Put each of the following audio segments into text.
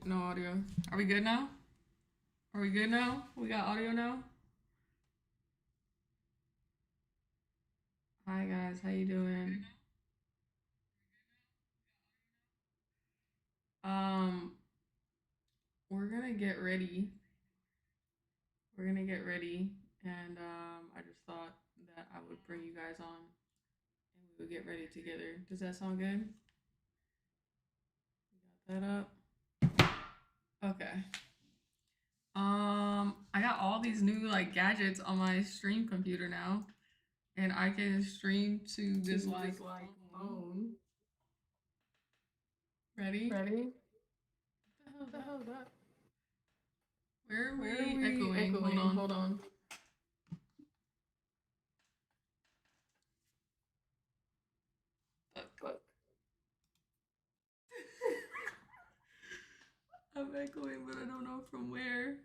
No audio. Are we good now? Are we good now? We got audio now? Hi guys, how you doing? Um, we're gonna get ready. We're gonna get ready, and I just thought that I would bring you guys on, and we would get ready together. Does that sound good? We got that up. Okay. I got all these new like gadgets on my stream computer now, and I can stream to this like phone. Ready? Ready? What the What the hell hell is is that? that? Where are Where are we we echoing? Hold echoing? on. Hold on. Fuck. Fuck. I'm echoing, but I don't know from where.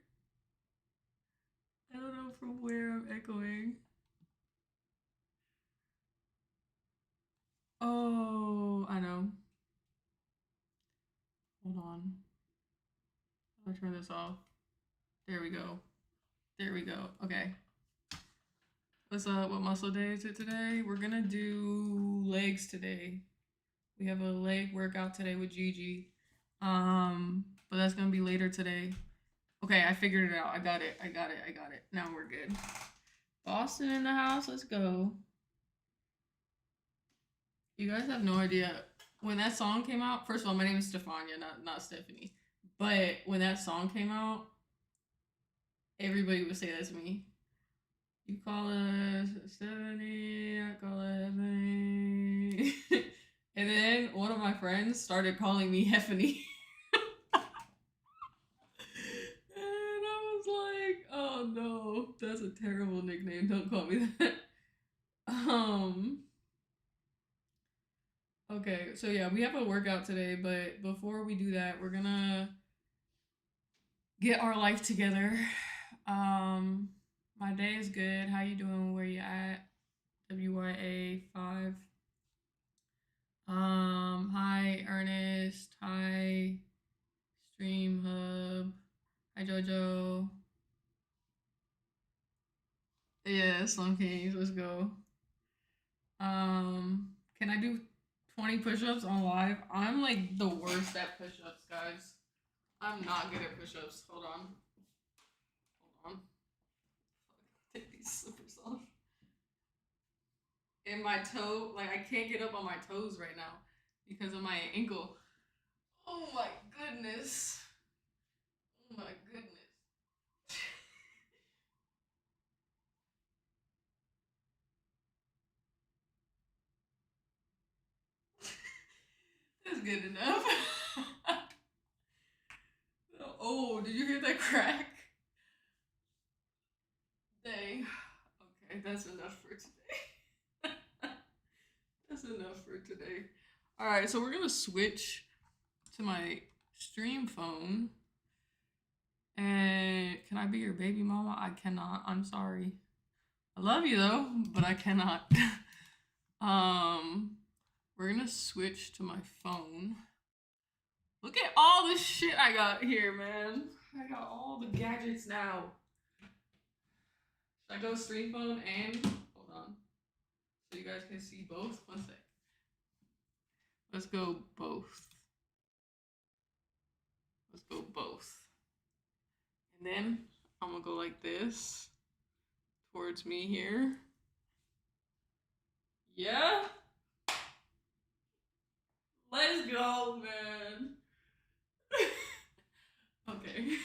I don't know from where I'm echoing. Oh, I know. Hold on. I'll turn this off. There we go. There we go. Okay. What's up? What muscle day is it today? We're gonna do legs today. We have a leg workout today with Gigi. But that's gonna be later today. Okay, I figured it out. I got it. I got it. I got it. Now we're good. Boston in the house. Let's go. You guys have no idea. When that song came out, first of all, my name is Stefania, not Stephanie. But when that song came out, everybody would say that to me. You call us Stephanie, I call her Stephanie. And then one of my friends started calling me Heffany. And I was like, oh no, that's a terrible nickname. Don't call me that. Um, okay, so yeah, we have a workout today, but before we do that, we're gonna get our life together. Um, my day is good. How you doing? Where you at? WYA5. Hi Ernest. Hi Stream Hub. Hi Jojo. Yeah, Slum Kings. Let's go. Can I do 20 push-ups on live? I'm like the worst at push-ups, guys. I'm not good at push-ups. Hold on. Hold on. Take these slippers off. And my toe, like I can't get up on my toes right now because of my ankle. Oh my goodness. Oh my goodness. That's good enough. Oh, did you hear that crack? Dang. Okay, that's enough for today. That's enough for today. All right, so we're gonna switch to my stream phone. And can I be your baby mama? I cannot. I'm sorry. I love you though, but I cannot. um, we're gonna switch to my phone. Look at all the shit I got here, man. I got all the gadgets now. Should I go stream phone and hold on, so you guys can see both? One sec. Let's go both. Let's go both. And then I'm gonna go like this towards me here. Yeah. Let's go, man. Okay.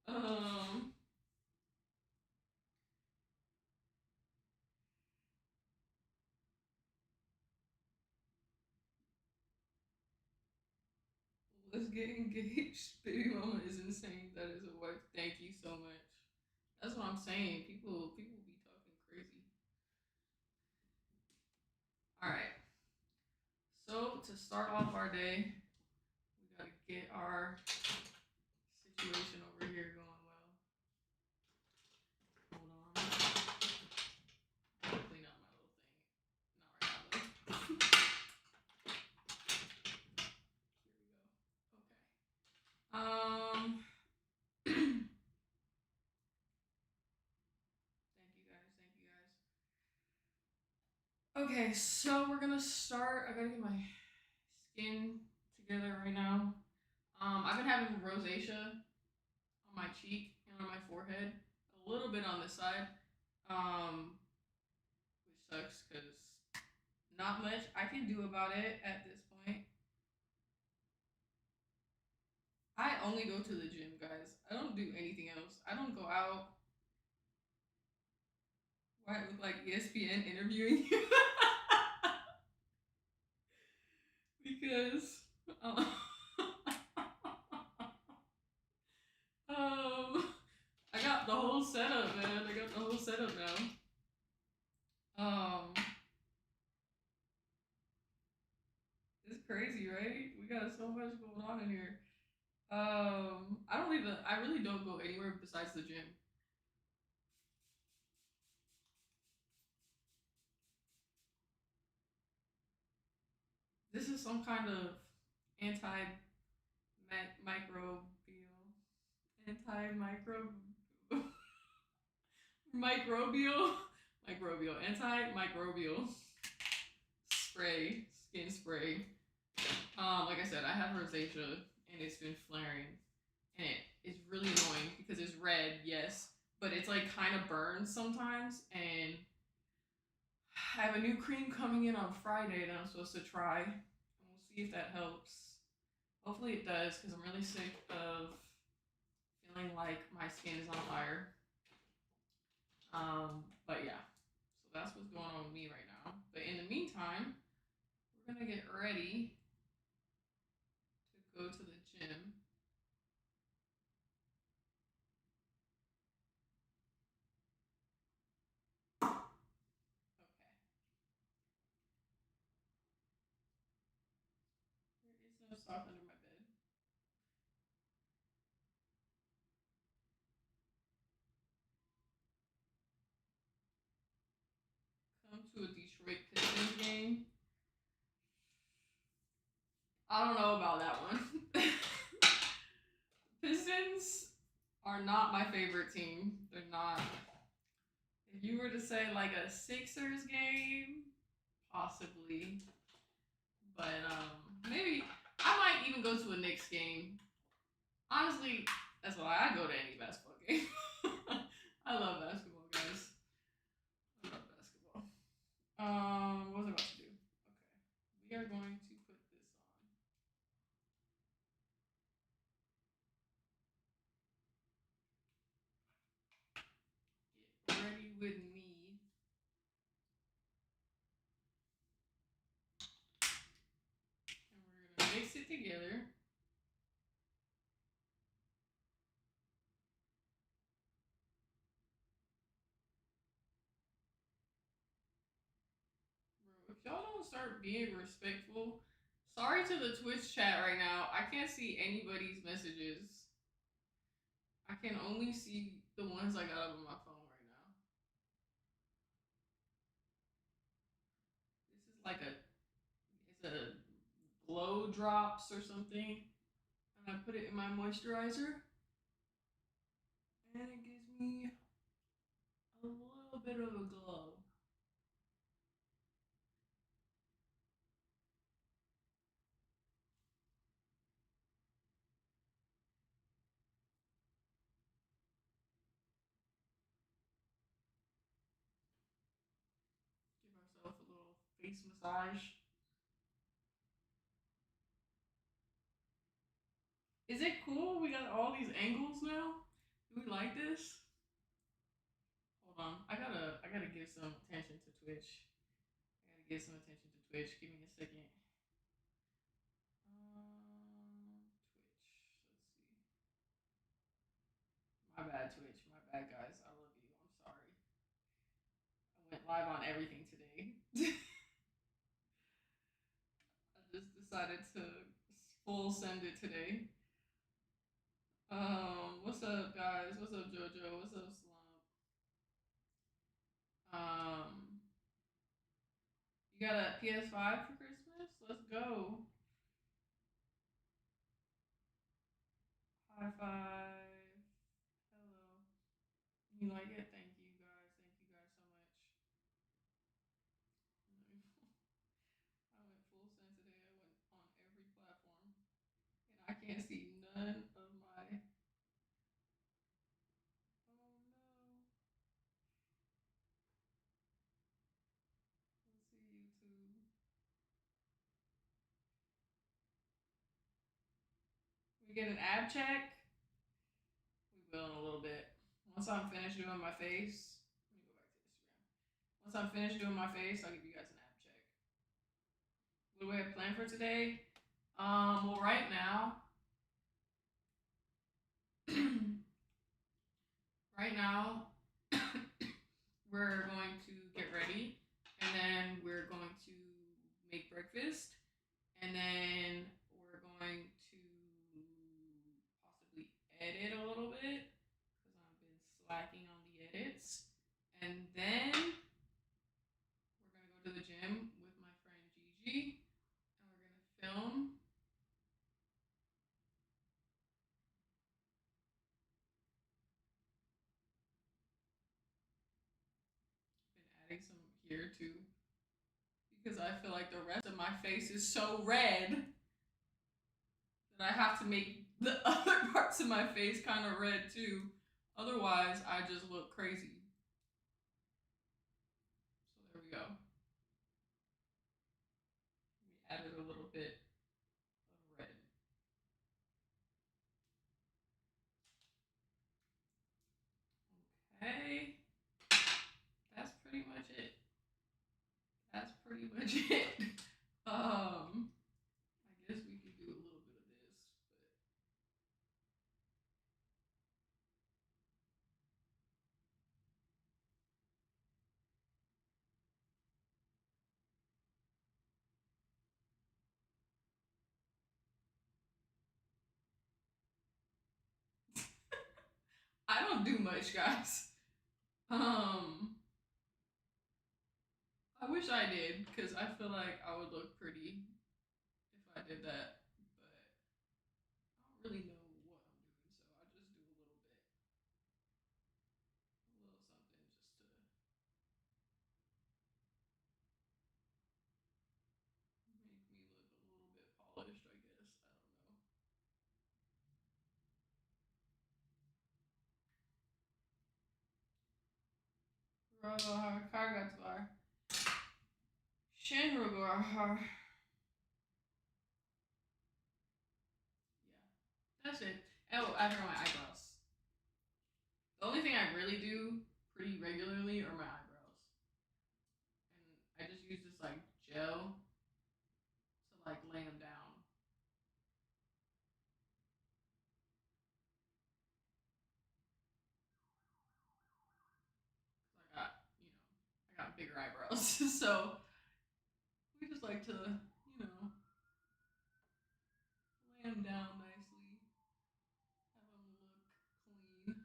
um, let's get engaged. Baby mama is insane. That is a wife. Thank you so much. That's what I'm saying. People be talking crazy. All right. So to start off our day, we gotta get our situation over here going well. Hold on. Clean up my little thing. Not right now though. Here we go. Okay, so we're gonna start. I gotta get my skin together right now. I've been having rosacea on my cheek and on my forehead, a little bit on this side, um, which sucks because not much I can do about it at this point. I only go to the gym, guys. I don't do anything else. I don't go out. Why I look like ESPN interviewing you? Because um, I got the whole setup, man. I got the whole setup now. It's crazy, right? We got so much going on in here. I really don't go anywhere besides the gym. This is some kind of anti microbial, anti microbial, microbial, anti microbial spray, skin spray. Like I said, I have rosacea and it's been flaring, and it's really annoying because it's red, yes, but it's like kind of burns sometimes. And I have a new cream coming in on Friday that I'm supposed to try, and we'll see if that helps. Hopefully it does, because I'm really sick of feeling like my skin is on fire. But yeah, so that's what's going on with me right now. But in the meantime, we're gonna get ready to go to the gym. Okay. There is no sock under my bed. Come to a Detroit Pistons game. I don't know about that one. Pistons are not my favorite team. They're not. If you were to say like a Sixers game, possibly. But maybe I might even go to a Knicks game. Honestly, that's why I go to any basketball game. I love basketball, guys. I love basketball. What was I about to do? Okay, we are going to put this on. Get ready with me. And we're gonna mix it together. Bro, if y'all don't start being respectful, sorry to the Twitch chat right now. I can't see anybody's messages. I can only see the ones I got up on my phone right now. This is like it's a glow drops or something. And I put it in my moisturizer. And it gives me a little bit of a glow. Give ourselves a little face massage. Is it cool? We got all these angles now. Do we like this? Hold on. I gotta give some attention to Twitch. I gotta give some attention to Twitch. Give me a second. Twitch. Let's see. My bad, Twitch. My bad, guys. I love you. I'm sorry. I went live on everything today. I just decided to full send it today. What's up, guys? What's up, JoJo? What's up, Slump? Um, you got a PS5 for Christmas? Let's go. High five. Hello. You like it? Thank you guys. Thank you guys so much. We get an ab check. We will in a little bit. Once I'm finished doing my face, let me go back to Instagram. Once I'm finished doing my face, I'll give you guys an ab check. What do we have planned for today? Well, right now, right now, we're going to get ready, and then we're going to make breakfast, and then we're going to possibly edit a little bit because I've been slacking on the edits, and then we're gonna go to the gym with my friend Gigi, and we're gonna film. Been adding some here too because I feel like the rest of my face is so red that I have to make the other parts of my face kind of red too. Otherwise, I just look crazy. So there we go. We added a little bit of red. Okay. That's pretty much it. That's pretty much it. I guess we could do a little bit of this, but I don't do much, guys. I wish I did, because I feel like I would look pretty if I did that, but I don't really know what I'm doing, so I just do a little bit, a little something just to make me look a little bit polished, I guess. I don't know. Rögöhar, kargatvar. Shinrögöhar. Yeah, that's it. Oh, I draw my eyebrows. The only thing I really do pretty regularly are my eyebrows. And I just use this like gel to like lay them down. Cause I got bigger eyebrows. So we just like to, lay them down nicely, have them look clean.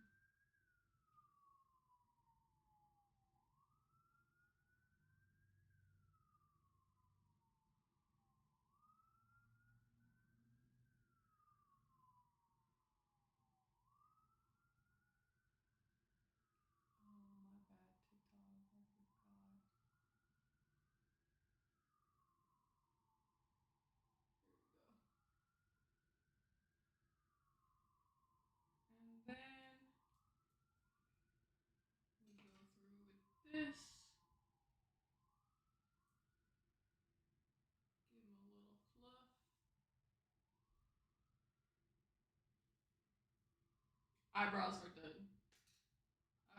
Oh, my bad, TikTok. I forgot. There we go. And then we go through with this. Give them a little fluff. Eyebrows are done.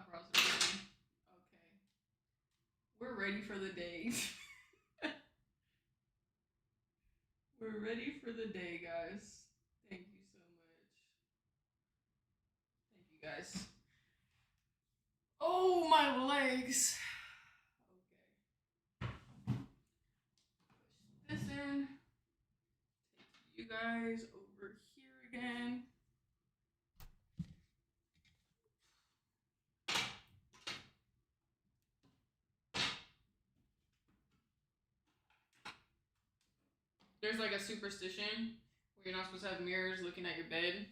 Eyebrows are done. Okay. We're ready for the day. We're ready for the day, guys. Thank you so much. Thank you, guys. Oh, my legs. Okay. Push this in. Take you guys over here again. There's like a superstition where you're not supposed to have mirrors looking at your bed.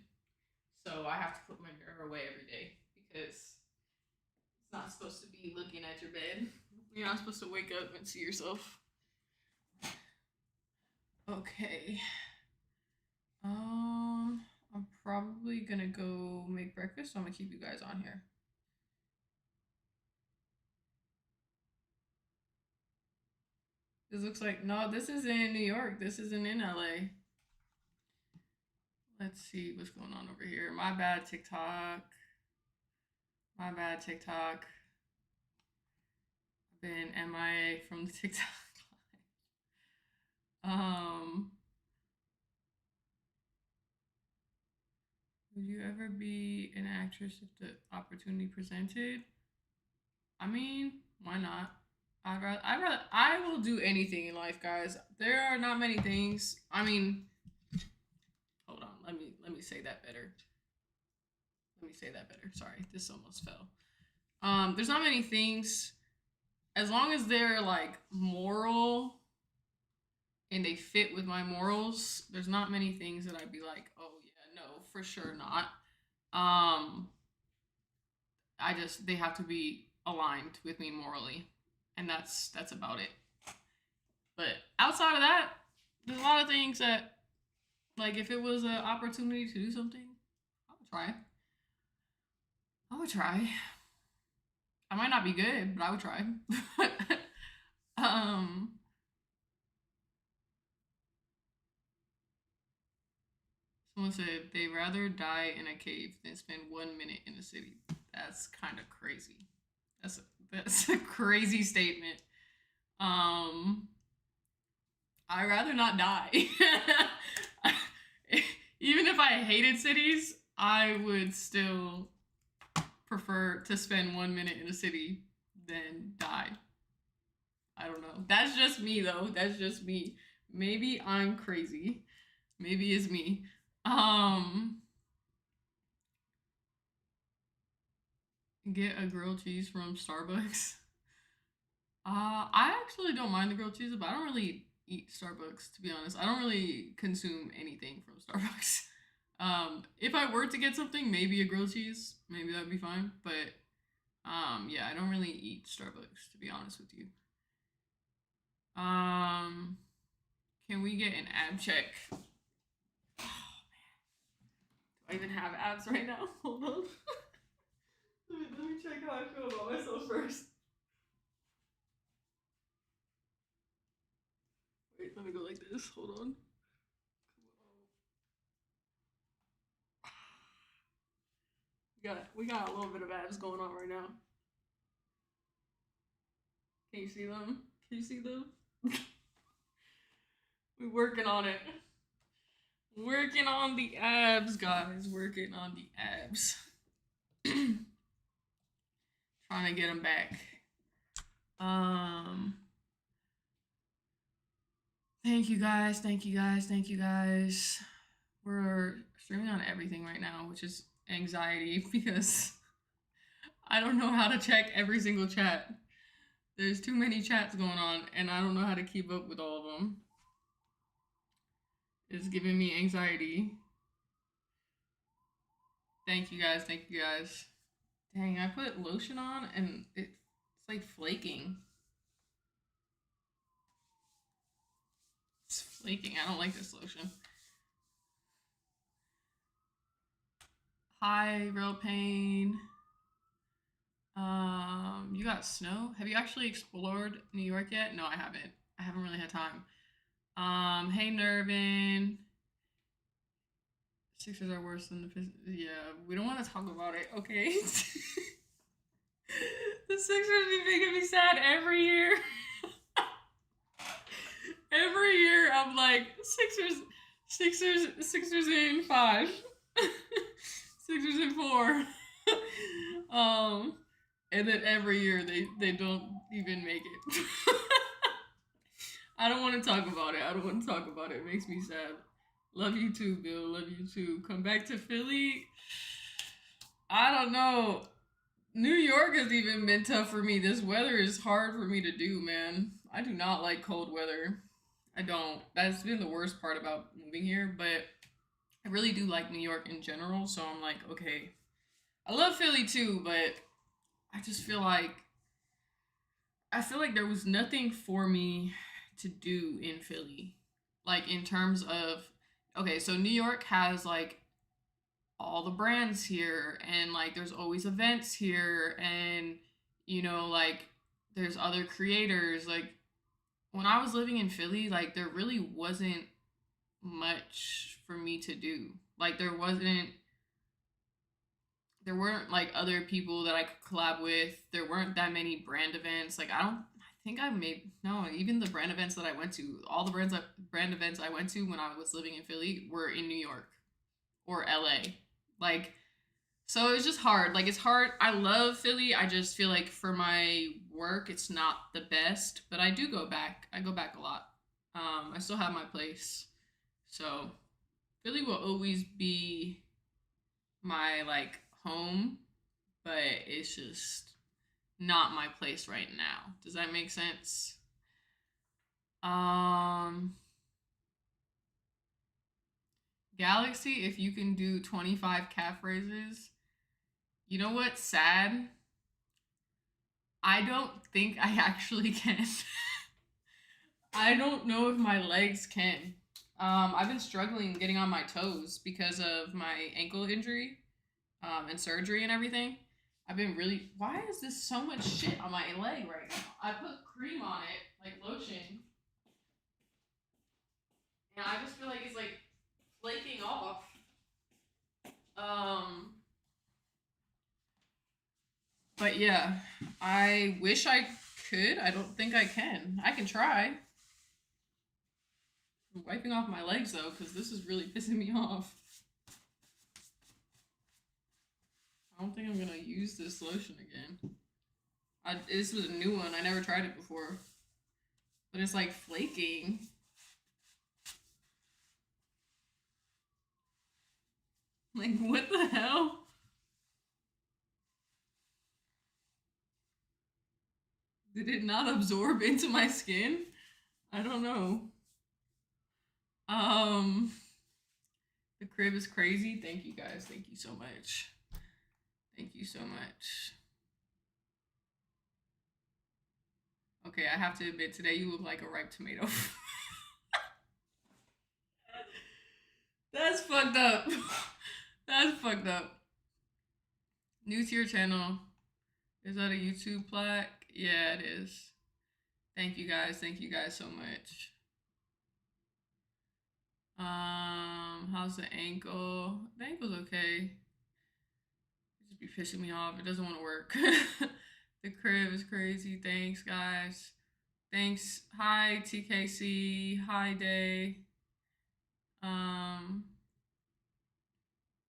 So I have to put my mirror away every day because it's not supposed to be looking at your bed. You're not supposed to wake up and see yourself. Okay. I'm probably gonna go make breakfast, so I'm gonna keep you guys on here. This looks like, no, this is in New York. This isn't in LA. Let's see what's going on over here. My bad, TikTok. My bad, TikTok. I've been MIA from the TikTok live. Would you ever be an actress if the opportunity presented? I mean, why not? I will do anything in life, guys. There are not many things. I mean, hold on. Let me say that better. Let me say that better. Sorry, this almost fell. There's not many things, as long as they're like moral and they fit with my morals. There's not many things that I'd be like, oh yeah, no, for sure not. Um, they have to be aligned with me morally, and that's about it. But outside of that, there's a lot of things that, like, if it was an opportunity to do something, I would try. I would try. I might not be good, but I would try. um, Someone said they'd rather die in a cave than spend 1 minute in a city. That's kind of crazy. That's a crazy statement. Um, I'd rather not die. Even if I hated cities, I would still prefer to spend 1 minute in a city than die. I don't know. That's just me, though. That's just me. Maybe I'm crazy. Maybe it's me. Get a grilled cheese from Starbucks. I actually don't mind the grilled cheese, but I don't really eat Starbucks, to be honest. I don't really consume anything from Starbucks. If I were to get something, maybe a grilled cheese, maybe that'd be fine. But yeah, I don't really eat Starbucks, to be honest with you. Can we get an ab check? Oh man, do I even have abs right now? Hold on. let me check how I feel about myself first. Wait, let me go like this. Hold on. We got a little bit of abs going on right now. Can you see them? Can you see them? We're working on it. Working on the abs, guys. Working on the abs. Trying to get them back. Thank you guys. Thank you guys. Thank you guys. We're streaming on everything right now, which is anxiety because I don't know how to check every single chat. There's too many chats going on, and I don't know how to keep up with all of them. It's giving me anxiety. Thank you guys. Thank you guys. Dang, I put lotion on, and it's like flaking. It's flaking. I don't like this lotion. Hi, Real Pain. You got snow? Have you actually explored New York yet? No, I haven't. I haven't really had time. Hey, Nervin. Sixers are worse than the Pistons. Yeah, we don't want to talk about it, okay? The Sixers be making me sad every year. Every year, I'm like, Sixers in 5. Sixers in 4. And then every year they don't even make it. I don't want to talk about it. I don't want to talk about it. It makes me sad. Love you too, Bill. Love you too. Come back to Philly. I don't know. New York has even been tough for me. This weather is hard for me to do, man. I do not like cold weather. I don't. That's been the worst part about moving here, but I really do like New York in general, so I'm like, okay. I love Philly too, but I just feel like there was nothing for me to do in Philly. Like in terms of, okay, so New York has like all the brands here, and like there's always events here, and like there's other creators. Like when I was living in Philly, like there really wasn't much for me to do. Like there weren't like other people that I could collab with. There weren't that many brand events. Like I think I made no, even the brand events that I went to, all the brand events I went to when I was living in Philly were in New York or LA. Like so it was just hard. Like it's hard. I love Philly. I just feel like for my work it's not the best, but I do go back. I go back a lot. I still have my place. So Philly will always be my like home, but it's just not my place right now. Does that make sense? Um Galaxy, if you can do 25 calf raises, you know what's sad? I don't think I actually can. I don't know if my legs can. I've been struggling getting on my toes because of my ankle injury, and surgery and everything. I've been really. Why is this so much shit on my leg right now? I put cream on it, like lotion, and I just feel like it's like flaking off. Um, but yeah, I wish I could. I don't think I can. I can try. I'm wiping off my legs though, because this is really pissing me off. I don't think I'm gonna use this lotion again. This was a new one. I never tried it before, but it's like flaking. Like what the hell? Did it not absorb into my skin? I don't know. Um, the crib is crazy. Thank you guys. Thank you so much. Thank you so much. Okay, I have to admit, today you look like a ripe tomato. That's fucked up. That's fucked up. New to your channel. Is that a YouTube plaque? Yeah, it is. Thank you guys. Thank you guys so much. How's the ankle? The ankle's okay. It just be pissing me off. It doesn't want to work. The crib is crazy. Thanks, guys. Thanks. Hi, TKC. Hi, Day.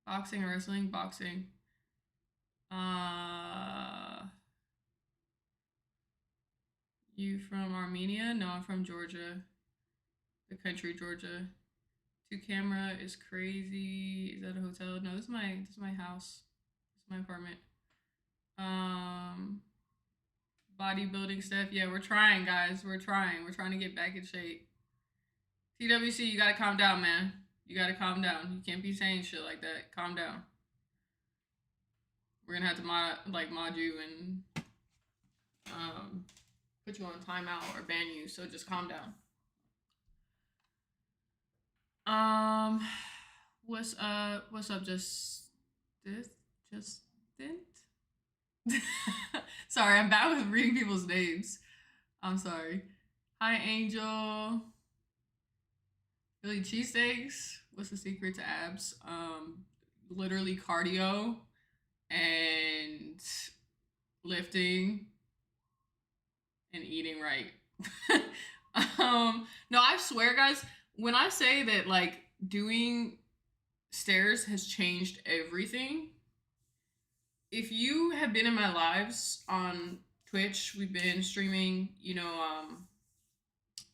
Boxing or wrestling? Boxing. You from Armenia? No, I'm from Georgia. The country, Georgia. Two camera is crazy. Is that a hotel? No, this is my house. This is my apartment. Bodybuilding stuff. Yeah, we're trying, guys. We're trying. We're trying to get back in shape. TWC, you gotta calm down, man. You gotta calm down. You can't be saying shit like that. Calm down. We're gonna have to mod you and put you on timeout or ban you. So just calm down. What's up, Justin? Sorry, I'm bad with reading people's names. I'm sorry. Hi, Angel. Philly cheesesteaks. What's the secret to abs? Literally cardio and lifting and eating right. No, I swear, guys, when I say that like doing stairs has changed everything, if you have been in my lives on Twitch, we've been streaming,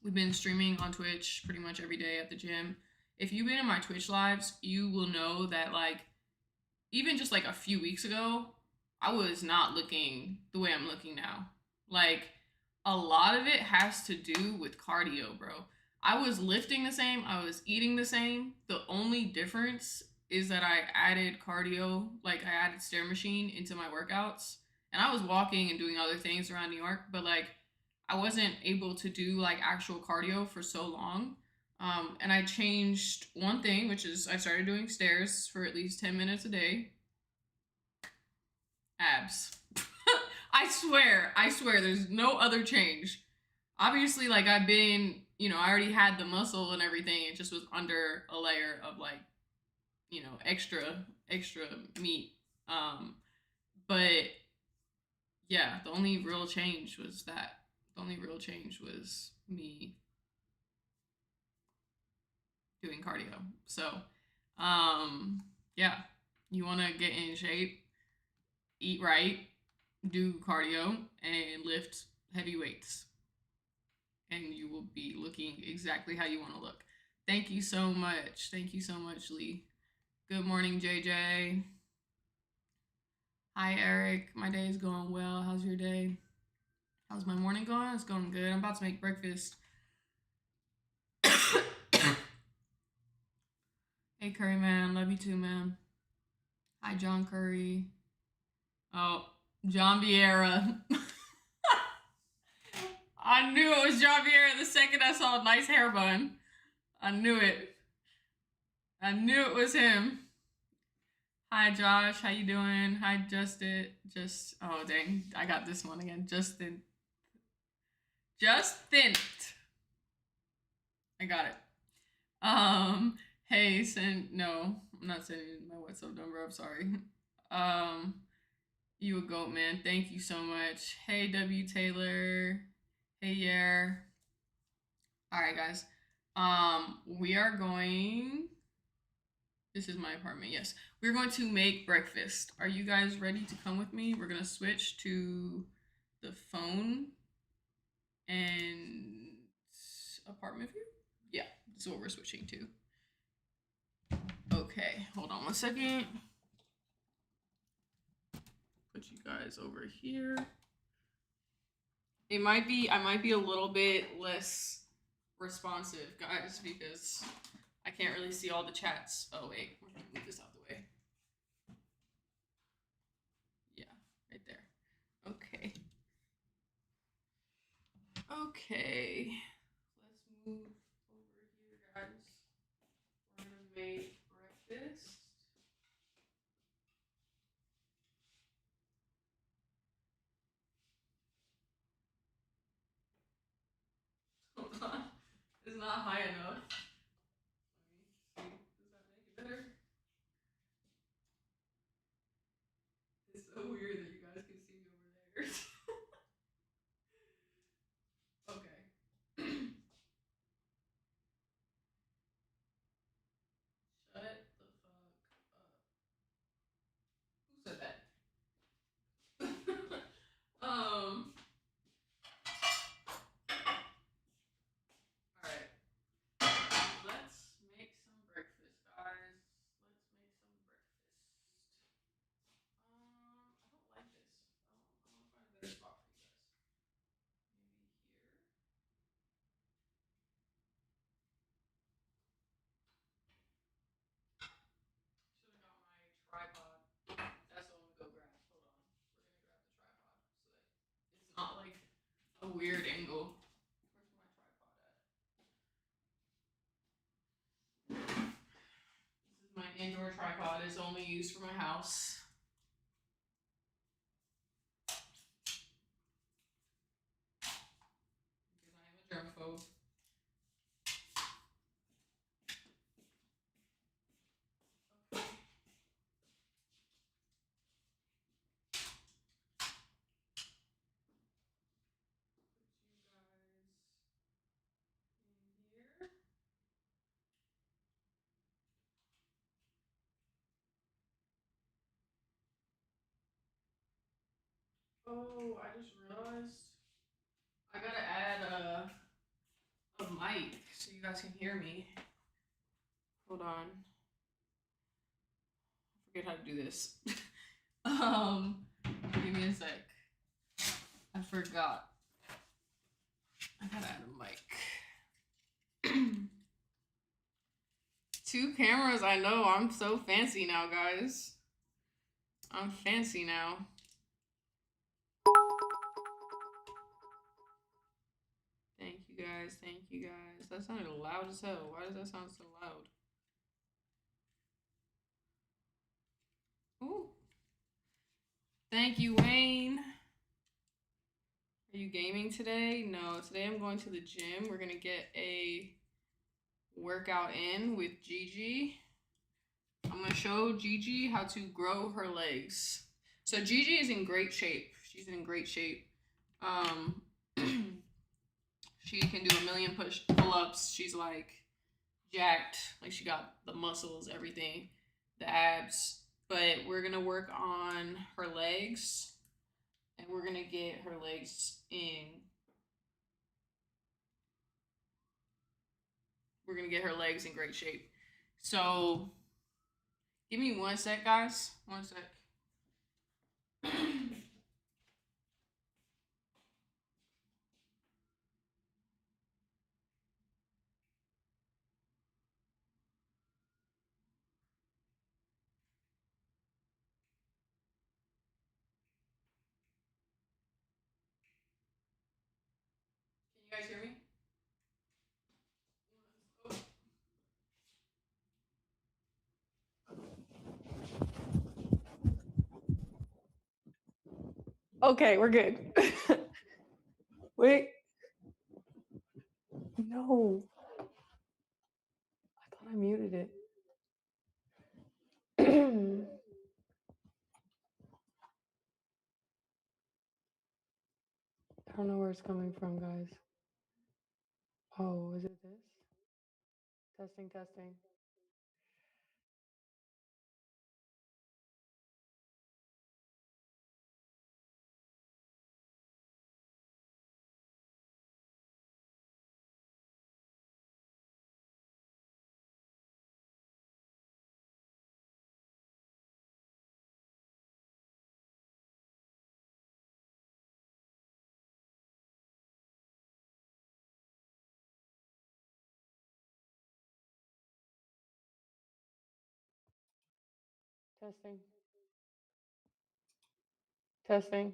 we've been streaming on Twitch pretty much every day at the gym. If you've been in my Twitch lives, you will know that like even just like a few weeks ago, I was not looking the way I'm looking now. Like a lot of it has to do with cardio, bro. I was lifting the same, I was eating the same. The only difference is that I added cardio, like I added stair machine into my workouts. And I was walking and doing other things around New York, but like I wasn't able to do like actual cardio for so long. And I changed one thing, which is I started doing stairs for at least 10 minutes a day. Abs. I swear, there's no other change. Obviously, like I've been, you know, I already had the muscle and everything. It just was under a layer of like, you know, extra meat. But yeah, the only real change was that. The only real change was me doing cardio. So, yeah, you want to get in shape, eat right, do cardio, and lift heavy weights. And you will be looking exactly how you want to look. Thank you so much. Thank you so much, Lee. Good morning, JJ. Hi, Eric. My day is going well. How's your day? How's my morning going? It's going good. I'm about to make breakfast. Hey, Curry Man. Love you too, man. Hi, John Curry. Oh, John Vieira. I knew it was John Vieira the second I saw a nice hair bun. I knew it. I knew it was him. Hi, Josh. How you doing? Hi, Justin. Oh, dang. I got this one again. Justin. I got it. Hey, no, I'm not sending my WhatsApp number. I'm sorry. You a goat, man. Thank you so much. Hey, W. Taylor. Hey, Yer. All right, guys. We are going. This is my apartment. Yes, we're going to make breakfast. Are you guys ready to come with me? We're gonna switch to the phone and apartment view. Yeah, that's what we're switching to. Okay, hold on one second. Put you guys over here. I might be a little bit less responsive, guys, because I can't really see all the chats. Oh wait, we're gonna move this out the way. Yeah, right there. Okay. Okay. Let's move over here, guys. We're gonna make breakfast. Hold on. It's not high enough. Let me see. Does that make it better? It's so weird that you guys can see me over there. Okay. Shut the fuck up. Who said that? Alright. Let's make some breakfast, guys. Let's make some breakfast. I don't like this. I want to find a better spot for you guys. Maybe here. Should have got my tripod. That's what I'm gonna go grab. Hold on. We're gonna grab the tripod so that it's not like a weird angle. Where's my tripod at? This is my indoor tripod. It's only used for my house. Because I am a germaphobe. Oh, I just realized I gotta add a mic so you guys can hear me. Hold on. I forget how to do this. Give me a sec. I forgot. I gotta add a mic. 2 cameras, I know. I'm so fancy now, guys. I'm fancy now. Thank you guys. Thank you guys. That sounded loud as hell. Why does that sound so loud? Ooh. Thank you, Wayne. Are you gaming today? No, today I'm going to the gym. We're gonna get a workout in with Gigi. I'm gonna show Gigi how to grow her legs. So Gigi is in great shape. She's in great shape. Um, she can do a million pull-ups. She's like jacked. Like she got the muscles, everything, the abs. But we're gonna work on her legs, and we're gonna get her legs in. We're gonna get her legs in great shape. So give me 1 sec, guys. 1 sec. Can you guys hear me? Okay, we're good. Wait. No. I thought I muted it. I don't know where it's coming from, guys. Oh, is it this? Testing, testing. Testing. Testing.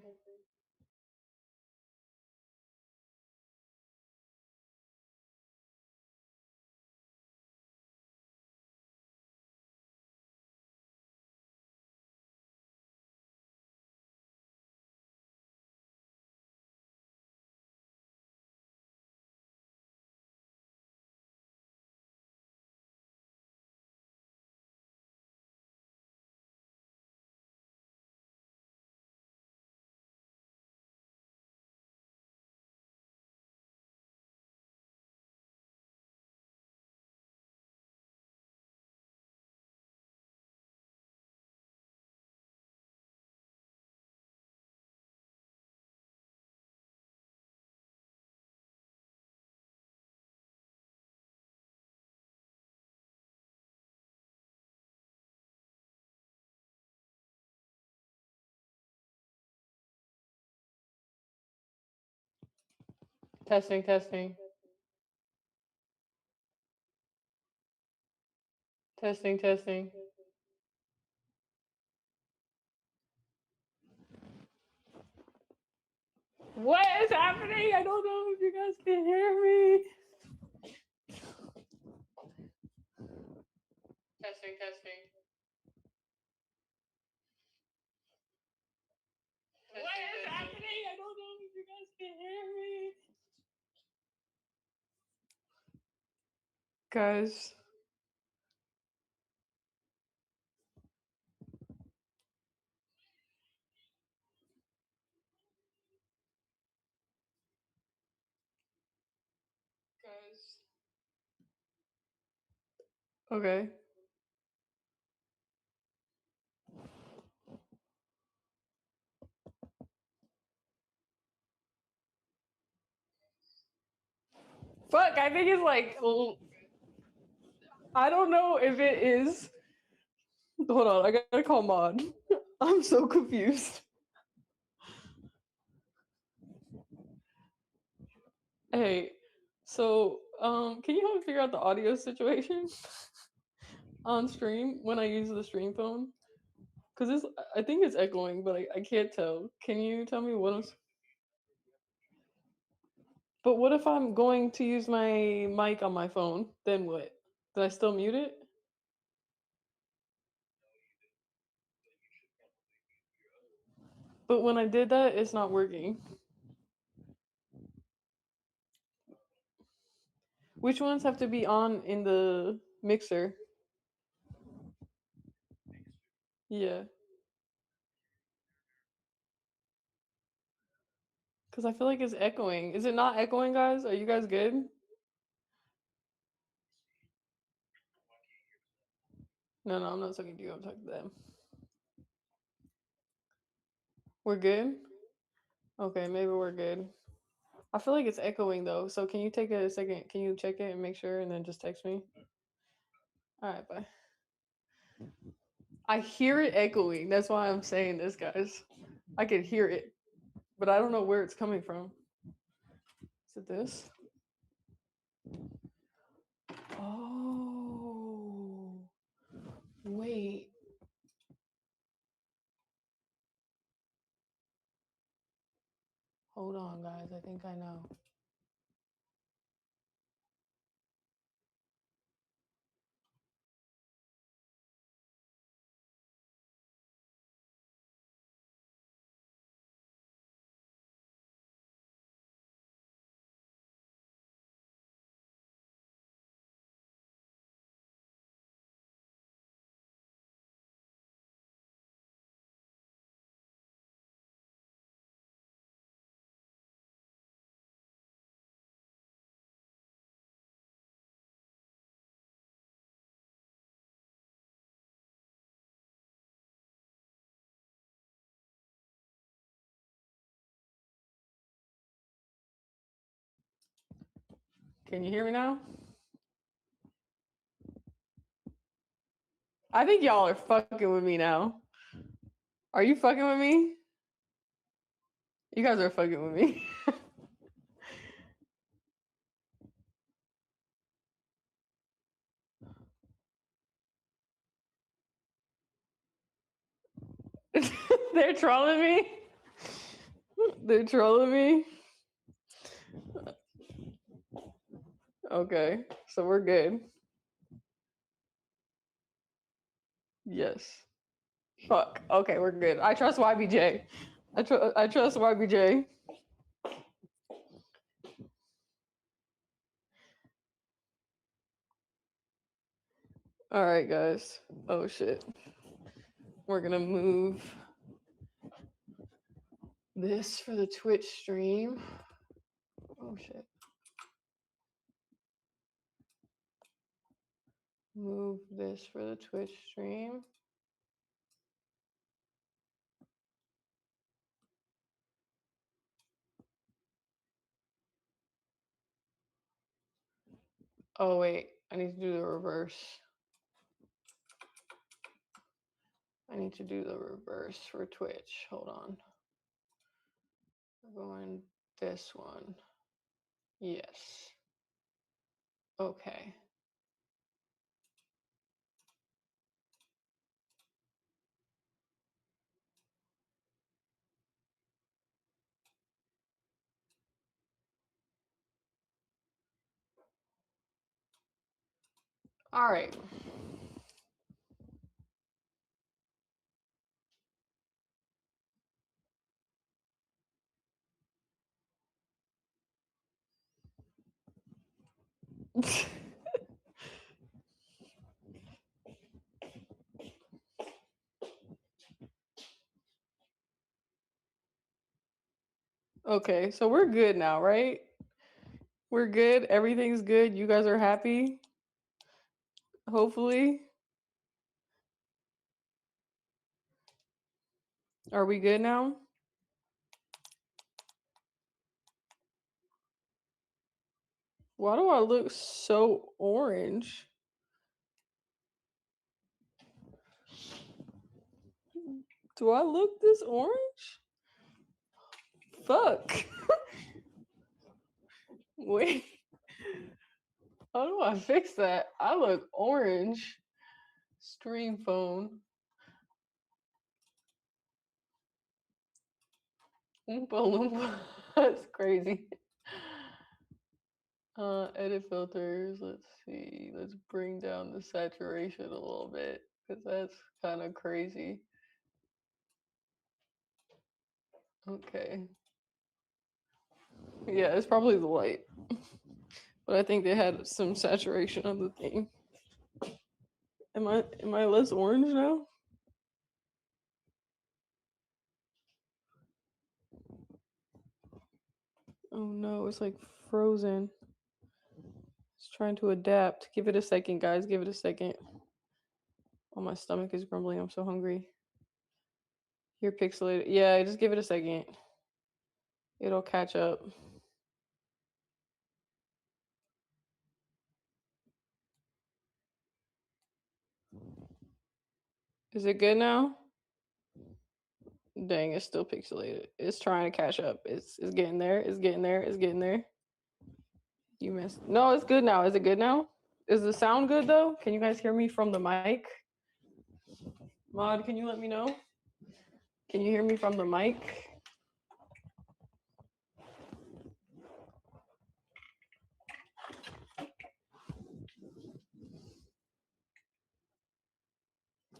Testing, testing. Testing, testing. What is happening? I don't know if you guys can hear me. Testing, testing. What is happening? I don't know if you guys can hear me. Guys. Guys. Okay. Fuck, I think it's like, I don't know if it is. Hold on, I gotta call Mod. I'm so confused. Hey, so can you help me figure out the audio situation on stream when I use the stream phone? Cause this, I think it's echoing, but I can't tell. Can you tell me what I'm? But what if I'm going to use my mic on my phone? Then what? Did I still mute it? But when I did that, it's not working. Which ones have to be on in the mixer? Yeah. Because I feel like it's echoing. Is it not echoing, guys? Are you guys good? No, I'm not talking to you. I'm talking to them. We're good? Okay, maybe we're good. I feel like it's echoing though. So can you take a second? Can you check it and make sure and then just text me? All right, bye. I hear it echoing. That's why I'm saying this, guys. I can hear it, but I don't know where it's coming from. Is it this? Oh, wait. Hold on, guys. I think I know. Can you hear me now? I think y'all are fucking with me now. Are you fucking with me? You guys are fucking with me. They're trolling me. They're trolling me. Okay, so we're good. Yes. Fuck. Okay, we're good. I trust YBJ. I trust YBJ. All right, guys. Oh shit. We're gonna move this for the Twitch stream. Oh shit. Move this for the Twitch stream. Oh wait, I need to do the reverse. I need to do the reverse for Twitch. Hold on. We're going this one. Yes. Okay. All right. Okay, so we're good now, right? We're good. Everything's good. You guys are happy. Hopefully. Are we good now? Why do I look so orange? Do I look this orange? Fuck. Wait. How do I fix that? I look orange. Stream phone. Oompa Loompa. That's crazy. Edit filters. Let's see. Let's bring down the saturation a little bit because that's kind of crazy. Okay. Yeah, it's probably the light. but I think they had some saturation on the thing. Am I less orange now? Oh no, it's like frozen. It's trying to adapt. Give it a second, guys. Give it a second. Oh, my stomach is grumbling. I'm so hungry. You're pixelated. Yeah, just give it a second. It'll catch up. Is it good now? Dang, it's still pixelated. It's trying to catch up. It's getting there. It's getting there. It's getting there. You missed. No, it's good now. Is it good now? Is the sound good though? Can you guys hear me from the mic? Mod, can you let me know? Can you hear me from the mic?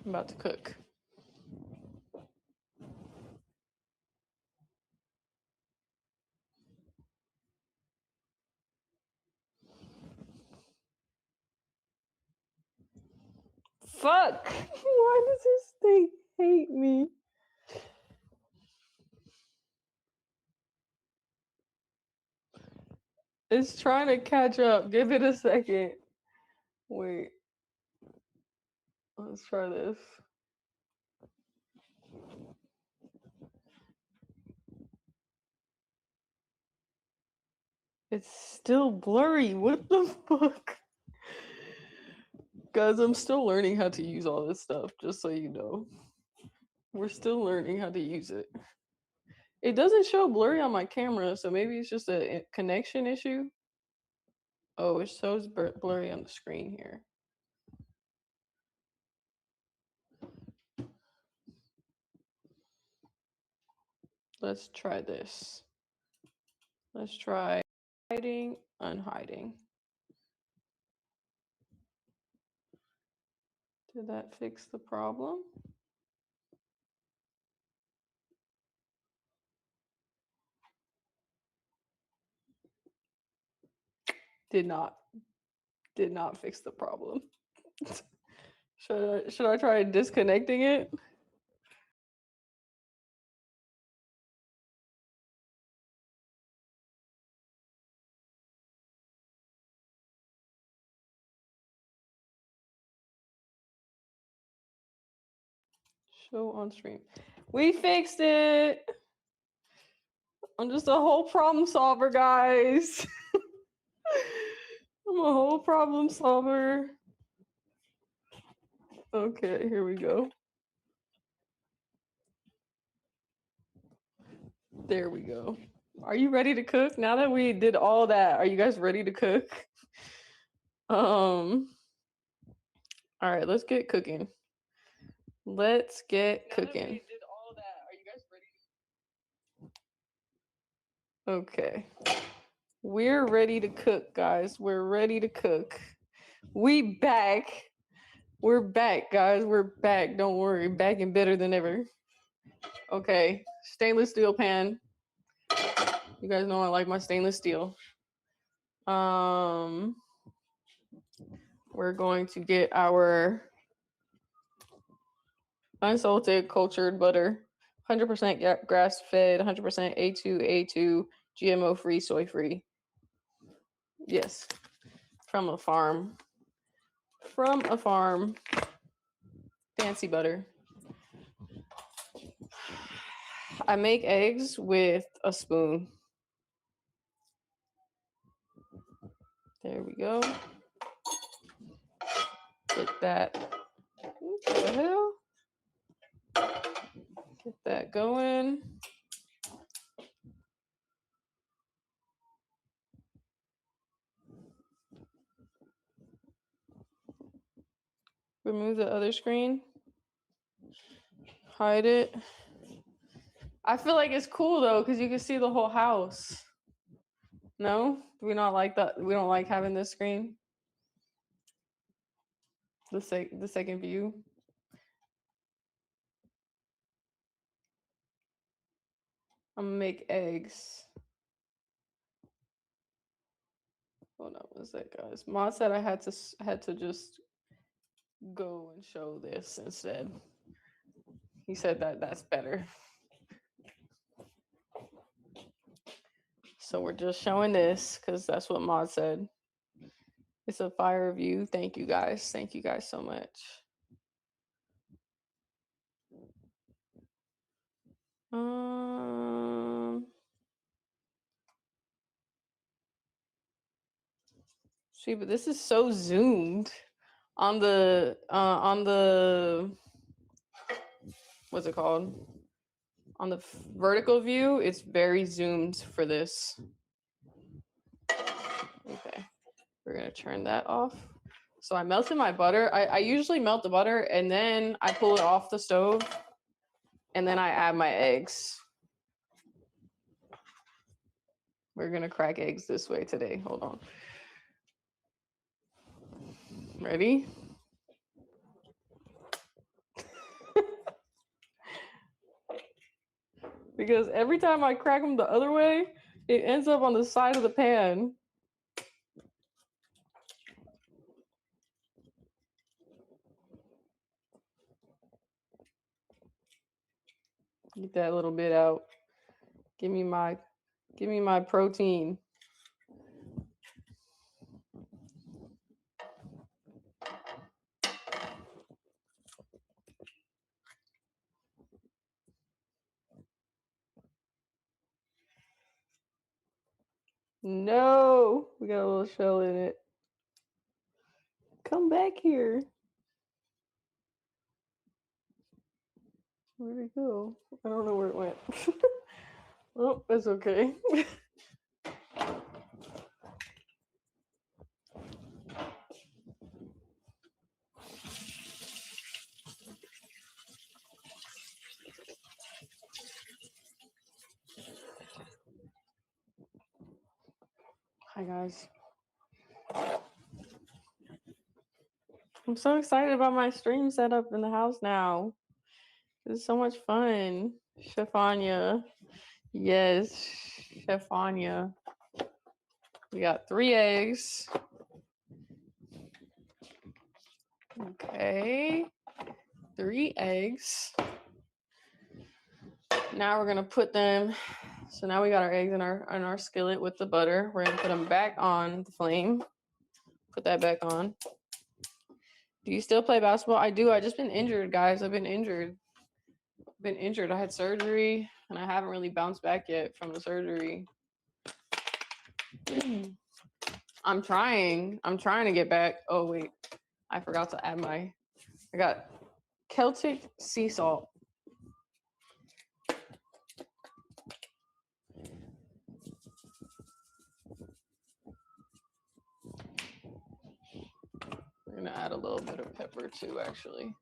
I'm about to cook. Fuck! Why does this thing hate me? It's trying to catch up. Give it a second. Wait. Let's try this. It's still blurry. What the fuck? Guys, I'm still learning how to use all this stuff, just so you know. We're still learning how to use it. It doesn't show blurry on my camera, so maybe it's just a connection issue. Oh, it shows blurry on the screen here. Let's try this. Let's try hiding, unhiding. Did that fix the problem? Did not fix the problem. Should I try disconnecting it? Show on stream. We fixed it. I'm just a whole problem solver, guys. I'm a whole problem solver. Okay, here we go. There we go. Are you ready to cook? Now that we did all that, are you guys ready to cook? All right, let's get cooking. Let's get cooking. Okay. We're ready to cook, guys. We're ready to cook. We back. We're back, guys. We're back. Don't worry. Back and better than ever. Okay. Stainless steel pan. You guys know I like my stainless steel. We're going to get our unsalted cultured butter, 100% grass fed, 100% A2, GMO free, soy free. Yes, from a farm. From a farm. Fancy butter. I make eggs with a spoon. There we go. Get that. What the hell? Get that going. Remove the other screen. Hide it. I feel like it's cool though, because you can see the whole house. No? Do we not like that? We don't like having this screen? The second view. I'm gonna make eggs. Hold on one sec, guys. Mod said I had to just go and show this instead. He said that that's better. So we're just showing this because that's what Mod said. It's a fire review. Thank you guys. Thank you guys so much. See, but this is so zoomed on the what's it called? On the vertical view, it's very zoomed for this. Okay, we're gonna turn that off. So I melted my butter. I usually melt the butter and then I pull it off the stove and then I add my eggs. We're gonna crack eggs this way today. Hold on. Ready? Because every time I crack them the other way, it ends up on the side of the pan. Get that little bit out. Give me my protein. No, we got a little shell in it. Come back here. Where'd it go? I don't know where it went. Oh, that's okay. Hi, guys. I'm so excited about my stream setup in the house now. It's so much fun. Chefania. Yes, Chefania. We got 3 eggs. Okay. 3 eggs. Now we're gonna put them. So now we got our eggs in our skillet with the butter. We're gonna put them back on the flame. Put that back on. Do you still play basketball? I do. I just been injured, guys. I've been injured. I had surgery and I haven't really bounced back yet from the surgery. I'm trying to get back. Oh wait, I forgot to add I got Celtic sea salt. We're gonna add a little bit of pepper too, actually.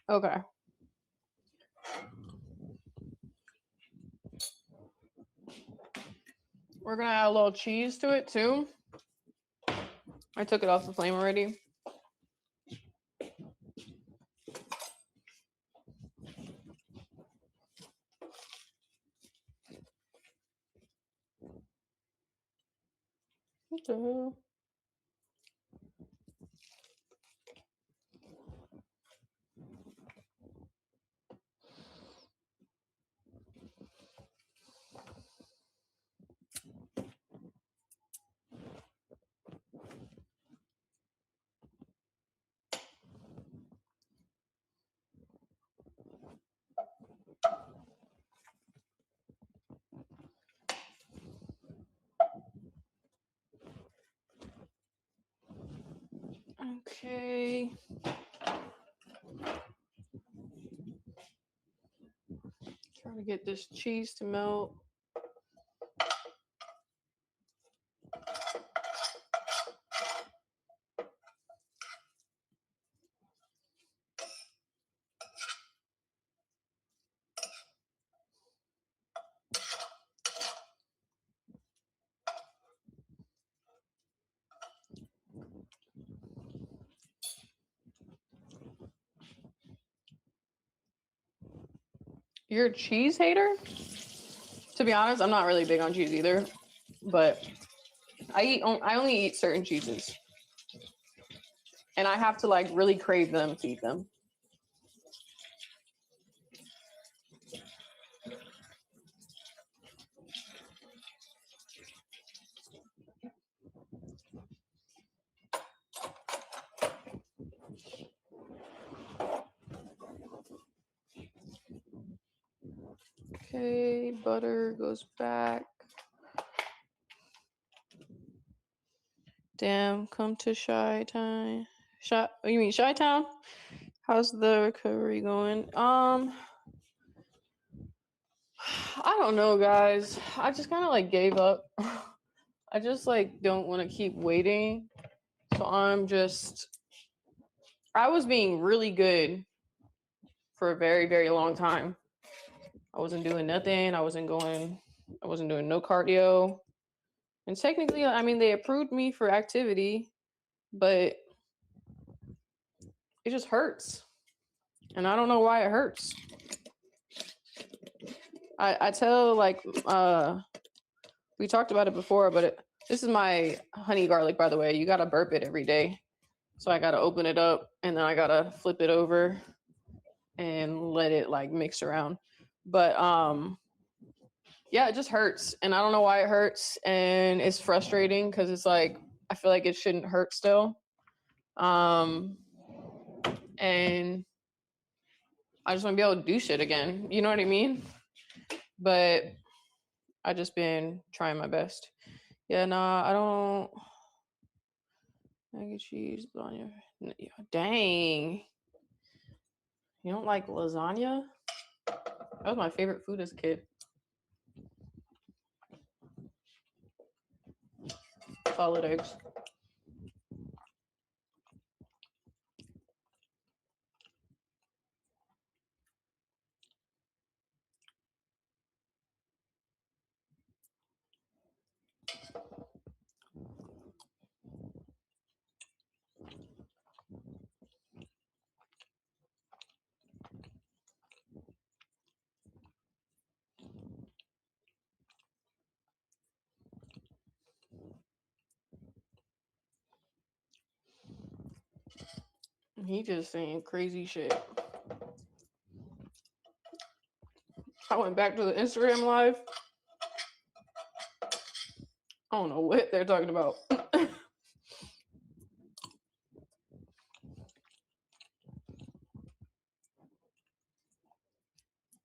Okay. We're gonna add a little cheese to it too. I took it off the flame already. What the hell? Okay. Trying to get this cheese to melt. You're a cheese hater? To be honest, I'm not really big on cheese either, but I only eat certain cheeses. And I have to like really crave them to eat them. Okay, butter goes back. Damn, come to Chi-Town. You mean Chi-Town? How's the recovery going? I don't know, guys. I just kind of like gave up. I just like don't want to keep waiting. So I was being really good for a very, very long time. I wasn't doing nothing. I wasn't doing no cardio. And technically, I mean, they approved me for activity, but it just hurts. And I don't know why it hurts. I tell like we talked about it before, but this is my honey garlic, by the way. You gotta burp it every day. So I gotta open it up and then I gotta flip it over and let it like mix around. But yeah, it just hurts. And I don't know why it hurts. And it's frustrating because it's like I feel like it shouldn't hurt still. And I just want to be able to do shit again. You know what I mean? But I just been trying my best. Yeah, nah, I don't. Mac and cheese, lasagna. Dang. You don't like lasagna? That was my favorite food as a kid. Solid eggs. He just saying crazy shit. I went back to the Instagram live. I don't know what they're talking about.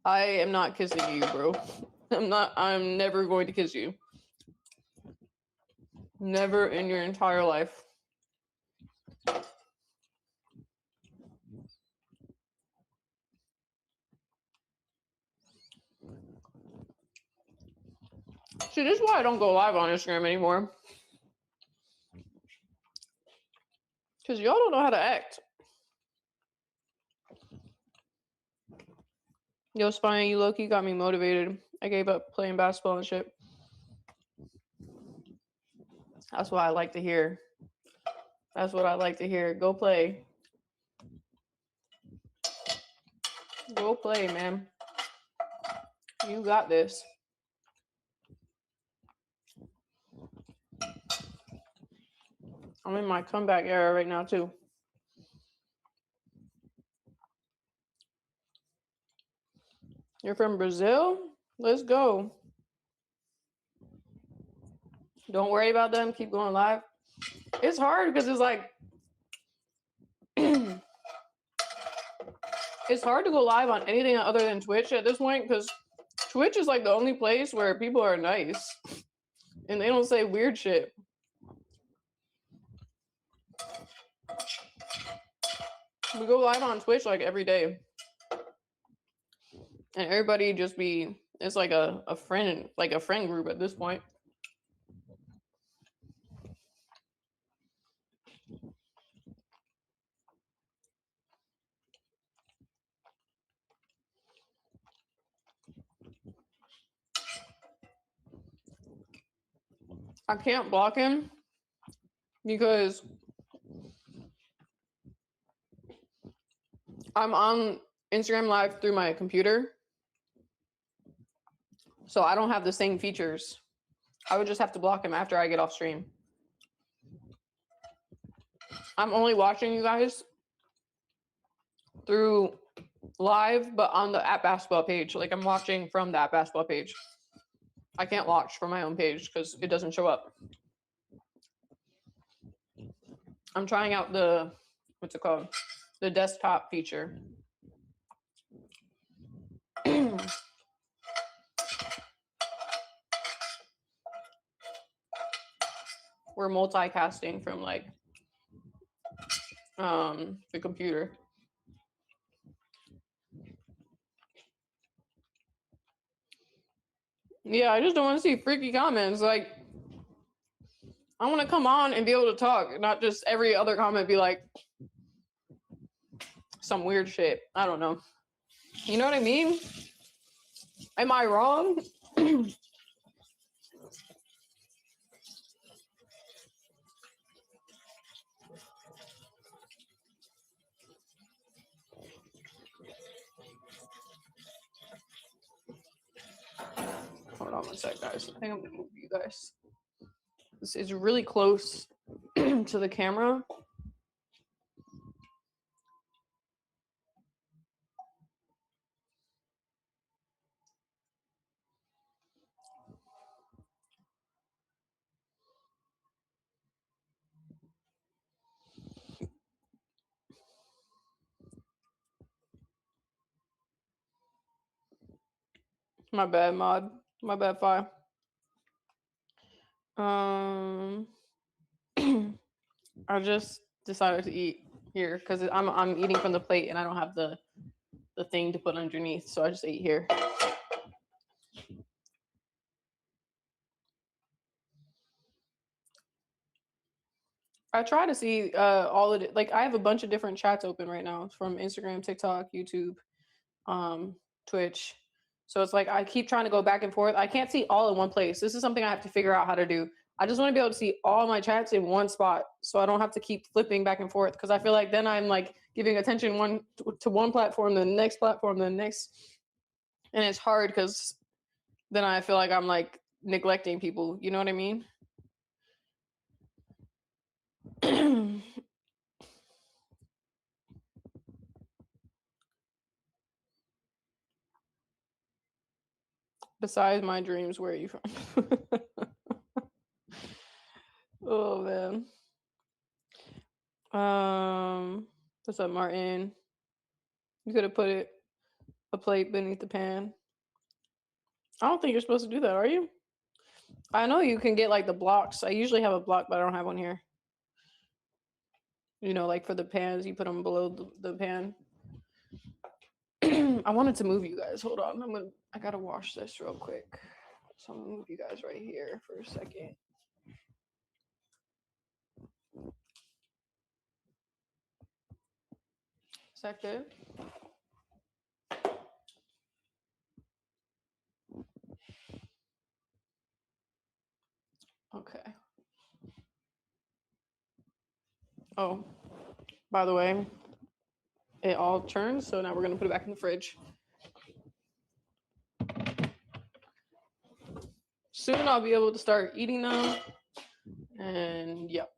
I am not kissing you, bro. I'm never going to kiss you. Never in your entire life. See, this is why I don't go live on Instagram anymore. Because y'all don't know how to act. Yo, Spine, you low-key got me motivated. I gave up playing basketball and shit. That's what I like to hear. That's what I like to hear. Go play. Go play, man. You got this. I'm in my comeback era right now too. You're from Brazil? Let's go. Don't worry about them. Keep going live. It's hard because it's like it's hard to go live on anything other than Twitch at this point because Twitch is like the only place where people are nice and they don't say weird shit. We go live on Twitch like every day. And everybody just be, it's like a friend group at this point. I can't block him because I'm on Instagram Live through my computer. So I don't have the same features. I would just have to block him after I get off stream. I'm only watching you guys through live, but on the At Basketball page. Like I'm watching from the At Basketball page. I can't watch from my own page because it doesn't show up. I'm trying out the, what's it called? The desktop feature. We're multicasting from like the computer. Yeah, I just don't want to see freaky comments. Like, I want to come on and be able to talk, not just every other comment be like some weird shit. I don't know. You know what I mean? Am I wrong? Hold on one sec, guys. I think I'm gonna move you guys. This is really close to the camera. My bad, mod. My bad, Fi. I just decided to eat here because I'm eating from the plate and I don't have the thing to put underneath, so I just ate here. I try to see all of it. Like I have a bunch of different chats open right now from Instagram, TikTok, YouTube, Twitch. So it's like I keep trying to go back and forth. I can't see all in one place. This is something I have to figure out how to do. I just want to be able to see all my chats in one spot so I don't have to keep flipping back and forth because I feel like then I'm like giving attention to one platform, the next platform, the next. And it's hard because then I feel like I'm like neglecting people. You know what I mean? Besides my dreams, where are you from? Oh man. What's up, Martin? You could have put a plate beneath the pan. I don't think you're supposed to do that, are you? I know you can get like the blocks. I usually have a block, but I don't have one here. You know, like for the pans, you put them below the pan. I wanted to move you guys. Hold on. I gotta wash this real quick. So I'm gonna move you guys right here for a second. Is that good? Okay. Oh, by the way, it all turns, so now we're gonna put it back in the fridge. Soon I'll be able to start eating them, and yep.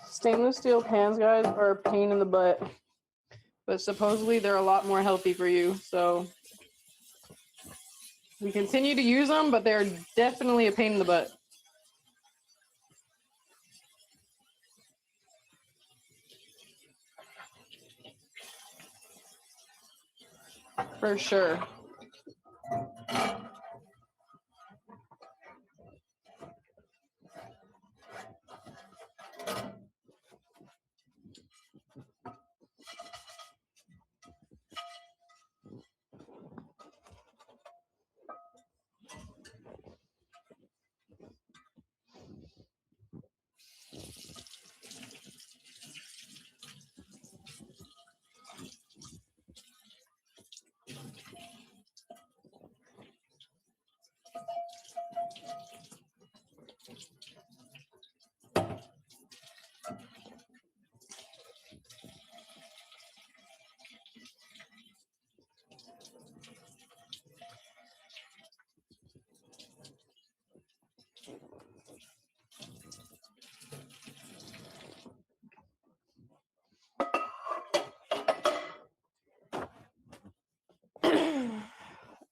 Stainless steel pans, guys, are a pain in the butt, but supposedly they're a lot more healthy for you. So we continue to use them, but they're definitely a pain in the butt. For sure.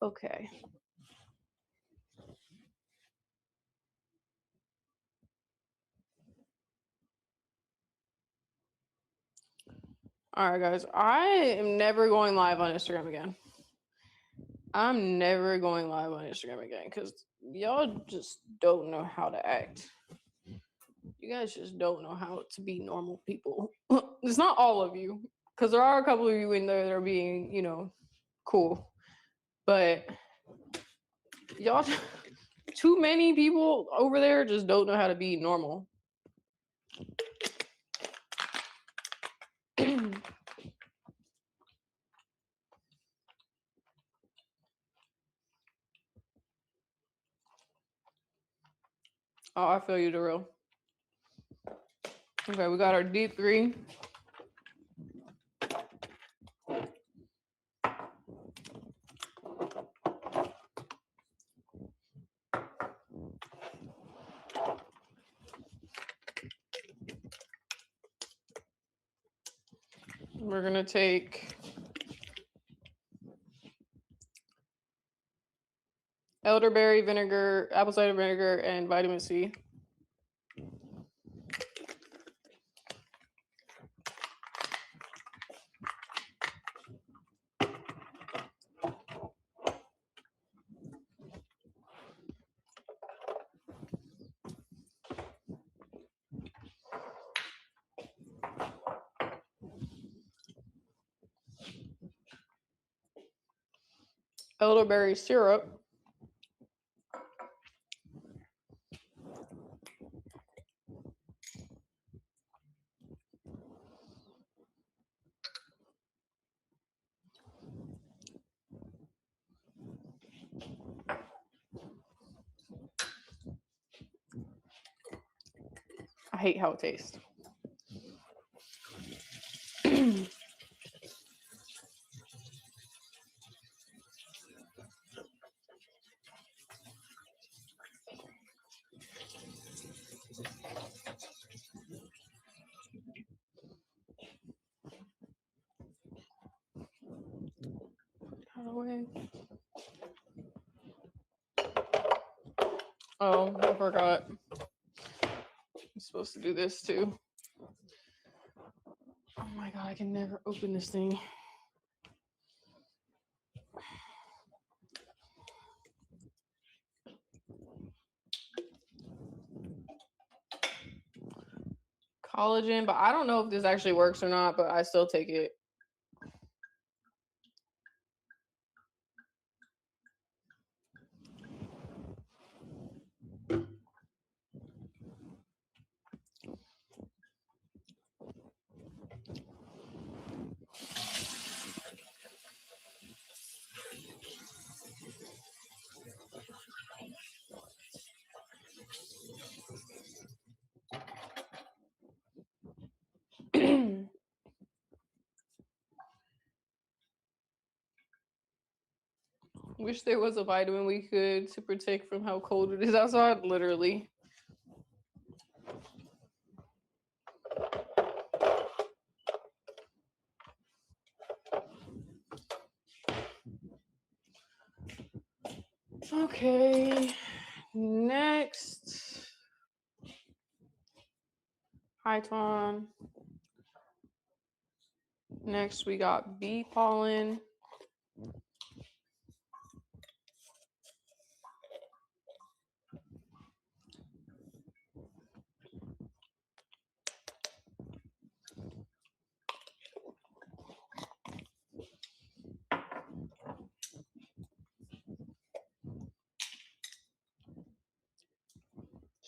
Okay. All right, guys. I am never going live on Instagram again. I'm never going live on Instagram again because y'all just don't know how to act. You guys just don't know how to be normal people. It's not all of you, because there are a couple of you in there that are being, you know, cool. But y'all, too many people over there just don't know how to be normal. Oh, I feel you, Darrell. Okay, we got our deep green. We're gonna take elderberry vinegar, apple cider vinegar, and vitamin C. Elderberry syrup. I hate how it tastes. Oh, I forgot. I'm supposed to do this too. Oh my god, I can never open this thing. Collagen, but I don't know if this actually works or not, but I still take it. Wish there was a vitamin we could to protect from how cold it is outside, literally. Okay, next. Hi, Tom. Next, we got bee pollen.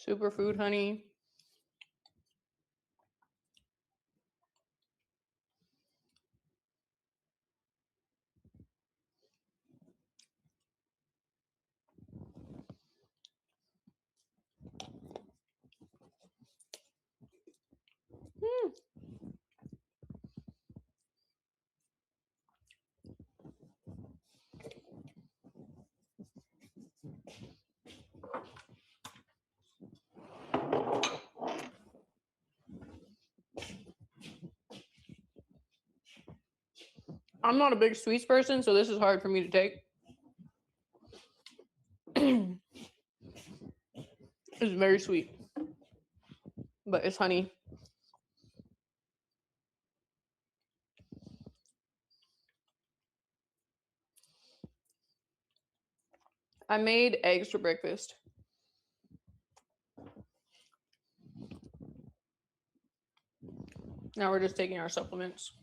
Superfood honey. I'm not a big sweets person, so this is hard for me to take. It's very sweet, but it's honey. I made eggs for breakfast. Now we're just taking our supplements.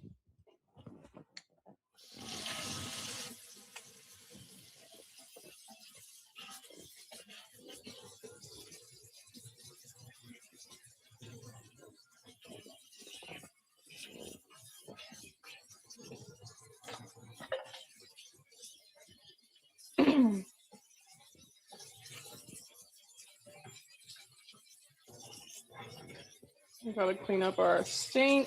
We gotta clean up our sink.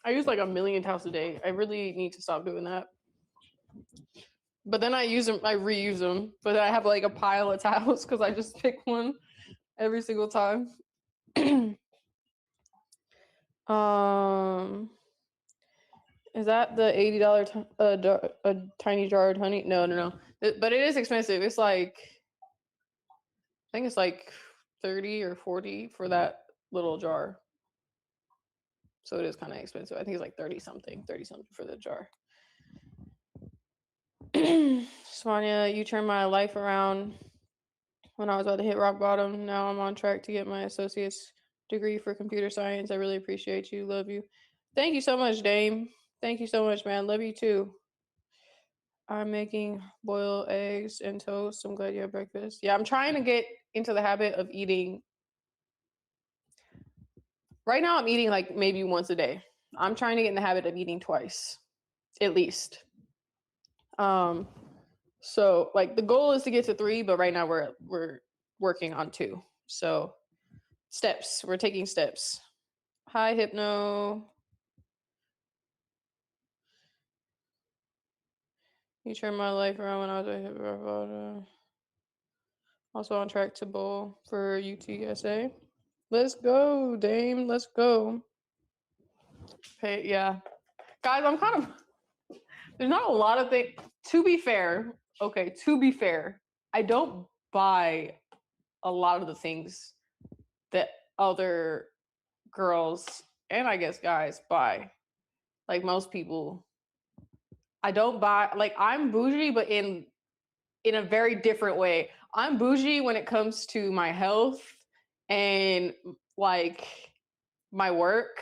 I use like 1 million towels a day. I really need to stop doing that. But then I use them, I reuse them. But I have like a pile of towels because I just pick one every single time. Is that the $80 a tiny jar of honey? No. But it is expensive. It's like, I think it's like 30 or 40 for that little jar. So it is kind of expensive. I think it's like 30 something for the jar. Swanya, you turned my life around when I was about to hit rock bottom. Now I'm on track to get my associate's degree for computer science. I really appreciate you. Love you. Thank you so much, Dame. Thank you so much, man. Love you too. I'm making boiled eggs and toast. I'm glad you had breakfast. Yeah, I'm trying to get into the habit of eating. Right now, I'm eating like maybe once a day. I'm trying to get in the habit of eating twice, at least. So like the goal is to get to 3, but right now we're working on 2. So steps. We're taking steps. Hi, Hypno. You turned my life around when I was a hip. Also on track to bowl for UTSA. Let's go, Dame. Let's go. Hey, yeah. Guys, I'm kind of, there's not a lot of things. To be fair, I don't buy a lot of the things that other girls and I guess guys buy. Like most people. I don't buy, like I'm bougie, but in a very different way. I'm bougie when it comes to my health and like my work.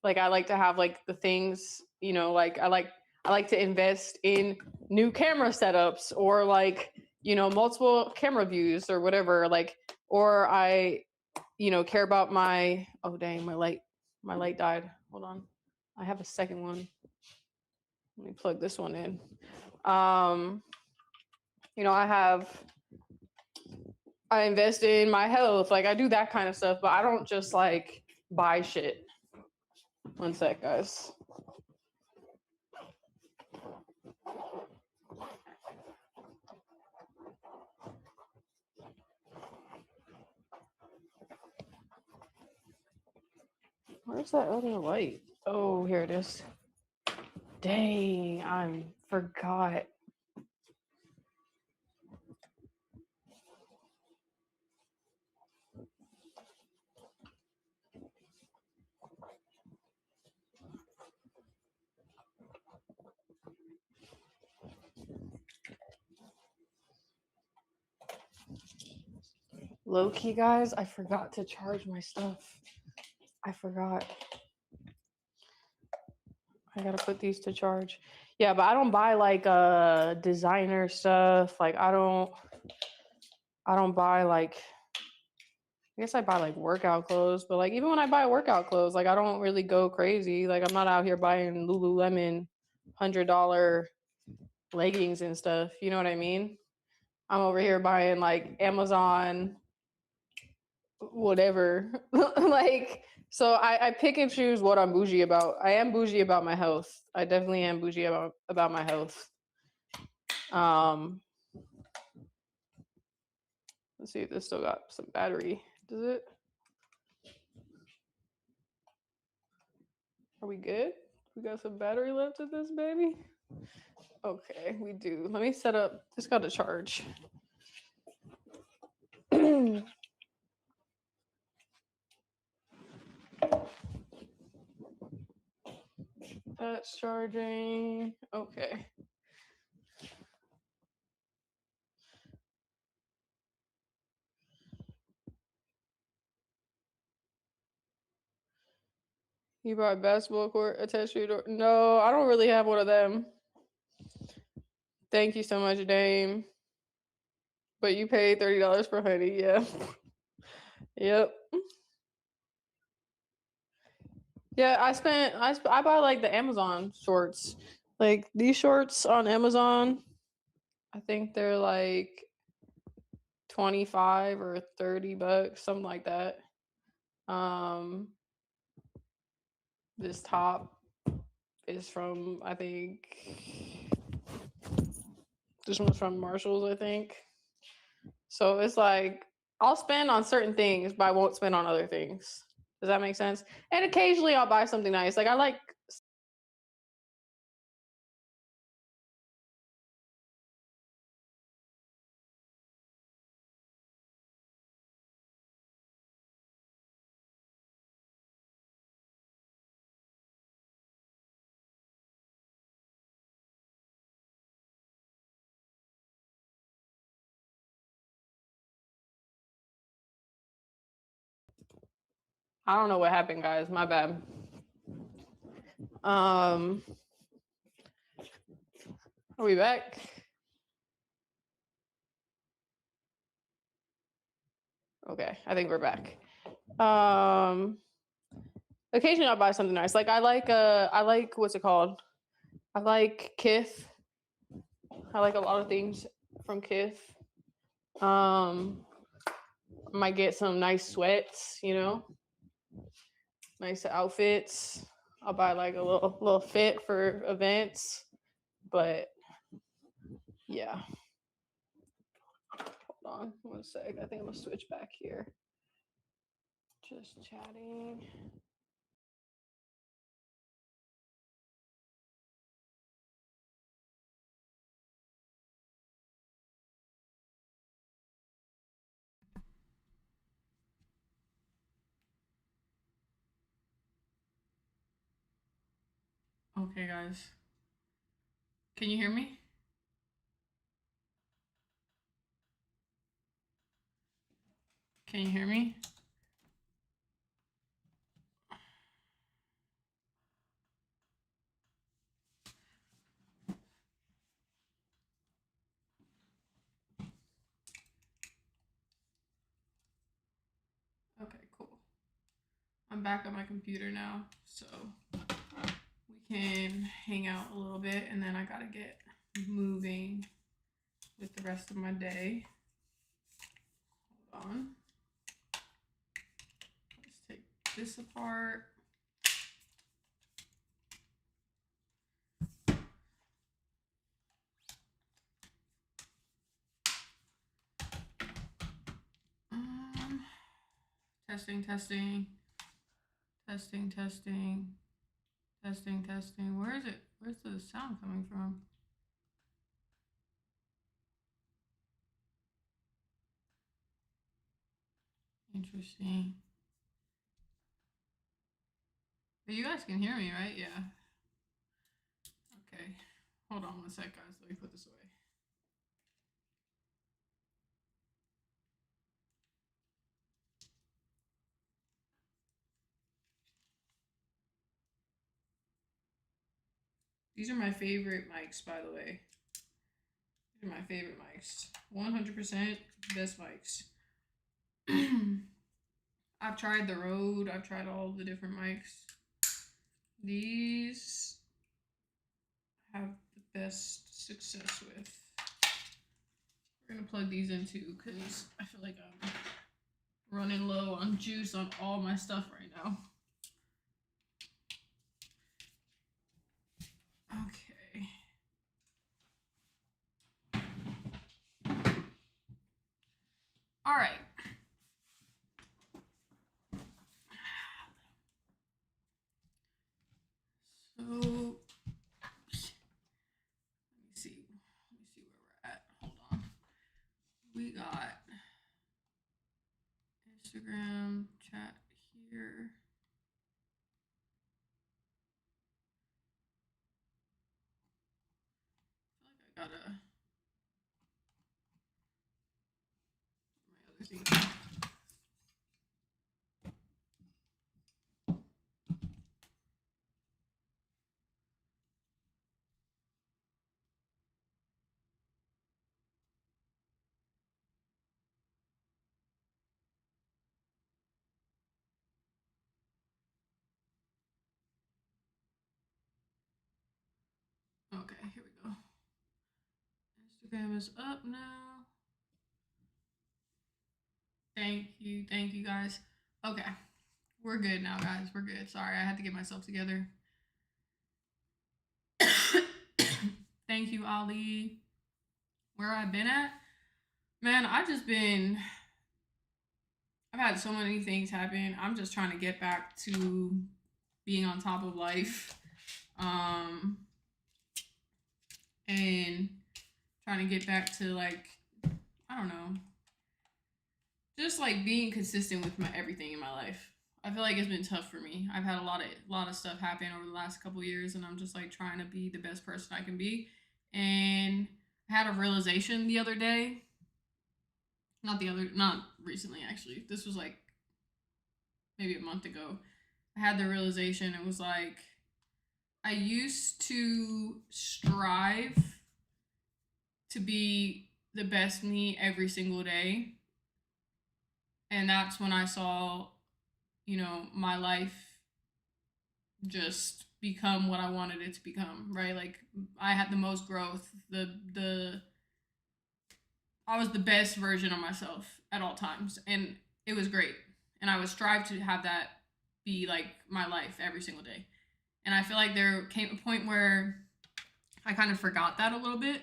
Like I like to have like the things, you know, like I like to invest in new camera setups or like, you know, multiple camera views or whatever, like, or I, you know, care about my, oh dang, my light died. Hold on. I have a second one. Let me plug this one in. You know, I invest in my health. Like I do that kind of stuff, but I don't just like buy shit. One sec, guys. Where's that other light? Oh, here it is. Dang, I forgot. Low key, guys, I forgot to charge my stuff. I forgot. I gotta put these to charge. Yeah, but I don't buy like designer stuff. Like I don't buy like, I guess I buy like workout clothes, but like even when I buy workout clothes, like I don't really go crazy. Like I'm not out here buying Lululemon $100 leggings and stuff. You know what I mean? I'm over here buying like Amazon, whatever. Like, so I pick and choose what I'm bougie about. I am bougie about my health. I definitely am bougie about my health. Let's see if this still got some battery. Does it? Are we good? We got some battery left in this baby? Okay, we do. Let me set up. This got to charge. That's charging. Okay. You bought a basketball court attached to your door? No, I don't really have one of them. Thank you so much, Dame. But you paid $30 for honey, yeah. Yep. Yeah, I buy like the Amazon shorts. Like these shorts on Amazon, I think they're like 25 or $30, something like that. This top is from, I think, this one's from Marshalls, I think. So it's like I'll spend on certain things, but I won't spend on other things. Does that make sense? And occasionally I'll buy something nice. Like I like. I don't know what happened, guys. My bad. Are we back? Okay, I think we're back. Occasionally I'll buy something nice. Like I like what's it called? I like Kith. I like a lot of things from Kith. Might get some nice sweats, you know, nice outfits. I'll buy like a little fit for events, but yeah. Hold on one sec. I think I'm gonna switch back here. Just chatting. Okay, guys. Can you hear me? Can you hear me? Okay, cool. I'm back on my computer now, so we can hang out a little bit, and then I gotta get moving with the rest of my day. Hold on. Let's take this apart. Testing, testing, testing, testing, testing, testing. Where is it? Where's the sound coming from? Interesting. But you guys can hear me, right? Yeah. Okay. Hold on one sec, guys. Let me put this away. These are my favorite mics, by the way. These are my favorite mics. 100% best mics. I've tried the Rode. I've tried all the different mics. These I have the best success with. We're gonna plug these in too because I feel like I'm running low on juice on all my stuff right now. Okay. All right. So let me see where we're at. Hold on. We got Instagram chat here. I feel like I gotta my other thing. Okay, here we go. Instagram is up now. Thank you guys. Okay, we're good now, guys. We're good. Sorry, I had to get myself together. Thank you, Ali. Where I've been at? Man, I've had so many things happen. I'm just trying to get back to being on top of life. And trying to get back to like, I don't know, just like being consistent with everything in my life. I feel like it's been tough for me. I've had a lot of stuff happen over the last couple years, and I'm just like trying to be the best person I can be. And I had a realization the other day. Not recently actually. This was like maybe a month ago. I had the realization. It was like I used to strive to be the best me every single day. And that's when I saw, my life just become what I wanted it to become, right? Like I had the most growth, the I was the best version of myself at all times, and it was great. And I would strive to have that be like my life every single day. And I feel like there came a point where I kind of forgot that a little bit.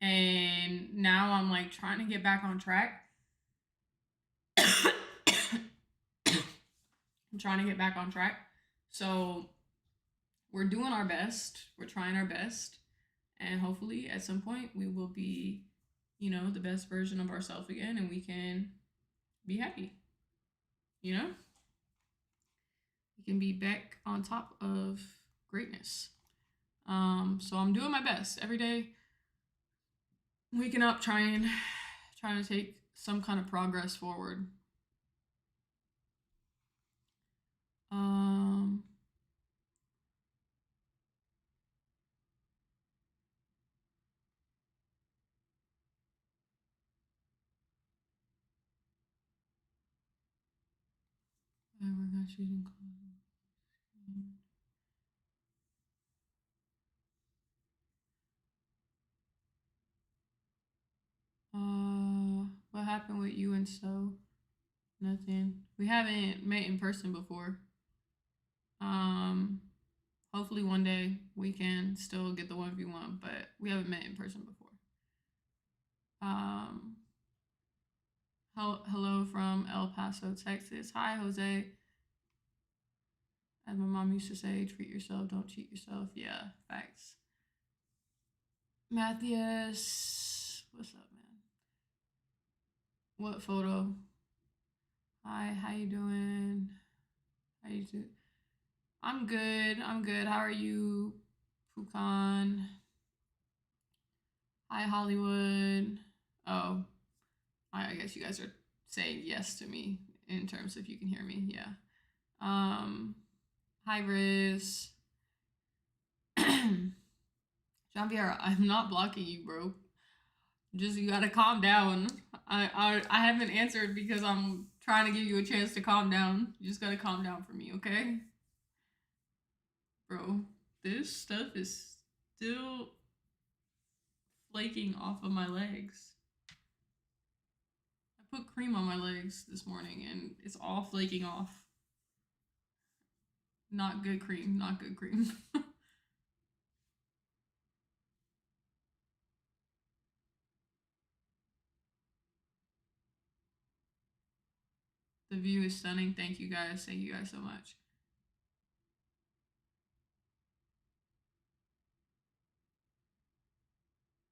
And now I'm like trying to get back on track. I'm trying to get back on track. So we're doing our best. We're trying our best. And hopefully at some point we will be, the best version of ourselves again, and we can be happy. We can be back on top of greatness. So I'm doing my best every day, waking up, trying to take some kind of progress forward. We're not choosing. What happened with you and so? Nothing. We haven't met in person before. Hopefully one day we can still get the 1v1, but we haven't met in person before. Hello from El Paso, Texas. Hi, Jose. As my mom used to say, treat yourself, don't cheat yourself. Yeah, facts. Matthias, what's up, man? What photo? Hi, how you doing? How you doing? I'm good. How are you, Pukan? Hi, Hollywood. Oh, I guess you guys are saying yes to me in terms of you can hear me. Yeah. Hi, Riz. Jean Pierre, I'm not blocking you, bro. Just you gotta calm down. I haven't answered because I'm trying to give you a chance to calm down. You just gotta calm down for me, okay? Bro, this stuff is still flaking off of my legs. I put cream on my legs this morning and it's all flaking off. Not good cream, not good cream. The view is stunning. Thank you guys. Thank you guys so much.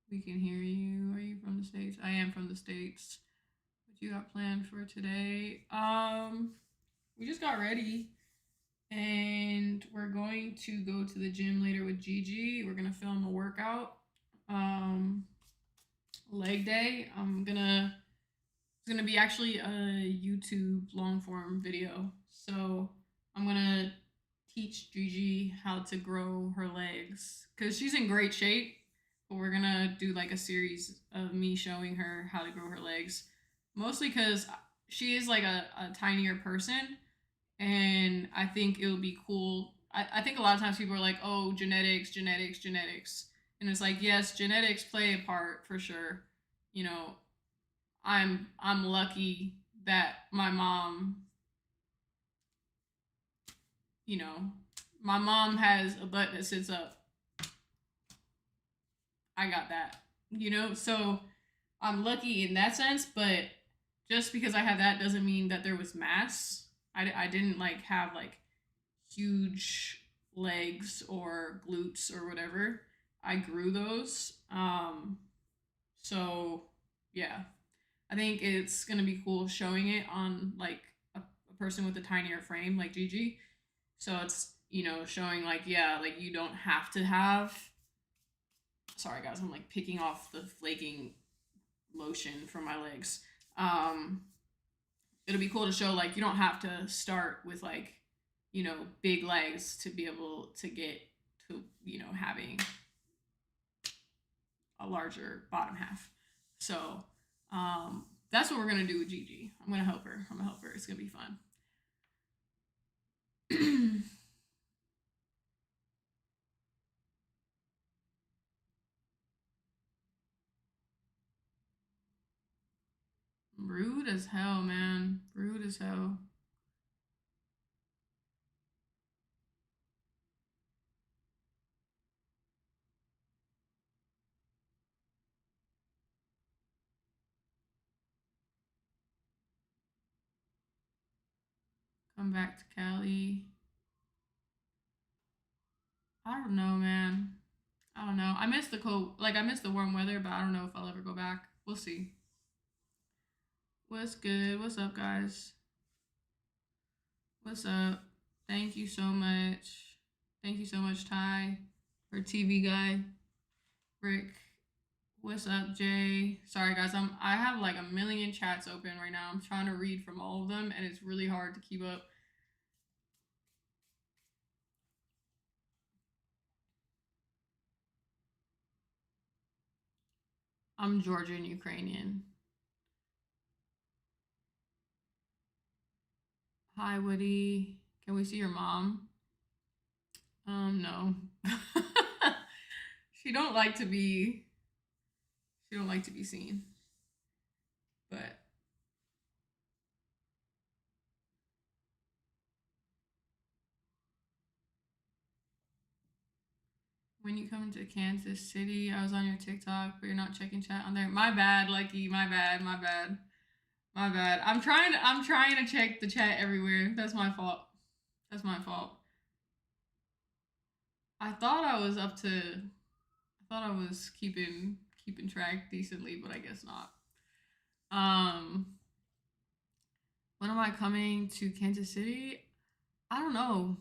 We can hear you. Are you from the States? I am from the States. What you got planned for today? We just got ready and we're going to go to the gym later with Gigi. We're gonna film a workout. Leg day. It's gonna be actually a YouTube long form video. So I'm gonna teach Gigi how to grow her legs because she's in great shape. But we're gonna do like a series of me showing her how to grow her legs, mostly because she is like a tinier person, and I think it would be cool. I think a lot of times people are like, oh, genetics, genetics, genetics. And it's like, yes, genetics play a part for sure. I'm lucky that my mom, my mom has a butt that sits up. I got that. You know, so I'm lucky in that sense, but just because I have that doesn't mean that there was mass. I didn't like have like huge legs or glutes or whatever. I grew those. So yeah, I think it's gonna be cool showing it on like a person with a tinier frame like Gigi. So it's, you know, showing like, yeah, like you don't have to have. Sorry guys, I'm like picking off the flaking lotion from my legs. Um, it'll be cool to show like you don't have to start with like, you know, big legs to be able to get to, you know, having a larger bottom half. So that's what we're gonna do with Gigi. I'm gonna help her. I'm gonna help her. It's gonna be fun. Rude as hell, man. Rude as hell. Come back to Cali. I don't know, man. I don't know. I miss the cold, like I miss the warm weather, but I don't know if I'll ever go back. We'll see. What's good? What's up, guys? What's up? Thank you so much. Thank you so much, Ty, for TV guy. Rick. What's up, Jay? Sorry guys, I have like a million chats open right now. I'm trying to read from all of them and it's really hard to keep up. I'm Georgian Ukrainian. Hi Woody. Can we see your mom? No. she don't like to be she don't like to be seen. But when you come to Kansas City, I was on your TikTok, but you're not checking chat on there. My bad, Lucky. My bad. My bad. My bad. I'm trying to check the chat everywhere. That's my fault. That's my fault. I thought I was up to I thought I was keeping track decently, but I guess not. Um when am I coming to Kansas City? I don't know.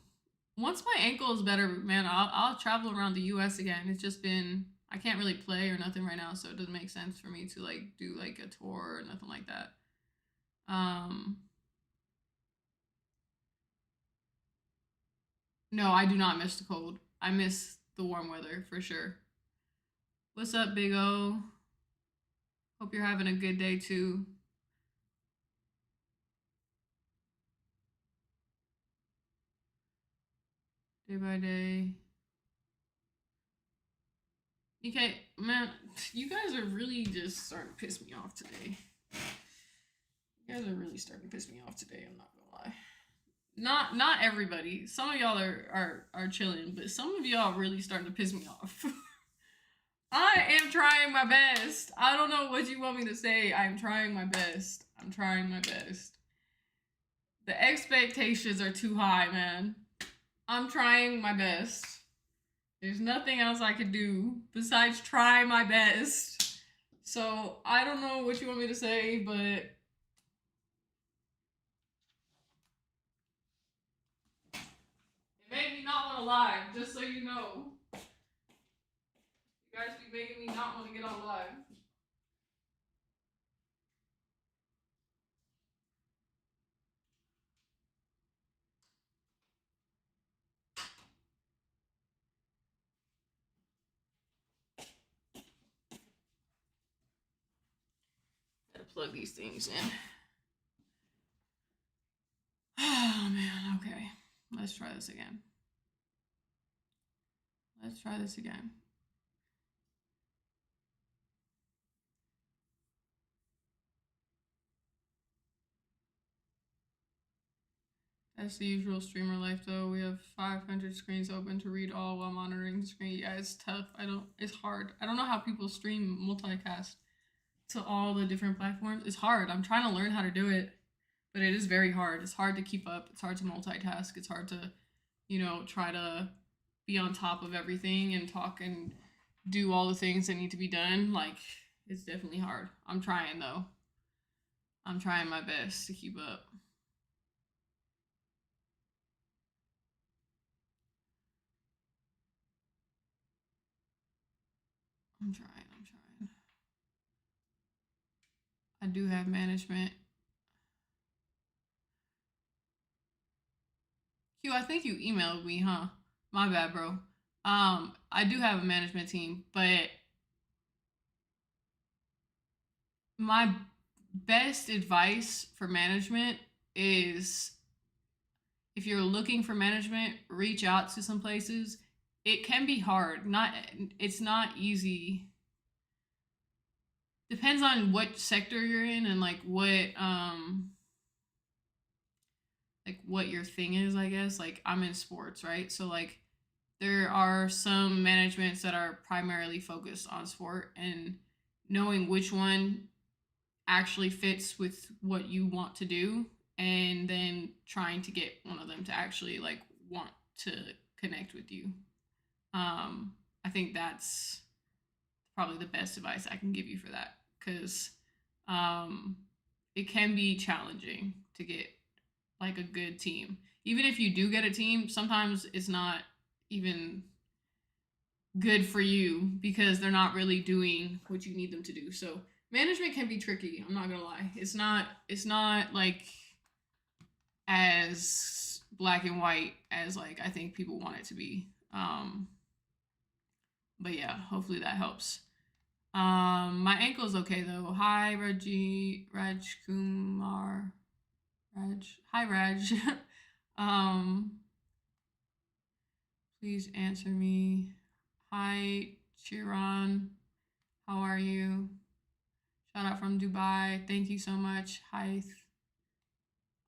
Once my ankle is better, man, I'll travel around the US again. It's just been I can't really play or nothing right now, so it doesn't make sense for me to like do like a tour or nothing like that. Um no, I do not miss the cold. I miss the warm weather for sure. What's up, Big O? Hope you're having a good day too. Day by day. Okay, man, you guys are really just starting to piss me off today. You guys are really starting to piss me off today. I'm not gonna lie. Not everybody. Some of y'all are chilling, but some of y'all really starting to piss me off. I am trying my best. I don't know what you want me to say. I'm trying my best. I'm trying my best. The expectations are too high, man. I'm trying my best. There's nothing else I could do besides try my best. So I don't know what you want me to say, but it made me not want to live, just so you know. You guys be making me not want to get on live. Gotta plug these things in. Oh man, okay. Let's try this again. Let's try this again. That's the usual streamer life, though. We have 500 screens open to read all while monitoring the screen. Yeah, it's tough. It's hard. I don't know how people stream multicast to all the different platforms. It's hard. I'm trying to learn how to do it, but it is very hard. It's hard to keep up. It's hard to multitask. It's hard to, try to be on top of everything and talk and do all the things that need to be done. Like, it's definitely hard. I'm trying, though. I'm trying my best to keep up. I'm trying. I do have management. Q, I think you emailed me, huh? My bad, bro. I do have a management team, but my best advice for management is if you're looking for management, reach out to some places. It can be hard. It's not easy. Depends on what sector you're in and what your thing is, I guess. Like I'm in sports, right? So like there are some managements that are primarily focused on sport, and knowing which one actually fits with what you want to do, and then trying to get one of them to actually like want to connect with you. I think that's probably the best advice I can give you for that, because um, it can be challenging to get like a good team. Even if you do get a team, sometimes it's not even good for you because they're not really doing what you need them to do. So management can be tricky. I'm not gonna lie. It's not like as black and white as like I think people want it to be. But yeah, hopefully that helps. My ankle's okay though. Hi Raj Kumar. Hi Raj. um, please answer me. Hi Chiron. How are you? Shout out from Dubai. Thank you so much. Hi.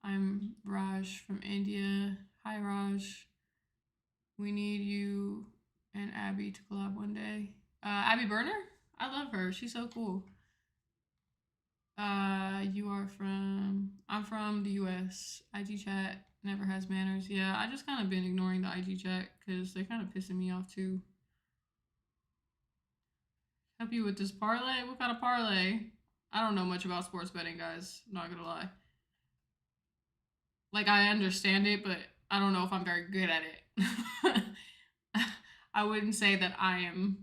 I'm Raj from India. Hi Raj. We need you and Abby to collab one day. Abby Burner? I love her. She's so cool. I'm from the US. IG chat never has manners. Yeah, I just kind of been ignoring the IG chat because they're kind of pissing me off too. Help you with this parlay? What kind of parlay? I don't know much about sports betting, guys. Not gonna lie. Like, I understand it, but I don't know if I'm very good at it. I wouldn't say that I am.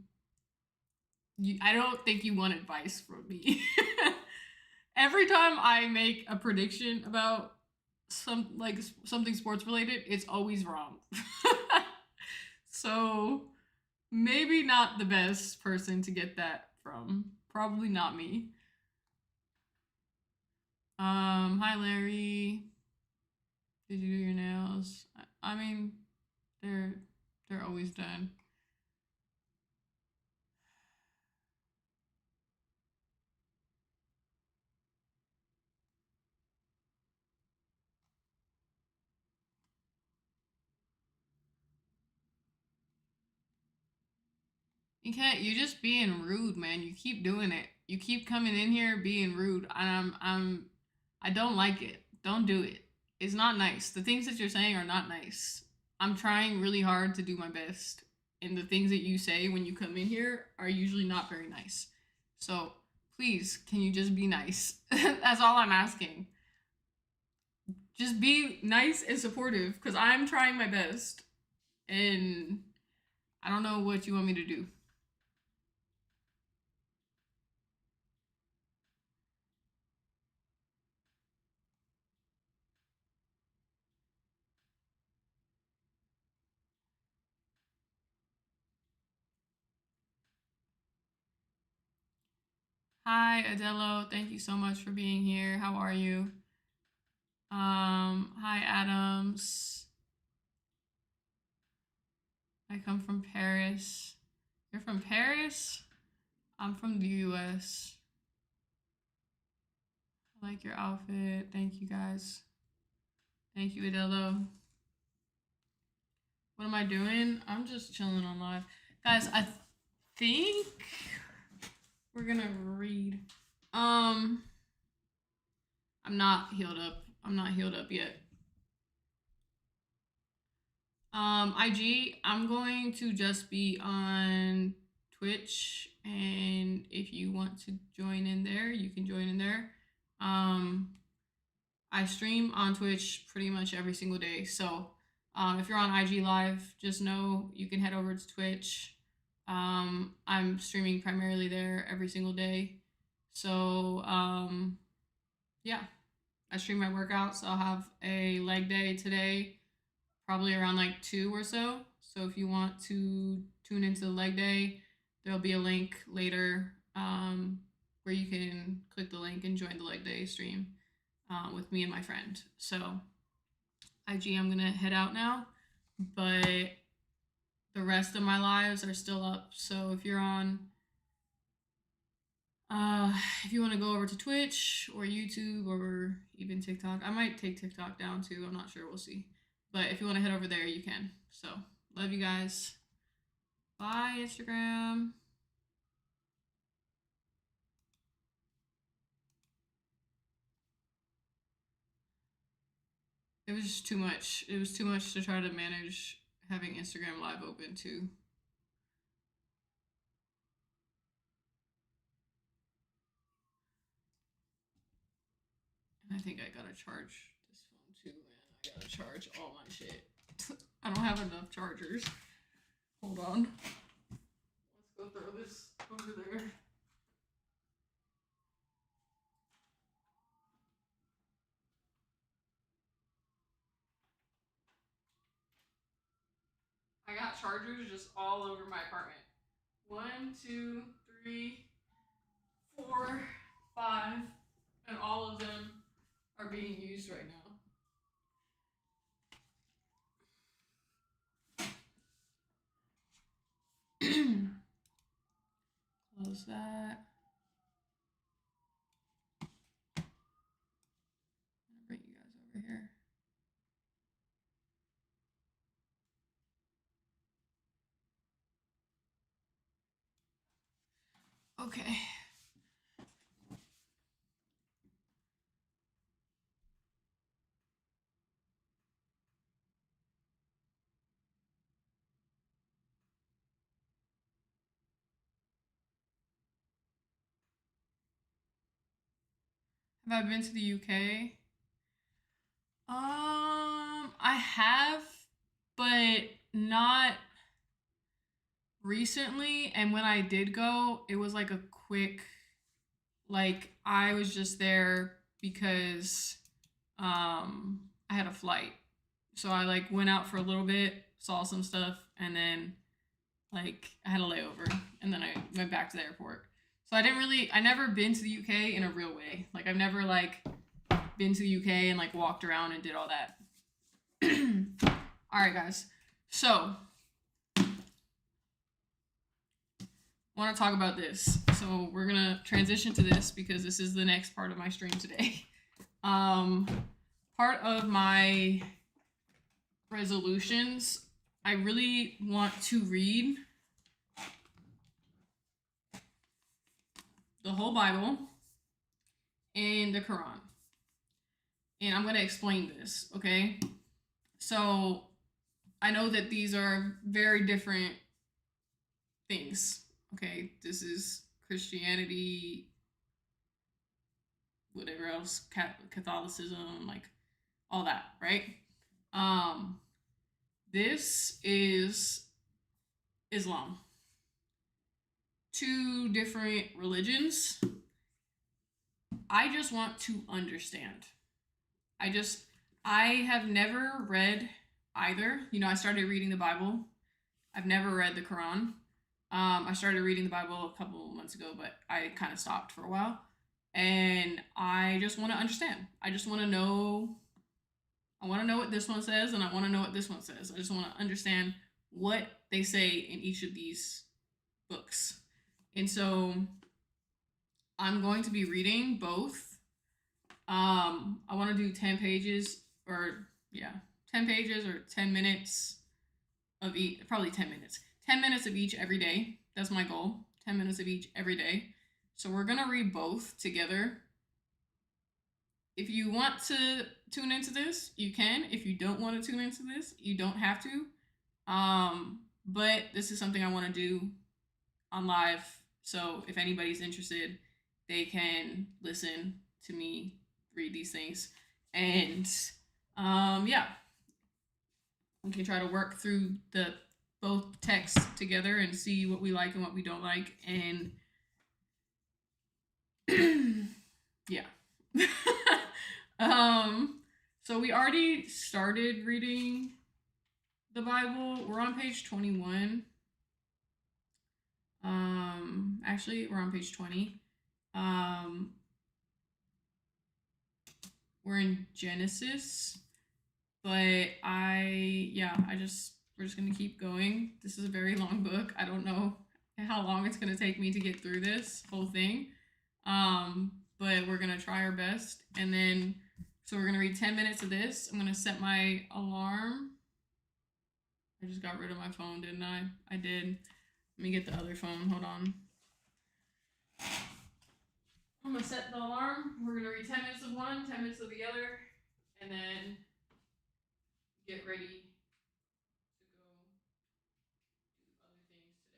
I don't think you want advice from me. Every time I make a prediction about something sports related, it's always wrong. So maybe not the best person to get that from. Probably not me. Hi Larry. Did you do your nails? I mean, they're always done. You can't. You're just being rude, man. You keep doing it. You keep coming in here being rude, and I don't like it. Don't do it. It's not nice. The things that you're saying are not nice. I'm trying really hard to do my best, and the things that you say when you come in here are usually not very nice. So please, can you just be nice? That's all I'm asking. Just be nice and supportive, because I'm trying my best, and I don't know what you want me to do. Hi, Adello. Thank you so much for being here. How are you? Hi, Adams. I come from Paris. You're from Paris? I'm from the US. I like your outfit. Thank you guys. Thank you, Adello. What am I doing? I'm just chilling on live. Guys, I think we're gonna read. I'm not healed up. I'm not healed up yet. IG, I'm going to just be on Twitch, and if you want to join in there, you can join in there. I stream on Twitch pretty much every single day, so if you're on IG Live, just know you can head over to Twitch. I'm streaming primarily there every single day, so yeah, I stream my workouts. I'll have a leg day today, probably around like 2 or so. So if you want to tune into the leg day, there'll be a link later where you can click the link and join the leg day stream with me and my friend. So IG, I'm gonna head out now, but the rest of my lives are still up. So if you're on, if you want to go over to Twitch or YouTube or even TikTok, I might take TikTok down too. I'm not sure. We'll see. But if you want to head over there, you can. So, love you guys. Bye, Instagram. It was just too much. It was too much to try to manage having Instagram Live open too. And I think I gotta charge this phone too, man. I gotta charge all my shit. I don't have enough chargers. Hold on. Let's go throw this over there. I got chargers just all over my apartment. 1, 2, 3, 4, 5, and all of them are being used right now. Close that. I'm gonna bring you guys over here. Okay. Have I been to the UK? I have, but not recently. And when I did go, it was like a quick, like I was just there because I had a flight. So I like went out for a little bit, saw some stuff, and then like I had a layover, and then I went back to the airport. So I never been to the UK in a real way. Like I've never like been to the UK and like walked around and did all that. All right, guys. So want to talk about this. So we're gonna transition to this because this is the next part of my stream today. Part of my resolutions, I really want to read the whole Bible and the Quran. And I'm going to explain this, okay? So I know that these are very different things, okay? This is Christianity, whatever else, Catholicism, like all that, right? This is Islam. 2 different religions. I just want to understand. I have never read either. You know, I started reading the Bible. I've never read the Quran. I started reading the Bible a couple months ago, but I kind of stopped for a while. And I just want to understand. I just want to know. I want to know what this one says, and I want to know what this one says. I just want to understand what they say in each of these books. And so I'm going to be reading both. I want to do 10 pages or yeah, 10 pages or 10 minutes of each, probably 10 minutes. 10 minutes of each every day. That's my goal. 10 minutes of each every day. So we're going to read both together. If you want to tune into this, you can. If you don't want to tune into this, you don't have to. But this is something I want to do on live. So if anybody's interested, they can listen to me read these things. And yeah, we can try to work through the both texts together and see what we like and what we don't like. And yeah. So we already started reading the Bible. We're on page 21. Actually, we're on page 20. We're in Genesis, but we're just gonna keep going. This is a very long book. I don't know how long it's gonna take me to get through this whole thing. But we're gonna try our best. And then, so we're gonna read 10 minutes of this. I'm gonna set my alarm. I just got rid of my phone, didn't I? I did. Let me get the other phone. Hold on. I'm gonna set the alarm. We're gonna read 10 minutes of one, 10 minutes of the other, and then get ready to go do other things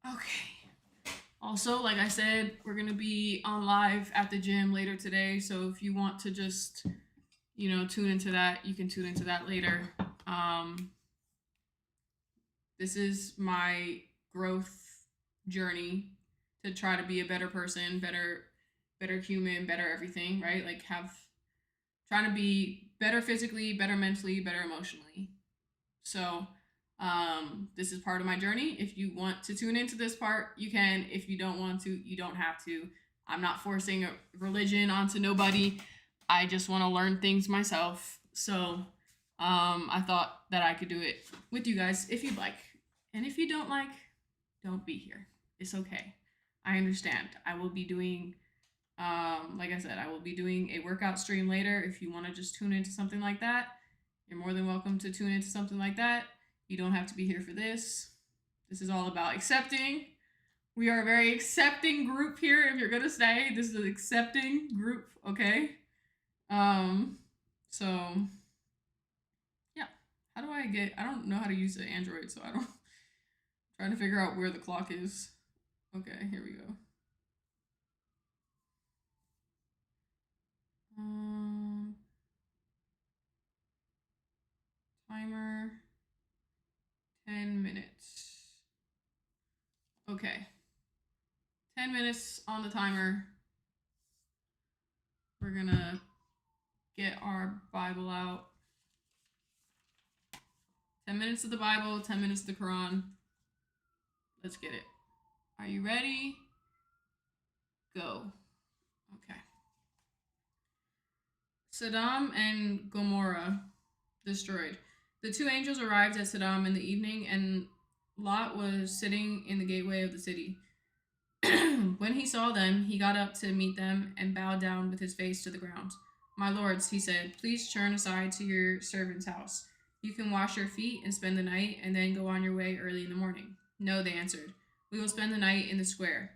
today. Okay. Also, like I said, we're gonna be on live at the gym later today. So if you want to just, tune into that, you can tune into that later. This is my growth journey to try to be a better person, better human, better everything, right? Like trying to be better physically, better mentally, better emotionally. So this is part of my journey. If you want to tune into this part, you can. If you don't want to, you don't have to. I'm not forcing a religion onto nobody. I just want to learn things myself. So I thought that I could do it with you guys if you'd like. And if you don't like, don't be here. It's okay. I understand. I will be doing, like I said, I will be doing a workout stream later. If you want to just tune into something like that, you're more than welcome to tune into something like that. You don't have to be here for this. This is all about accepting. We are a very accepting group here. If you're gonna stay, this is an accepting group, okay? So yeah. How do I don't know how to use the Android, so I'm trying to figure out where the clock is. Okay, here we go. Timer 10 minutes. Okay. 10 minutes on the timer. We're gonna get our Bible out. 10 minutes of the Bible, 10 minutes of the Quran. Let's get it. Are you ready? Go. Okay. Sodom and Gomorrah destroyed. The two angels arrived at Sodom in the evening, and Lot was sitting in the gateway of the city. When he saw them, he got up to meet them and bowed down with his face to the ground. My lords, he said, please turn aside to your servant's house. You can wash your feet and spend the night, and then go on your way early in the morning. No, they answered. We will spend the night in the square.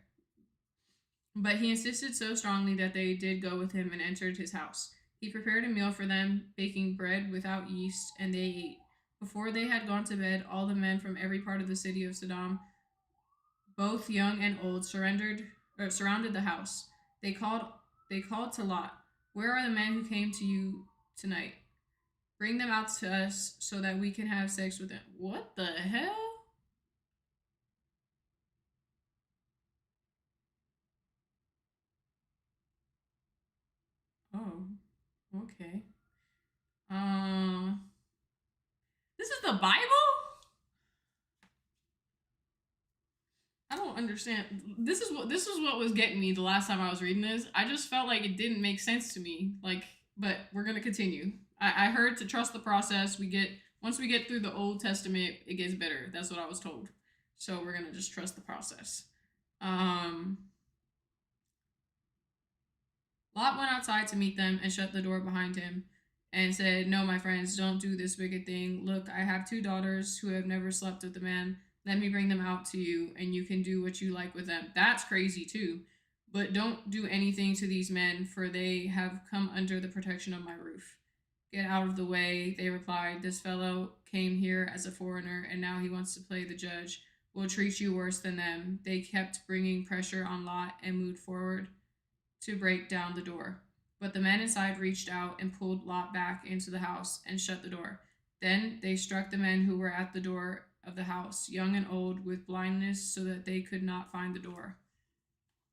But he insisted so strongly that they did go with him and entered his house. He prepared a meal for them, baking bread without yeast, and they ate. Before they had gone to bed, all the men from every part of the city of Sodom, both young and old, surrounded the house. They called to Lot, where are the men who came to you tonight? Bring them out to us so that we can have sex with them. What the hell? Oh, okay. This is the Bible? I don't understand. This is what was getting me the last time I was reading this. I just felt like it didn't make sense to me. But we're gonna continue. I heard to trust the process. Once we get through the Old Testament, it gets better. That's what I was told. So we're gonna just trust the process. Lot went outside to meet them and shut the door behind him and said, "No, my friends, don't do this wicked thing. Look, I have 2 daughters who have never slept with a man. Let me bring them out to you, and you can do what you like with them." That's crazy, too. "But don't do anything to these men, for they have come under the protection of my roof." "Get out of the way," they replied. "This fellow came here as a foreigner, and now he wants to play the judge. We'll treat you worse than them." They kept bringing pressure on Lot and moved forward to break down the door. But the men inside reached out and pulled Lot back into the house and shut the door. Then they struck the men who were at the door of the house, young and old, with blindness, so that they could not find the door.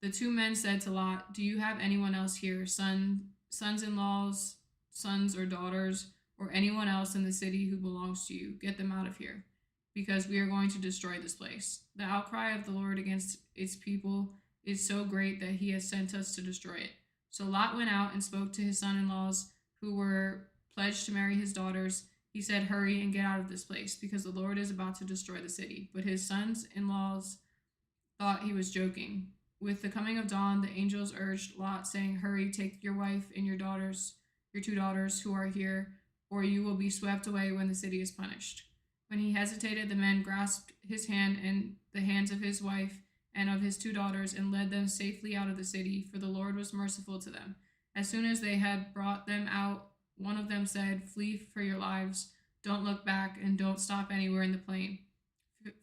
The 2 men said to Lot, "Do you have anyone else here, sons-in-laws, sons or daughters, or anyone else in the city who belongs to you? Get them out of here, because we are going to destroy this place. The outcry of the Lord against its people is so great that he has sent us to destroy it." So Lot went out and spoke to his son-in-laws who were pledged to marry his daughters. He said, "Hurry and get out of this place, because the Lord is about to destroy the city." But his sons-in-laws thought he was joking. With the coming of dawn, the angels urged Lot, saying, "Hurry, take your wife and your 2 daughters who are here, or you will be swept away when the city is punished." When he hesitated, the men grasped his hand and the hands of his wife and of his 2 daughters and led them safely out of the city, for the Lord was merciful to them. As soon as they had brought them out, one of them said, "Flee for your lives. Don't look back and don't stop anywhere in the plain.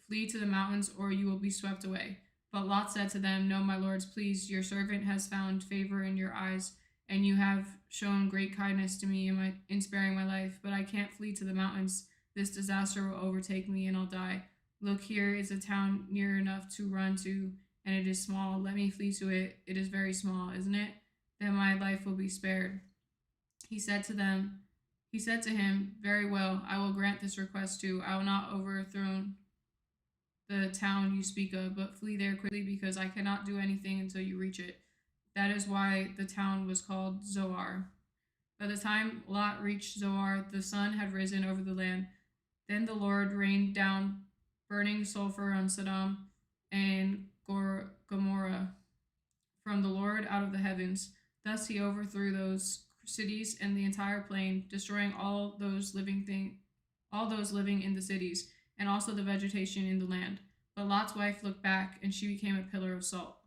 Flee to the mountains, or you will be swept away." But Lot said to them, "No, my lords, please, your servant has found favor in your eyes, and you have shown great kindness to me in sparing my life. But I can't flee to the mountains. This disaster will overtake me, and I'll die. Look, here is a town near enough to run to, and it is small. Let me flee to it. It is very small, isn't it? Then my life will be spared." He said to them, he said to him, "Very well, I will grant this request too. I will not overthrow the town you speak of, but flee there quickly, because I cannot do anything until you reach it." That is why the town was called Zoar. By the time Lot reached Zoar, the sun had risen over the land. Then the Lord rained down burning sulfur on Sodom and Gomorrah from the Lord out of the heavens. Thus he overthrew those cities and the entire plain, destroying all those living in the cities, and also the vegetation in the land. But Lot's wife looked back, and she became a pillar of salt.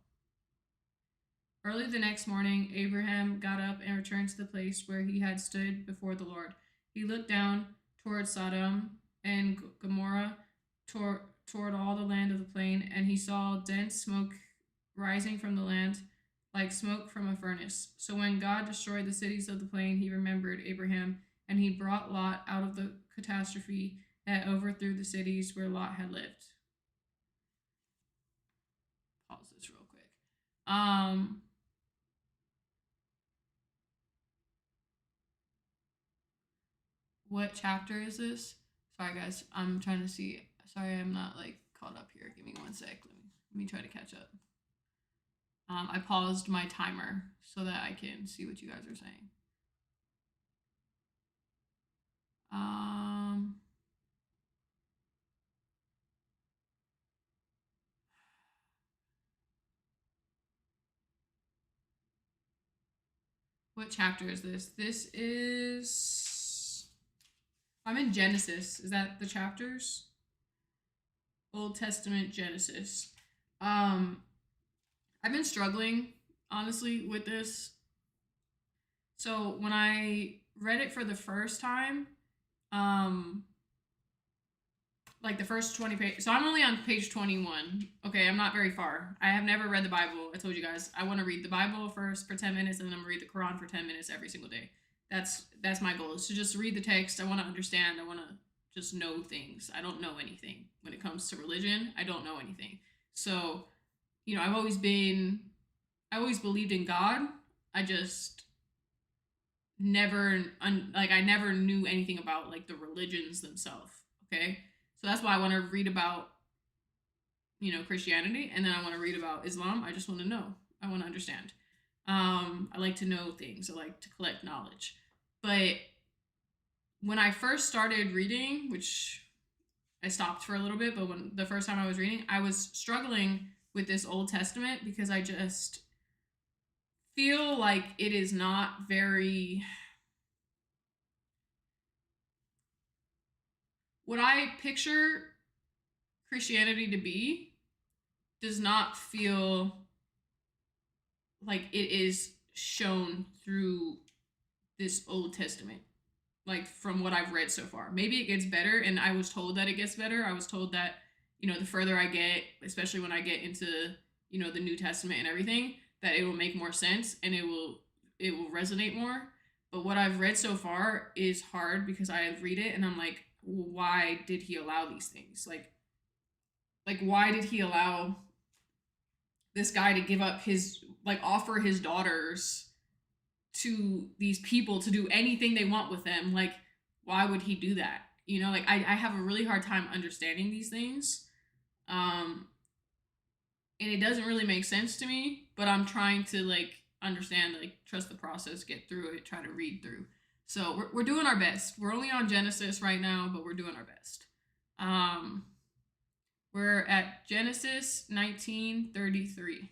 Early the next morning, Abraham got up and returned to the place where he had stood before the Lord. He looked down toward Sodom and Gomorrah, toward all the land of the plain, and he saw dense smoke rising from the land, like smoke from a furnace. So when God destroyed the cities of the plain, he remembered Abraham, and he brought Lot out of the catastrophe that overthrew the cities where Lot had lived. Pause this real quick. What chapter is this? Sorry, guys. I'm trying to see. Sorry, I'm not like caught up here. Give me one sec. Let me try to catch up. I paused my timer so that I can see what you guys are saying. What chapter is this? This is. I'm in Genesis. Is that the chapters? Old Testament Genesis. I've been struggling, honestly, with this. So when I read it for the first time, like the first 20 pages. So I'm only on page 21. Okay, I'm not very far. I have never read the Bible. I told you guys I want to read the Bible first for 10 minutes, and then I'm going to read the Quran for 10 minutes every single day. That's my goal, is to just read the text. I want to understand. I want to just know things. I don't know anything. When it comes to religion, I don't know anything. So, I've always believed in God. I just never, I never knew anything about, like, the religions themselves, okay? So that's why I want to read about, Christianity, and then I want to read about Islam. I just want to know. I want to understand. I like to know things. I like to collect knowledge. But when I first started reading, which I stopped for a little bit, but when the first time I was reading, I was struggling with this Old Testament because I just feel like it is not very, what I picture Christianity to be does not feel like it is shown through this Old Testament. Like from what I've read so far. Maybe it gets better, and I was told that it gets better. I was told that, the further I get, especially when I get into, the New Testament and everything, that it will make more sense and it will resonate more. But what I've read so far is hard because I read it and I'm like, why did he allow these things? Like why did he allow this guy to give up his, like, offer his daughters to these people to do anything they want with them? Like, why would he do that? Like, I have a really hard time understanding these things. And it doesn't really make sense to me, but I'm trying to, like, understand, like, trust the process, get through it, try to read through. So we're doing our best. We're only on Genesis right now, but we're doing our best. We're at Genesis 19:33.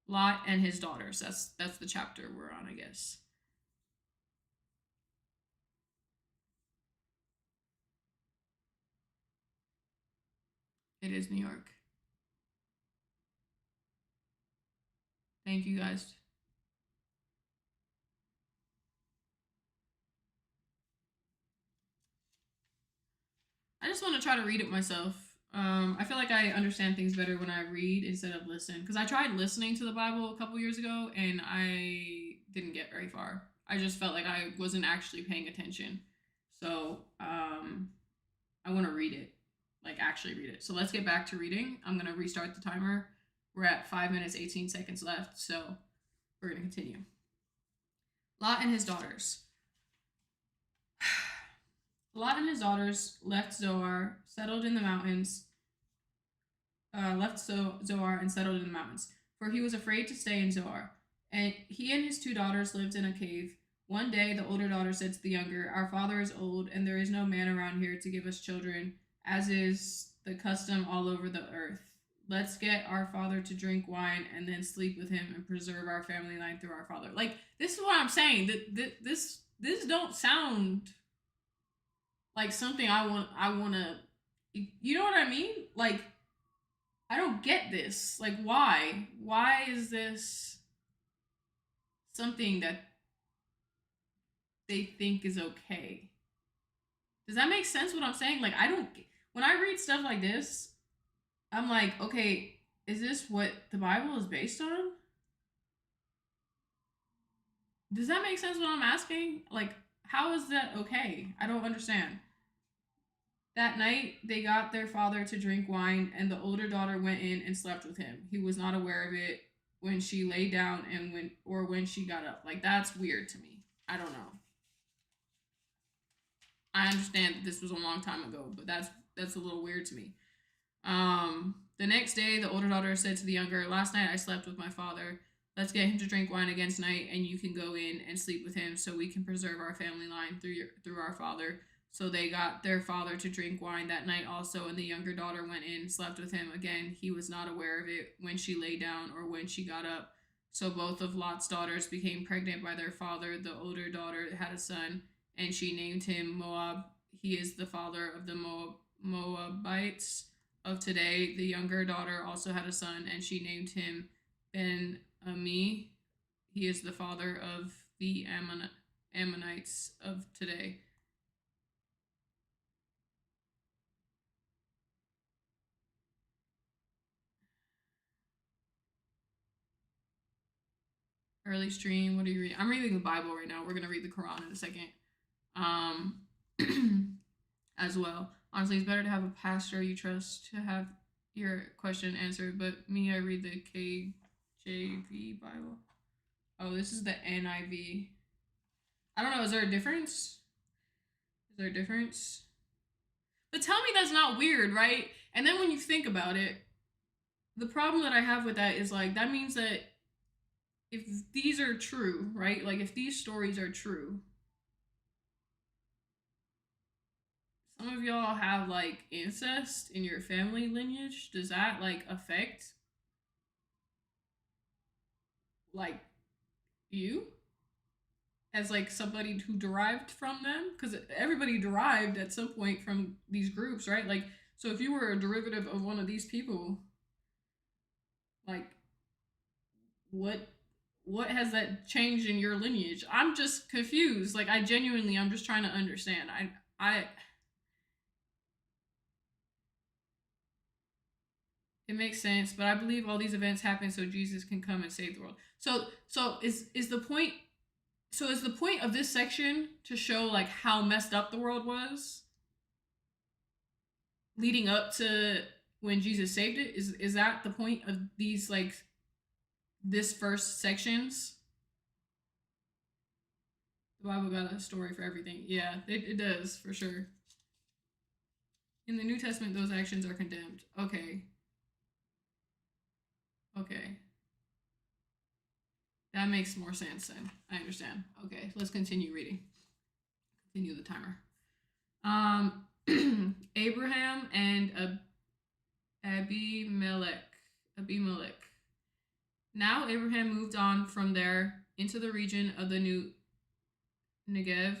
Lot and his daughters. That's the chapter we're on, I guess. It is New York. Thank you guys. I just want to try to read it myself. I feel like I understand things better when I read instead of listen. Because I tried listening to the Bible a couple years ago and I didn't get very far. I just felt like I wasn't actually paying attention. So I want to read it, like actually read it. So let's get back to reading. I'm going to restart the timer. We're at 5 minutes, 18 seconds left. So we're going to continue. Lot and his daughters. Lot and his daughters left Zoar, settled in the mountains. Zoar and settled in the mountains, for he was afraid to stay in Zoar. And he and his 2 daughters lived in a cave. One day, the older daughter said to the younger, "Our father is old, and there is no man around here to give us children, as is the custom all over the earth. Let's get our father to drink wine and then sleep with him and preserve our family line through our father." Like, this is what I'm saying. This don't sound like something I want to, you know what I mean? Like, I don't get this. Like, why is this something that they think is okay? Does that make sense what I'm saying? Like, I don't, when I read stuff like this, I'm like, okay, is this what the Bible is based on? Does that make sense what I'm asking? Like, how is that okay? I don't understand. That night, they got their father to drink wine, and the older daughter went in and slept with him. He was not aware of it when she lay down and when she got up. Like, that's weird to me. I don't know. I understand that this was a long time ago, but that's a little weird to me. The next day, the older daughter said to the younger, "Last night I slept with my father. Let's get him to drink wine again tonight, and you can go in and sleep with him, so we can preserve our family line through our father." So they got their father to drink wine that night also, and the younger daughter went in, slept with him again. He was not aware of it when she lay down or when she got up. So both of Lot's daughters became pregnant by their father. The older daughter had a son, and she named him Moab. He is the father of the Moabites of today. The younger daughter also had a son, and she named him Ben Ami. He is the father of the Ammonites of today. Early stream. What are you reading? I'm reading the Bible right now. We're gonna read the Quran in a second. Um, as well. Honestly, it's better to have a pastor you trust to have your question answered. But me, I read the KJV Bible. Oh, this is the NIV. I don't know. Is there a difference? Is there a difference? But tell me that's not weird, right? And then when you think about it, the problem that I have with that is, like, that means that if these are true, right? Like, if these stories are true, some of y'all have like incest in your family lineage. Does that like affect like you as like somebody who derived from them? Because everybody derived at some point from these groups, right? Like, so if you were a derivative of one of these people, like, what has that changed in your lineage? I'm just confused. Like, I genuinely, I'm just trying to understand. I It makes sense, but I believe all these events happen so Jesus can come and save the world. So is the point? So is the point of this section to show like how messed up the world was leading up to when Jesus saved it? Is that the point of these like this first sections? The Bible got a story for everything. Yeah, it does for sure. In the New Testament, those actions are condemned. Okay. Okay. That makes more sense then. I understand. Okay, let's continue reading. Continue the timer. Abraham and Abimelech. Now Abraham moved on from there into the region of the new Negev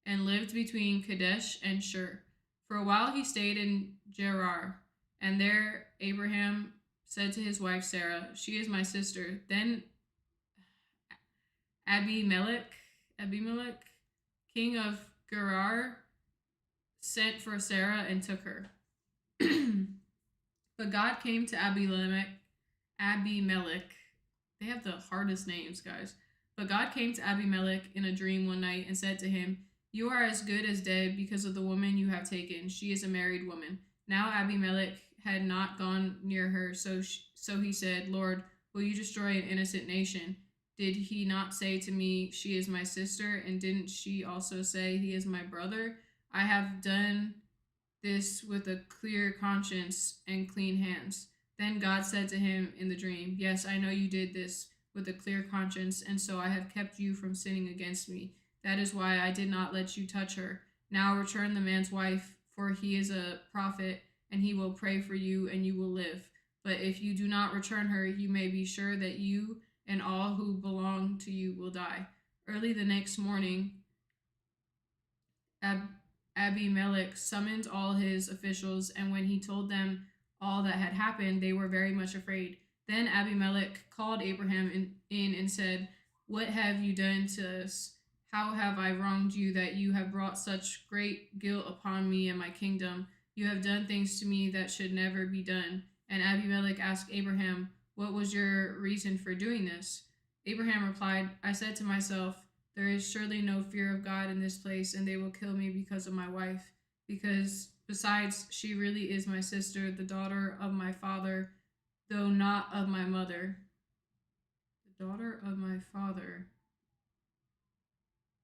and lived between Kadesh and Shur. For a while he stayed in Gerar, and there Abraham said to his wife Sarah, "She is my sister." Then Abimelech, king of Gerar, sent for Sarah and took her. But God came to Abimelech. They have the hardest names, guys. But God came to Abimelech in a dream one night and said to him, "You are as good as dead because of the woman you have taken. She is a married woman." Now Abimelech had not gone near her, so he said, "Lord, will you destroy an innocent nation? Did he not say to me, 'She is my sister,' and didn't she also say, 'He is my brother'? I have done this with a clear conscience and clean hands." Then God said to him in the dream, "Yes, I know you did this with a clear conscience, and so I have kept you from sinning against me. That is why I did not let you touch her. Now return the man's wife, for he is a prophet, and he will pray for you, and you will live. But if you do not return her, you may be sure that you and all who belong to you will die." Early the next morning, Abimelech summoned all his officials, and when he told them all that had happened, they were very much afraid. Then Abimelech called Abraham in and said, "What have you done to us? How have I wronged you that you have brought such great guilt upon me and my kingdom? You have done things to me that should never be done." And Abimelech asked Abraham, "What was your reason for doing this?" Abraham replied, "I said to myself, 'There is surely no fear of God in this place, and they will kill me because of my wife. Besides, she really is my sister, the daughter of my father, though not of my mother." The daughter of my father.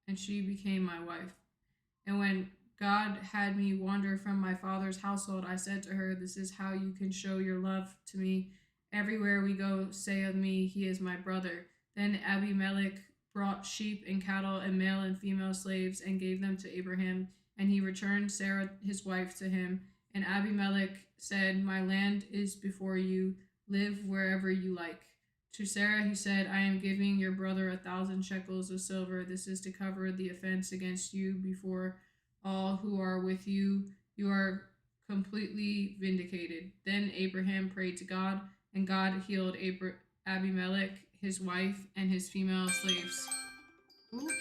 And she became my wife. And when God had me wander from my father's household, I said to her, "This is how you can show your love to me. Everywhere we go, say of me, 'He is my brother.'" Then Abimelech brought sheep and cattle and male and female slaves and gave them to Abraham, and he returned Sarah his wife to him. And Abimelech said, "My land is before you. Live wherever you like." To Sarah he said, "I am giving your brother 1,000 shekels of silver. This is to cover the offense against you before all who are with you. You are completely vindicated." Then Abraham prayed to God, and God healed Abimelech, his wife, and his female slaves. Ooh,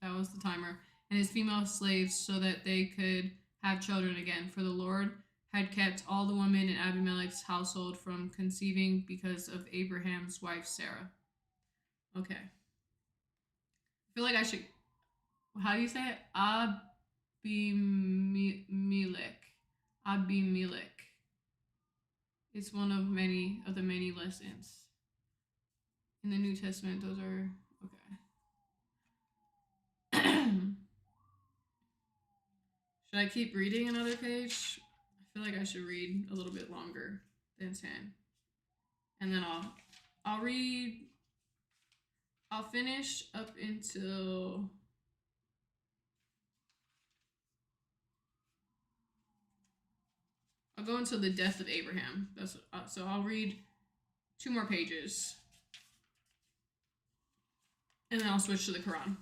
that was the timer. And his female slaves, so that they could have children again. For the Lord had kept all the women in Abimelech's household from conceiving because of Abraham's wife Sarah. Okay. I feel like I should. How do you say it? Abimelech. It's one of the many lessons in the New Testament. Those are okay. Should I keep reading another page? I feel like I should read a little bit longer than 10. And then I'll read. I'll finish up until I'll go into the death of Abraham. That's so I'll read 2 more pages, and then I'll switch to the Quran.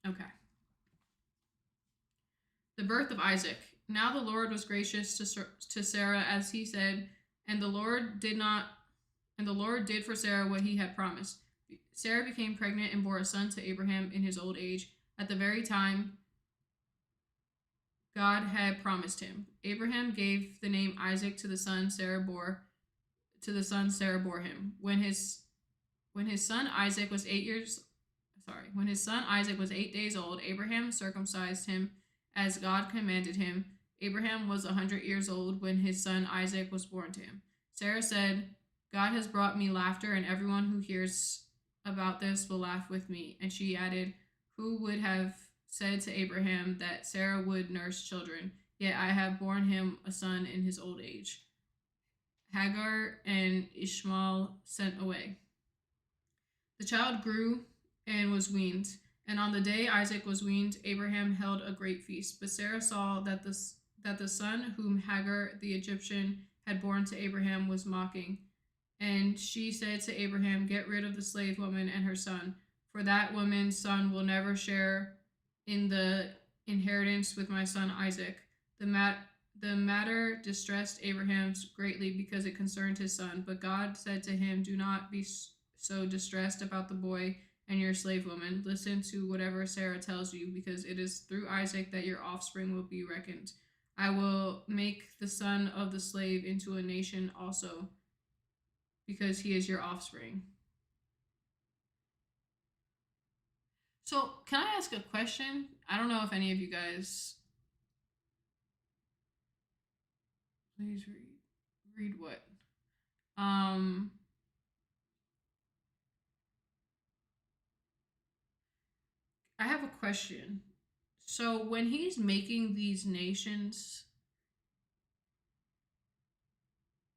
Okay. The birth of Isaac. Now the Lord was gracious to Sarah as he said, and the Lord did for Sarah what he had promised. Sarah became pregnant and bore a son to Abraham in his old age, at the very time God had promised him. Abraham gave the name Isaac to the son Sarah bore him. When his son Isaac was 8 days old, Abraham circumcised him as God commanded him. Abraham was 100 years old when his son Isaac was born to him. Sarah said, God has brought me laughter, and everyone who hears about this will laugh with me. And she added, who would have said to Abraham that Sarah would nurse children? Yet I have borne him a son in his old age. Hagar and Ishmael sent away. The child grew and was weaned. And on the day Isaac was weaned, Abraham held a great feast. But Sarah saw that the son whom Hagar the Egyptian had borne to Abraham was mocking. And she said to Abraham, get rid of the slave woman and her son, for that woman's son will never share in the inheritance with my son Isaac. The matter distressed Abraham greatly because it concerned his son. But God said to him, do not be so distressed about the boy and your slave woman. Listen to whatever Sarah tells you, because it is through Isaac that your offspring will be reckoned. I will make the son of the slave into a nation also, because he is your offspring. So, can I ask a question? I don't know if any of you guys... Please read. Read what? I have a question. So when he's making these nations,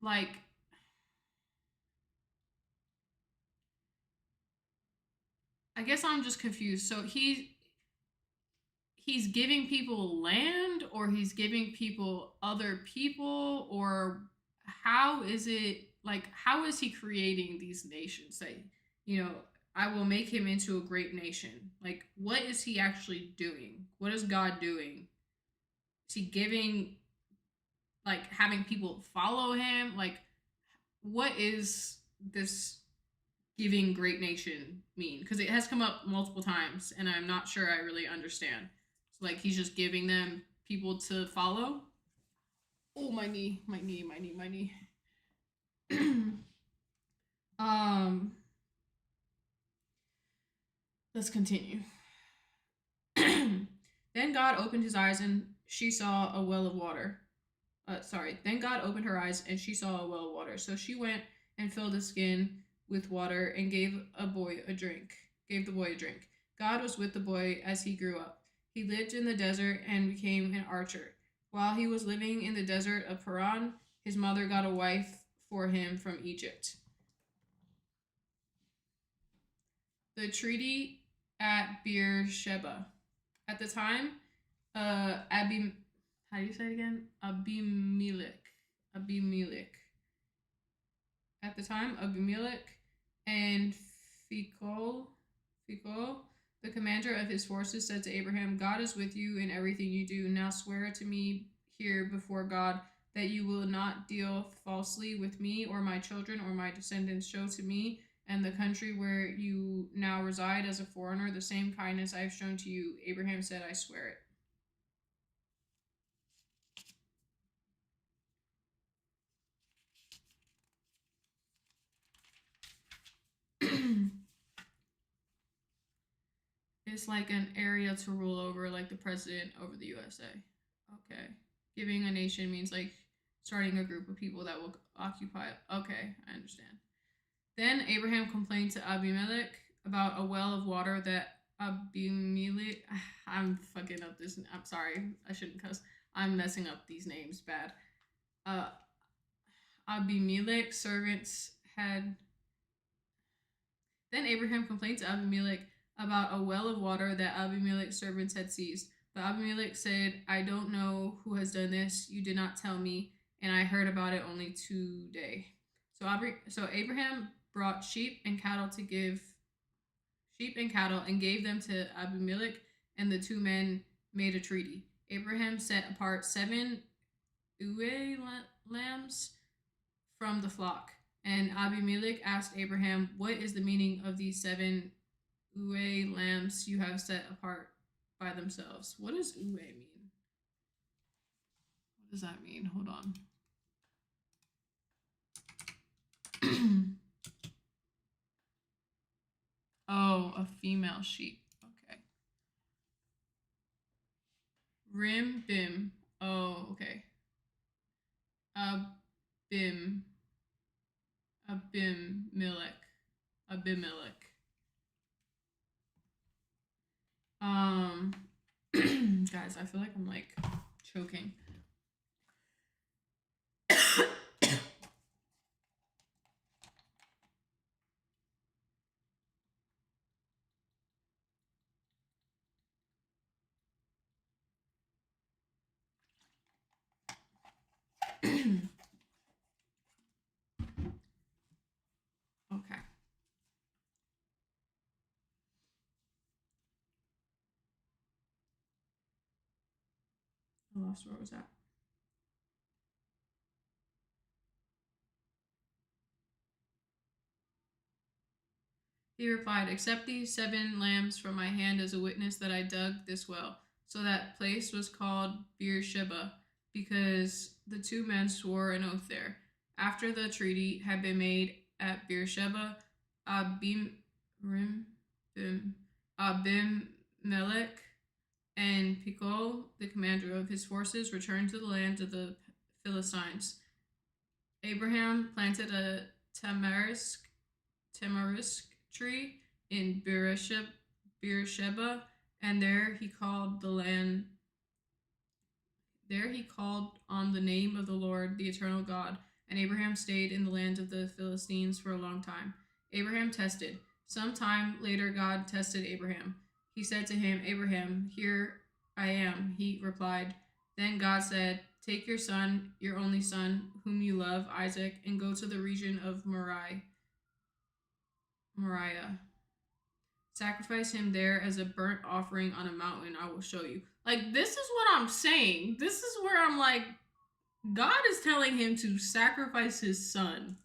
like, I guess I'm just confused. So he's giving people land, or he's giving people other people, or how is it, like, how is he creating these nations? That, I will make him into a great nation. Like, what is he actually doing? What is God doing? Is he giving, like, having people follow him? Like, what is this giving great nation mean? Because it has come up multiple times, and I'm not sure I really understand. So, like, he's just giving them people to follow. Oh, my knee. Let's continue. Then God opened his eyes and she saw a well of water. Then God opened her eyes and she saw a well of water. So she went and filled the skin with water and gave the boy a drink. God was with the boy as he grew up. He lived in the desert and became an archer. While he was living in the desert of Paran, his mother got a wife for him from Egypt. The treaty at Beersheba. At the time, how do you say it again? Abimelech. At the time, Abimelech and Phicol, the commander of his forces, said to Abraham, God is with you in everything you do. Now swear to me here before God that you will not deal falsely with me or my children or my descendants. Show to me and the country where you now reside as a foreigner the same kindness I have shown to you. Abraham said, I swear it. It's like an area to rule over, like the president over the USA. Okay. Giving a nation means like starting a group of people that will occupy it. Okay, I understand. Then Abraham complained to Abimelech about a well of water that Abimelech... I'm fucking up this... I'm sorry. I shouldn't cuss. I'm messing up these names bad. Abimelech's servants had... Then Abraham complained to Abimelech about a well of water that Abimelech's servants had seized. But Abimelech said, I don't know who has done this. You did not tell me, and I heard about it only today. So Abraham brought sheep and cattle and gave them to Abimelech, and the two men made a treaty. Abraham set apart 7 ewe lambs from the flock. And Abimelech asked Abraham, what is the meaning of these 7 ewe lambs you have set apart by themselves? What does ewe mean? What does that mean? Hold on. Oh, a female sheep. Okay. Rim bim. Oh, okay. Abim. Abimelech. Abimelech. Guys, I feel like I'm like choking. Okay. I lost where was that. He replied, accept these 7 lambs from my hand as a witness that I dug this well. So that place was called Beersheba, because the 2 men swore an oath there. After the treaty had been made at Beersheba, Abimelech and Pichol, the commander of his forces, returned to the land of the Philistines. Abraham planted a tamarisk tree in Beersheba, and there he called on the name of the Lord, the eternal God. And Abraham stayed in the land of the Philistines for a long time. Abraham tested. Some time later, God tested Abraham. He said to him, Abraham, here I am. He replied. Then God said, take your son, your only son, whom you love, Isaac, and go to the region of Moriah. Sacrifice him there as a burnt offering on a mountain I will show you. Like, this is what I'm saying. This is where I'm like, God is telling him to sacrifice his son.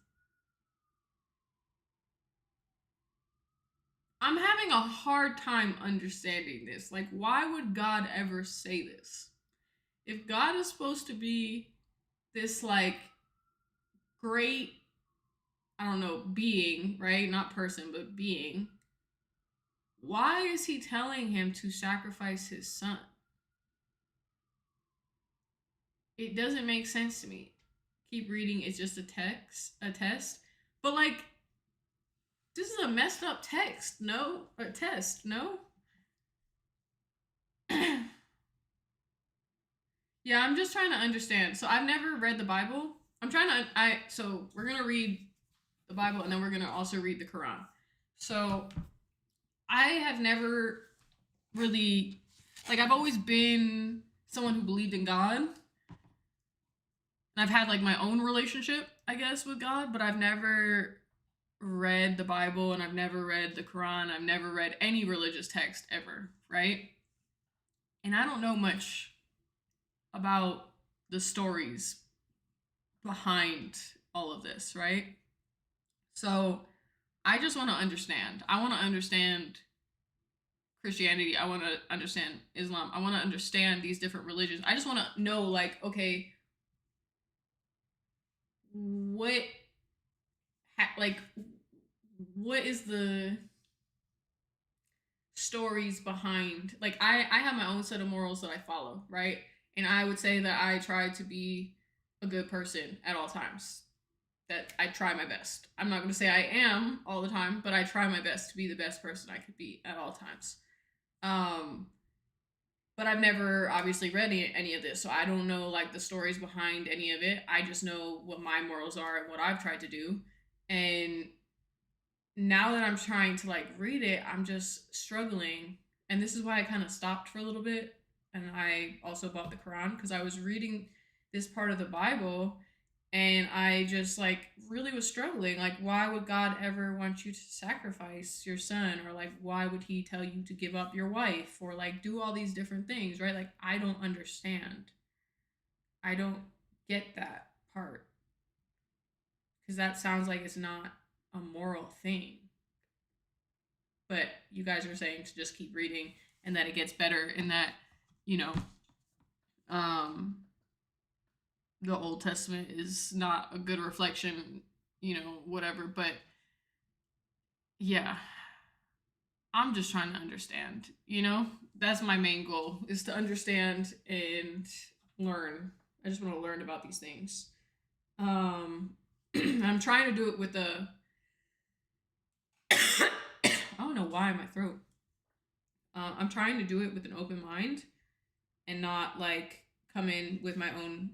I'm having a hard time understanding this. Like, why would God ever say this? If God is supposed to be this, like, great, I don't know, being, right? Not person, but being. Why is he telling him to sacrifice his son? It doesn't make sense to me. Keep reading, it's just a test. But like, this is a messed up text, no? A test, no? Yeah, I'm just trying to understand. So I've never read the Bible. So we're gonna read the Bible and then we're gonna also read the Quran. So I have never really, like, I've always been someone who believed in God. And I've had like my own relationship, I guess, with God, but I've never read the Bible and I've never read the Quran. I've never read any religious text ever, right? And I don't know much about the stories behind all of this, right? So I just want to understand. I want to understand Christianity. I want to understand Islam. I want to understand these different religions. I just want to know, like, okay, what is the stories behind, like, I have my own set of morals that I follow, right? And I would say that I try to be a good person at all times. That I try my best. I'm not going to say I am all the time, but I try my best to be the best person I could be at all times. But I've never obviously read any of this, so I don't know like the stories behind any of it. I just know what my morals are and what I've tried to do. And now that I'm trying to like read it, I'm just struggling. And this is why I kind of stopped for a little bit. and I also bought the Quran because I was reading this part of the Bible and I just like really was struggling. Like, why would God ever want you to sacrifice your son? Or like, why would he tell you to give up your wife? Or like, do all these different things, right? Like, I don't understand. I don't get that part because that sounds like it's not a moral thing. But you guys are saying to just keep reading and that it gets better and that, you know, um, the Old Testament is not a good reflection, whatever. But yeah, I'm just trying to understand, That's my main goal is to understand and learn. I just want to learn about these things. I'm trying to do it with a I don't know why my throat. I'm trying to do it with an open mind and not like come in with my own,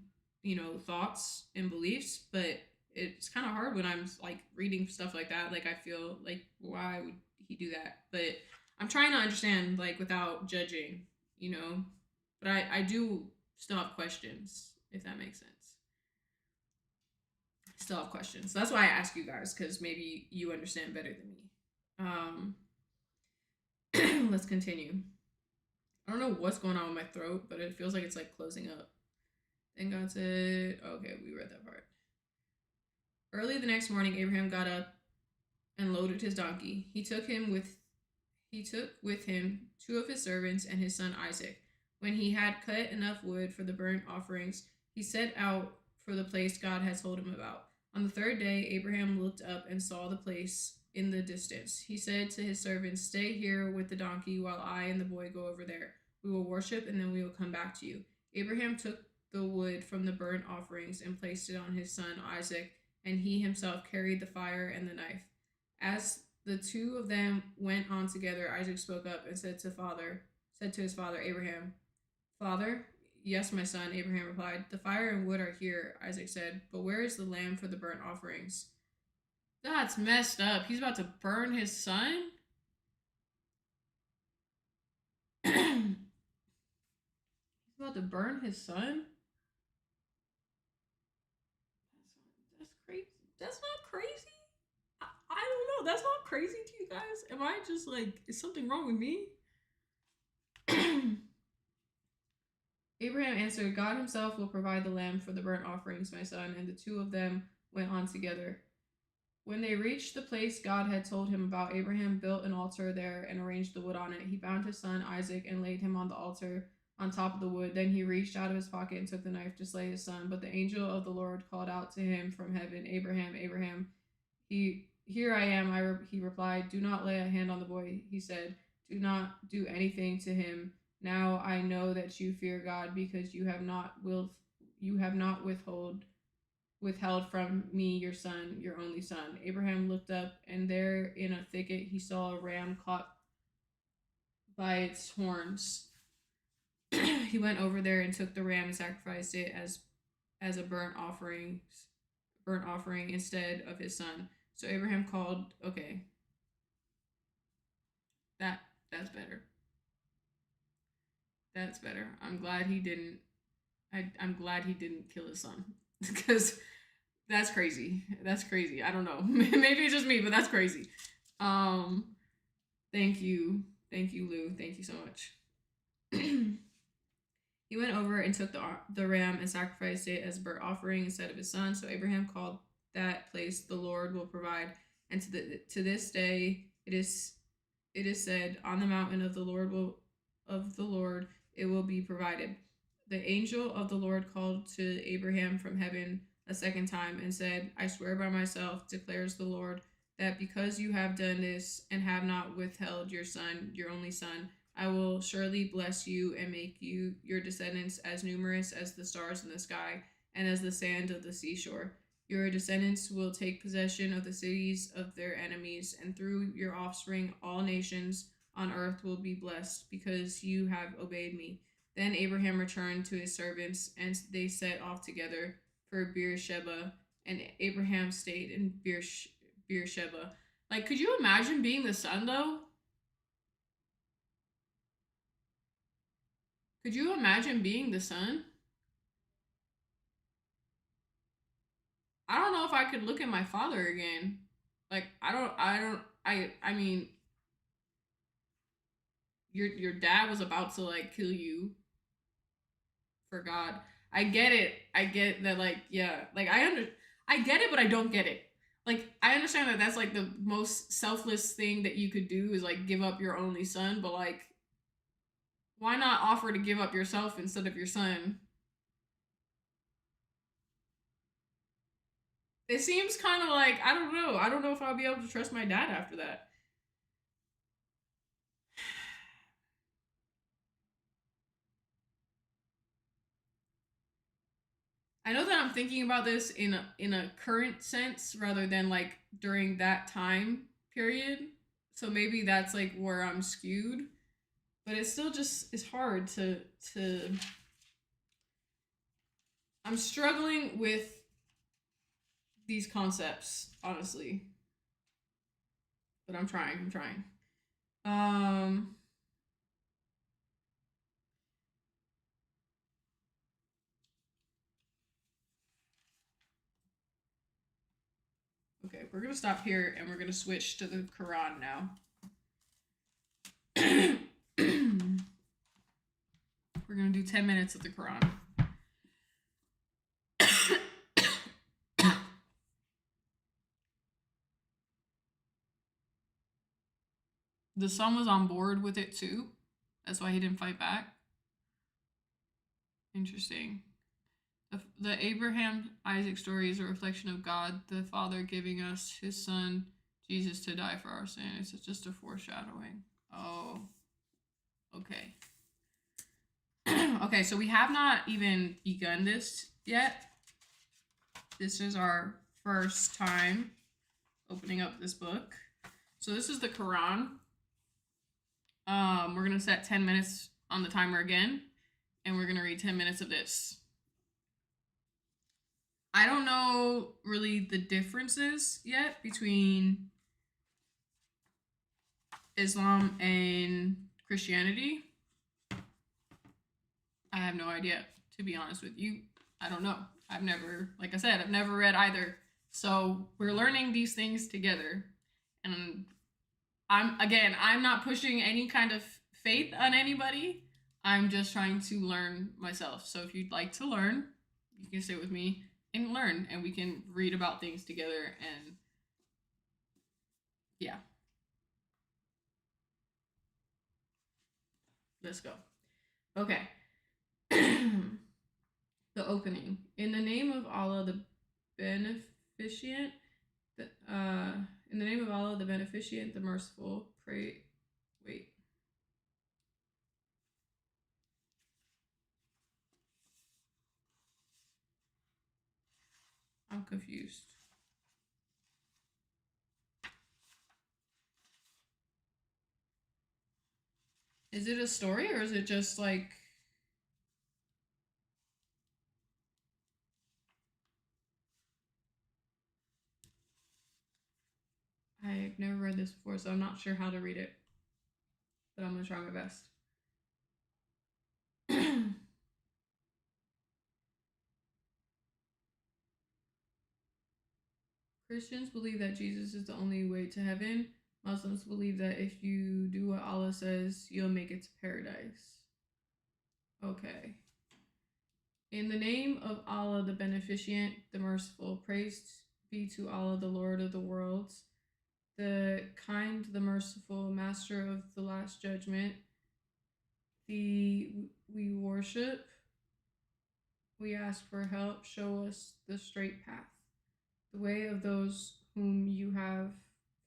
thoughts and beliefs. But it's kind of hard when I'm like reading stuff like that. Like I feel like why would he do that? But I'm trying to understand like without judging, you know. But I do still have questions if that makes sense. Still have questions. So that's why I ask you guys because maybe you understand better than me. Let's continue. I don't know what's going on with my throat, but it feels like it's like closing up. Then God said, okay, we read that part. Early the next morning, Abraham got up and loaded his donkey. He took with him two of his servants and his son Isaac. When he had cut enough wood for the burnt offerings, he set out for the place God had told him about. On the third day, Abraham looked up and saw the place in the distance. He said to his servants, "Stay here with the donkey while I and the boy go over there. We will worship and then we will come back to you." Abraham took the wood from the burnt offerings and placed it on his son Isaac, and he himself carried the fire and the knife. As the two of them went on together, Isaac spoke up and said to his father Abraham, "Father?" "Yes, my son," Abraham replied. "The fire and wood are here," Isaac said, "but where is the lamb for the burnt offerings?" That's messed up. He's about to burn his son? He's about to burn his son? That's crazy. That's not crazy? I don't know. That's not crazy to you guys? Am I just like, is something wrong with me? Abraham answered, "God himself will provide the lamb for the burnt offerings, my son." And the two of them went on together. When they reached the place God had told him about, Abraham built an altar there and arranged the wood on it. He bound his son Isaac and laid him on the altar on top of the wood. Then he reached out of his pocket and took the knife to slay his son. But the angel of the Lord called out to him from heaven, "Abraham, Abraham." "Here I am," he replied. "Do not lay a hand on the boy," he said. "Do not do anything to him. Now I know that you fear God because you have not withheld from me your son, your only son." Abraham looked up, and there in a thicket he saw a ram caught by its horns. He went over there and took the ram and sacrificed it as a burnt offering instead of his son. So Abraham called, okay, that's better. That's better. I'm glad he didn't. I'm glad he didn't kill his son because that's crazy. That's crazy. I don't know. Maybe it's just me, but that's crazy. Um, thank you, Lou. Thank you so much. He went over and took the ram and sacrificed it as a burnt offering instead of his son. So Abraham called that place, "The Lord will provide." And to this day, it is said, "On the mountain of the Lord it will be provided." The angel of the Lord called to Abraham from heaven a second time and said, "I swear by myself, declares the Lord, that because you have done this and have not withheld your son, your only son, I will surely bless you and make your descendants as numerous as the stars in the sky and as the sand of the seashore. Your descendants will take possession of the cities of their enemies, and through your offspring all nations on earth will be blessed because you have obeyed me." Then Abraham returned to his servants, and they set off together for Beersheba, and Abraham stayed in Beersheba. Like, could you imagine being the son, though? Could you imagine being the son? I don't know if I could look at my father again. Like I mean, your dad was about to like kill you for God. I get it. I get that like yeah, like I get it, but I don't get it. Like I understand that that's like the most selfless thing that you could do is like give up your only son, but like why not offer to give up yourself instead of your son? It seems kind of like I don't know. I don't know if I'll be able to trust my dad after that. I know that I'm thinking about this in a current sense rather than like during that time period. So maybe that's like where I'm skewed, but it still just is hard to I'm struggling with these concepts, honestly. But I'm trying. I'm trying. Um okay, we're going to stop here and we're going to switch to the Quran now. We're going to do 10 minutes of the Quran. The son was on board with it too. That's why he didn't fight back. Interesting. The Abraham Isaac story is a reflection of God, the Father giving us his son, Jesus, to die for our sin. It's just a foreshadowing. Oh, okay. Okay, so we have not even begun this yet. This is our first time opening up this book. So this is the Quran. We're gonna set 10 minutes on the timer again, and we're gonna read 10 minutes of this. I don't know really the differences yet between Islam and Christianity. I have no idea, to be honest with you. I don't know. I've never, like I said, I've never read either. So we're learning these things together. And I'm not pushing any kind of faith on anybody. I'm just trying to learn myself. So if you'd like to learn, you can sit with me and learn, and we can read about things together. And yeah, let's go. Okay. The opening. In the name of Allah, the beneficent, in the name of Allah, the beneficent, the merciful. Pray. Wait. I'm confused. Is it a story or is it just like I've never read this before, so I'm not sure how to read it, but I'm gonna try my best. Christians believe that Jesus is the only way to heaven. Muslims believe that if you do what Allah says, you'll make it to paradise. Okay. In the name of Allah, the beneficent, the merciful, praised be to Allah, the Lord of the worlds, the kind, the merciful, master of the last judgment. We worship, we ask for help, show us the straight path, the way of those whom you have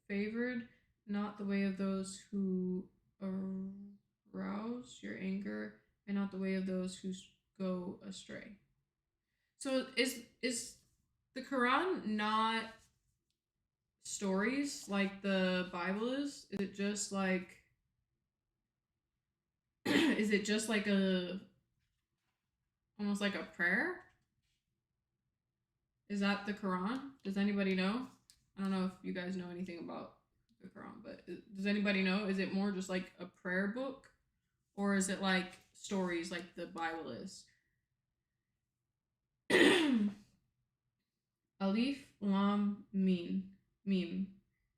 favored, not the way of those who arouse your anger, and not the way of those who go astray. So is the Quran not stories like the Bible is? Is it just like is it just like a almost like a prayer? Is that the Quran? Does anybody know? I don't know if you guys know anything about Quran, but does anybody know? Is it more just like a prayer book, or is it like stories like the Bible is. Alif Lam Mim.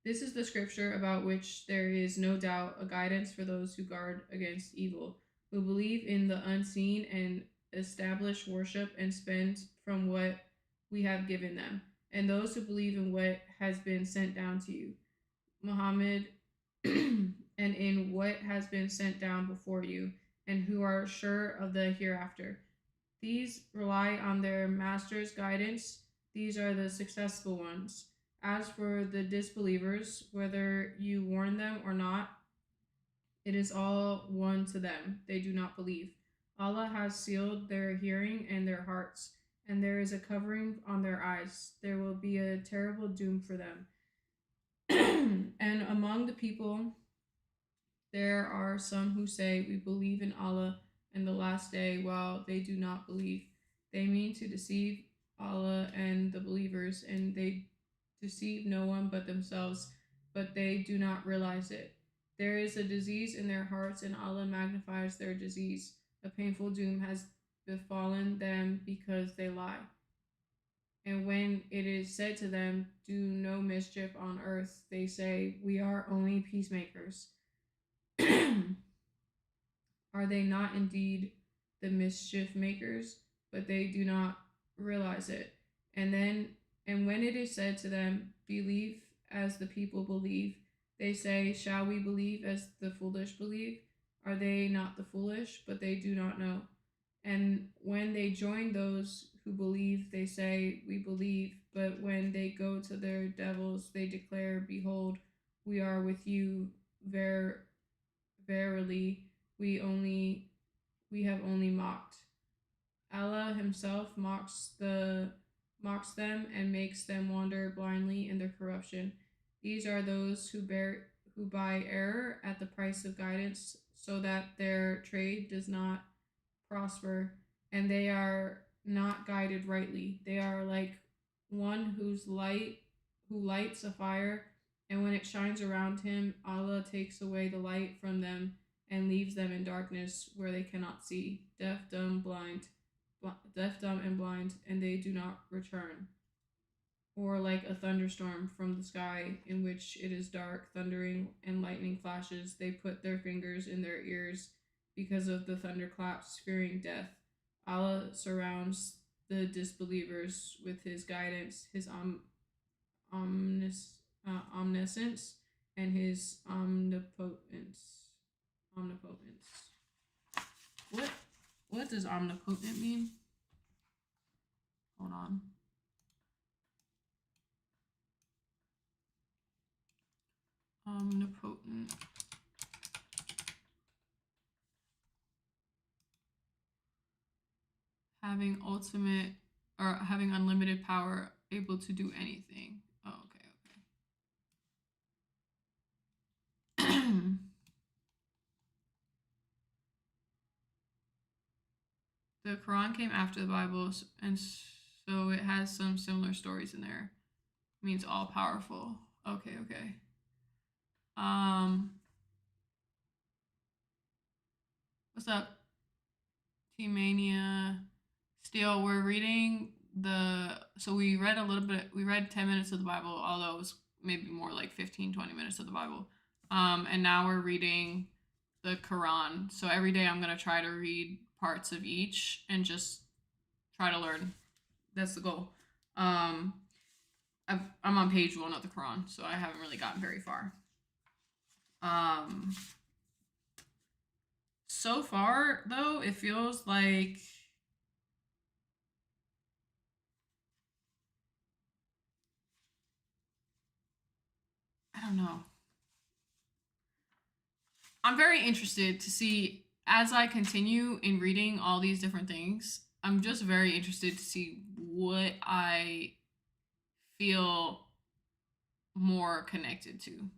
This is the scripture about which there is no doubt, a guidance for those who guard against evil, who believe in the unseen and establish worship and spend from what we have given them, and those who believe in what has been sent down to you, Muhammad, and in what has been sent down before you, and who are sure of the hereafter. These rely on their master's guidance. These are the successful ones. As for the disbelievers, whether you warn them or not, it is all one to them. They do not believe. Allah has sealed their hearing and their hearts, and there is a covering on their eyes. There will be a terrible doom for them. And among the people, there are some who say, we believe in Allah and the last day, while they do not believe. They mean to deceive Allah and the believers, and they deceive no one but themselves, but they do not realize it. There is a disease in their hearts, and Allah magnifies their disease. A painful doom has befallen them because they lie. And when it is said to them, do no mischief on earth, they say, we are only peacemakers. Are they not indeed the mischief makers? But they do not realize it. And when it is said to them, believe as the people believe, they say, shall we believe as the foolish believe? Are they not the foolish? But they do not know. And when they join those who believe, they say, we believe. But when they go to their devils, they declare, behold, we are with you. Verily, we have only mocked. Allah himself mocks them and makes them wander blindly in their corruption. These are those who buy error at the price of guidance, so that their trade does not prosper, and they are not guided rightly. They are like one who lights a fire, and when it shines around him, Allah takes away the light from them and leaves them in darkness where they cannot see, deaf, dumb, and blind, and they do not return. Or like a thunderstorm from the sky, in which it is dark, thundering and lightning flashes, they put their fingers in their ears because of the thunderclaps, fearing death. Allah surrounds the disbelievers with his guidance, his omniscience, and his omnipotence. What does omnipotent mean? Hold on. Omnipotent. Having unlimited power, able to do anything. Oh, okay. The Quran came after the Bible, and so it has some similar stories in there. It means all powerful. Okay. What's up, Team Mania? Still, we're reading so we read a little bit. We read 10 minutes of the Bible, although it was maybe more like 15-20 minutes of the Bible. And now we're reading the Quran. So every day I'm gonna try to read parts of each and just try to learn. That's the goal. I'm on page 1 of the Quran, so I haven't really gotten very far. So far though, it feels like I don't know. I'm very interested to see as I continue in reading all these different things. I'm just very interested to see what I feel more connected to,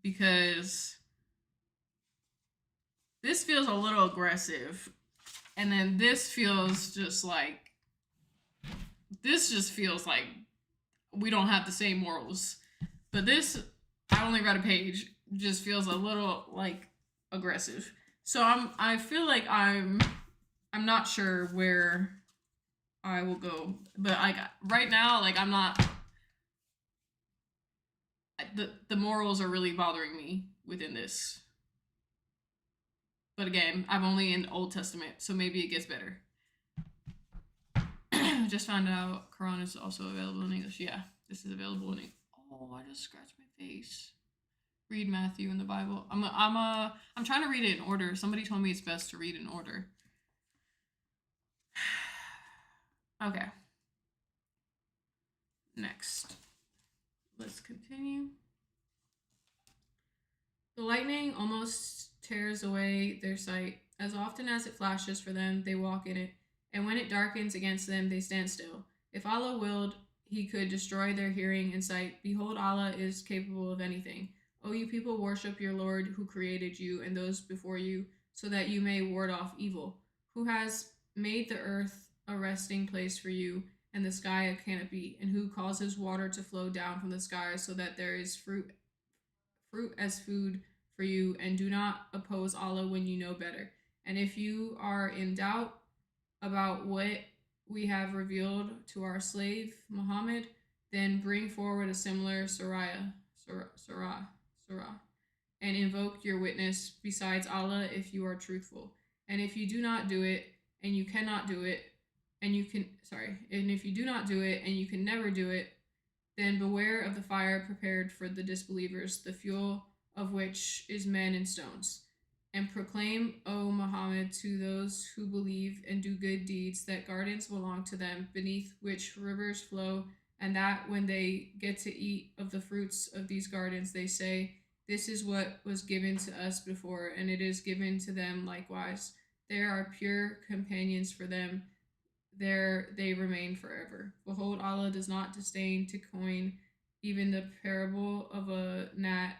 because this feels a little aggressive, and then this just feels like we don't have the same morals. But this, I only read a page, just feels a little like aggressive. So I feel like I'm not sure where I will go, but right now, like I'm not. The morals are really bothering me within this. But again, I'm only in Old Testament, so maybe it gets better. Just found out Quran is also available in English. Yeah, this is available in English. Oh, I just scratched my face. Read Matthew in the Bible. I'm trying to read it in order. Somebody told me it's best to read in order. Okay. Next. Let's continue. The lightning almost tears away their sight. As often as it flashes for them, they walk in it, and when it darkens against them, they stand still. If Allah willed, He could destroy their hearing and sight. Behold, Allah is capable of anything. O you people, worship your Lord who created you and those before you, so that you may ward off evil. Who has made the earth a resting place for you, and the sky a canopy, and who causes water to flow down from the sky so that there is fruit as food for you, and do not oppose Allah when you know better. And if you are in doubt about what we have revealed to our slave Muhammad, then bring forward a similar surah, and invoke your witness besides Allah if you are truthful. And if you do not do it, and you cannot do it, and if you do not do it, and you can never do it, then beware of the fire prepared for the disbelievers, the fuel of which is men and stones. And proclaim, O Muhammad, to those who believe and do good deeds that gardens belong to them, beneath which rivers flow, and that when they get to eat of the fruits of these gardens, they say, this is what was given to us before, and it is given to them likewise. There are pure companions for them. There they remain forever. Behold, Allah does not disdain to coin even the parable of a gnat.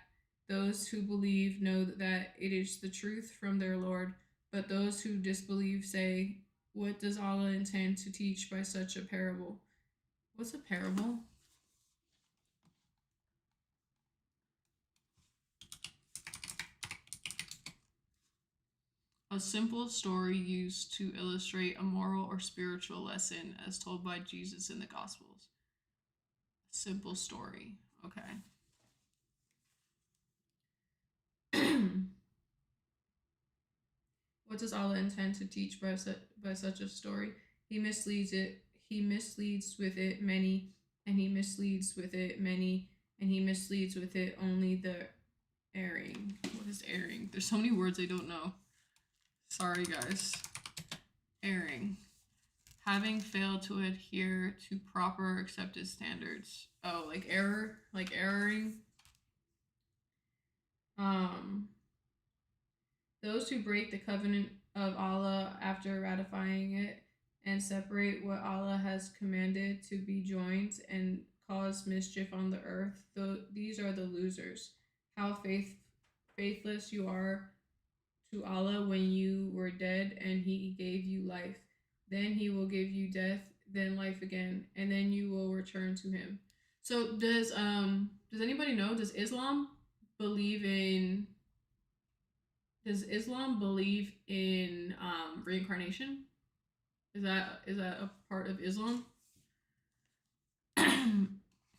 Those who believe know that it is the truth from their Lord, but those who disbelieve say, what does Allah intend to teach by such a parable? What's a parable? A simple story used to illustrate a moral or spiritual lesson as told by Jesus in the Gospels. A simple story. Okay. What does Allah intend to teach by such a story? He misleads with it many, and he misleads with it many, and he misleads with it only the erring. What is erring? There's so many words I don't know. Sorry, guys. Erring. Having failed to adhere to proper accepted standards. Oh, like error? Like erroring? Those who break the covenant of Allah after ratifying it and separate what Allah has commanded to be joined and cause mischief on the earth, these are the losers. How faithless you are to Allah when you were dead and He gave you life. Then He will give you death, then life again, and then you will return to Him. So does anybody know? Does Islam believe in reincarnation? Is that a part of Islam?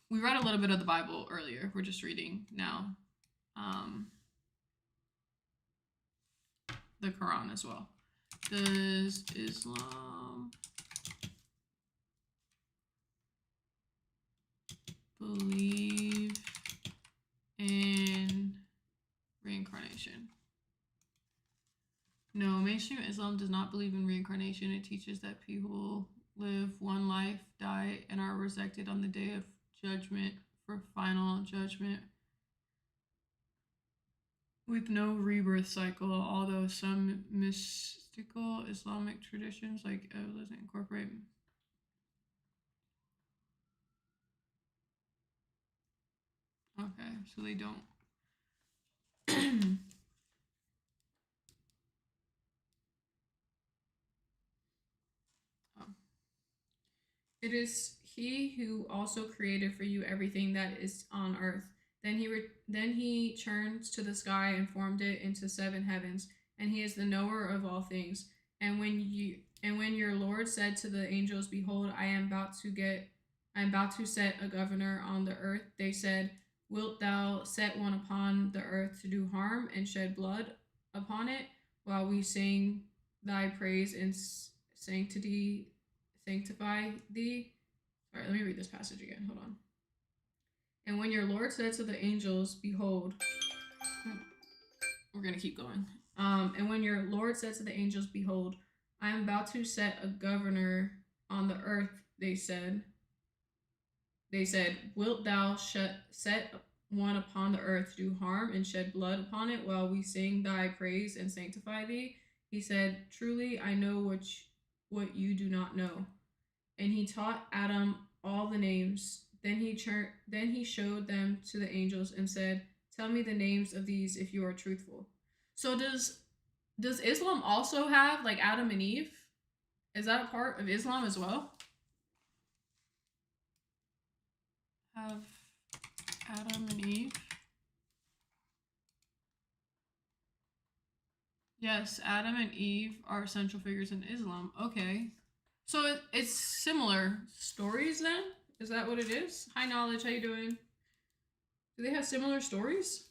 We read a little bit of the Bible earlier. We're just reading now. The Quran as well. Does Islam believe in reincarnation? No, mainstream Islam does not believe in reincarnation. It teaches that people live one life, die, and are resurrected on the day of judgment for final judgment with no rebirth cycle, although some mystical Islamic traditions like doesn't incorporate. Okay, so they don't. It is He who also created for you everything that is on earth. Then he turns to the sky and formed it into 7 heavens. and he is the knower of all things. And when your Lord said to the angels, behold, I am about to set a governor on the earth, they said, wilt thou set one upon the earth to do harm and shed blood upon it, while we sing thy praise and sanctify thee? All right, let me read this passage again. Hold on. And when your Lord said to the angels, behold, we're going to keep going. And when your Lord said to the angels, behold, I am about to set a governor on the earth, they said, wilt thou set one upon the earth to do harm and shed blood upon it, while we sing thy praise and sanctify thee? He said, truly, I know what you do not know. And he taught Adam all the names. Then he showed them to the angels and said, tell me the names of these if you are truthful. So does Islam also have like Adam and Eve? Is that a part of Islam as well? Have Adam and Eve? Yes, Adam and Eve are central figures in Islam. Okay. So it's similar stories then? Is that what it is? Hi Knowledge, how you doing? Do they have similar stories?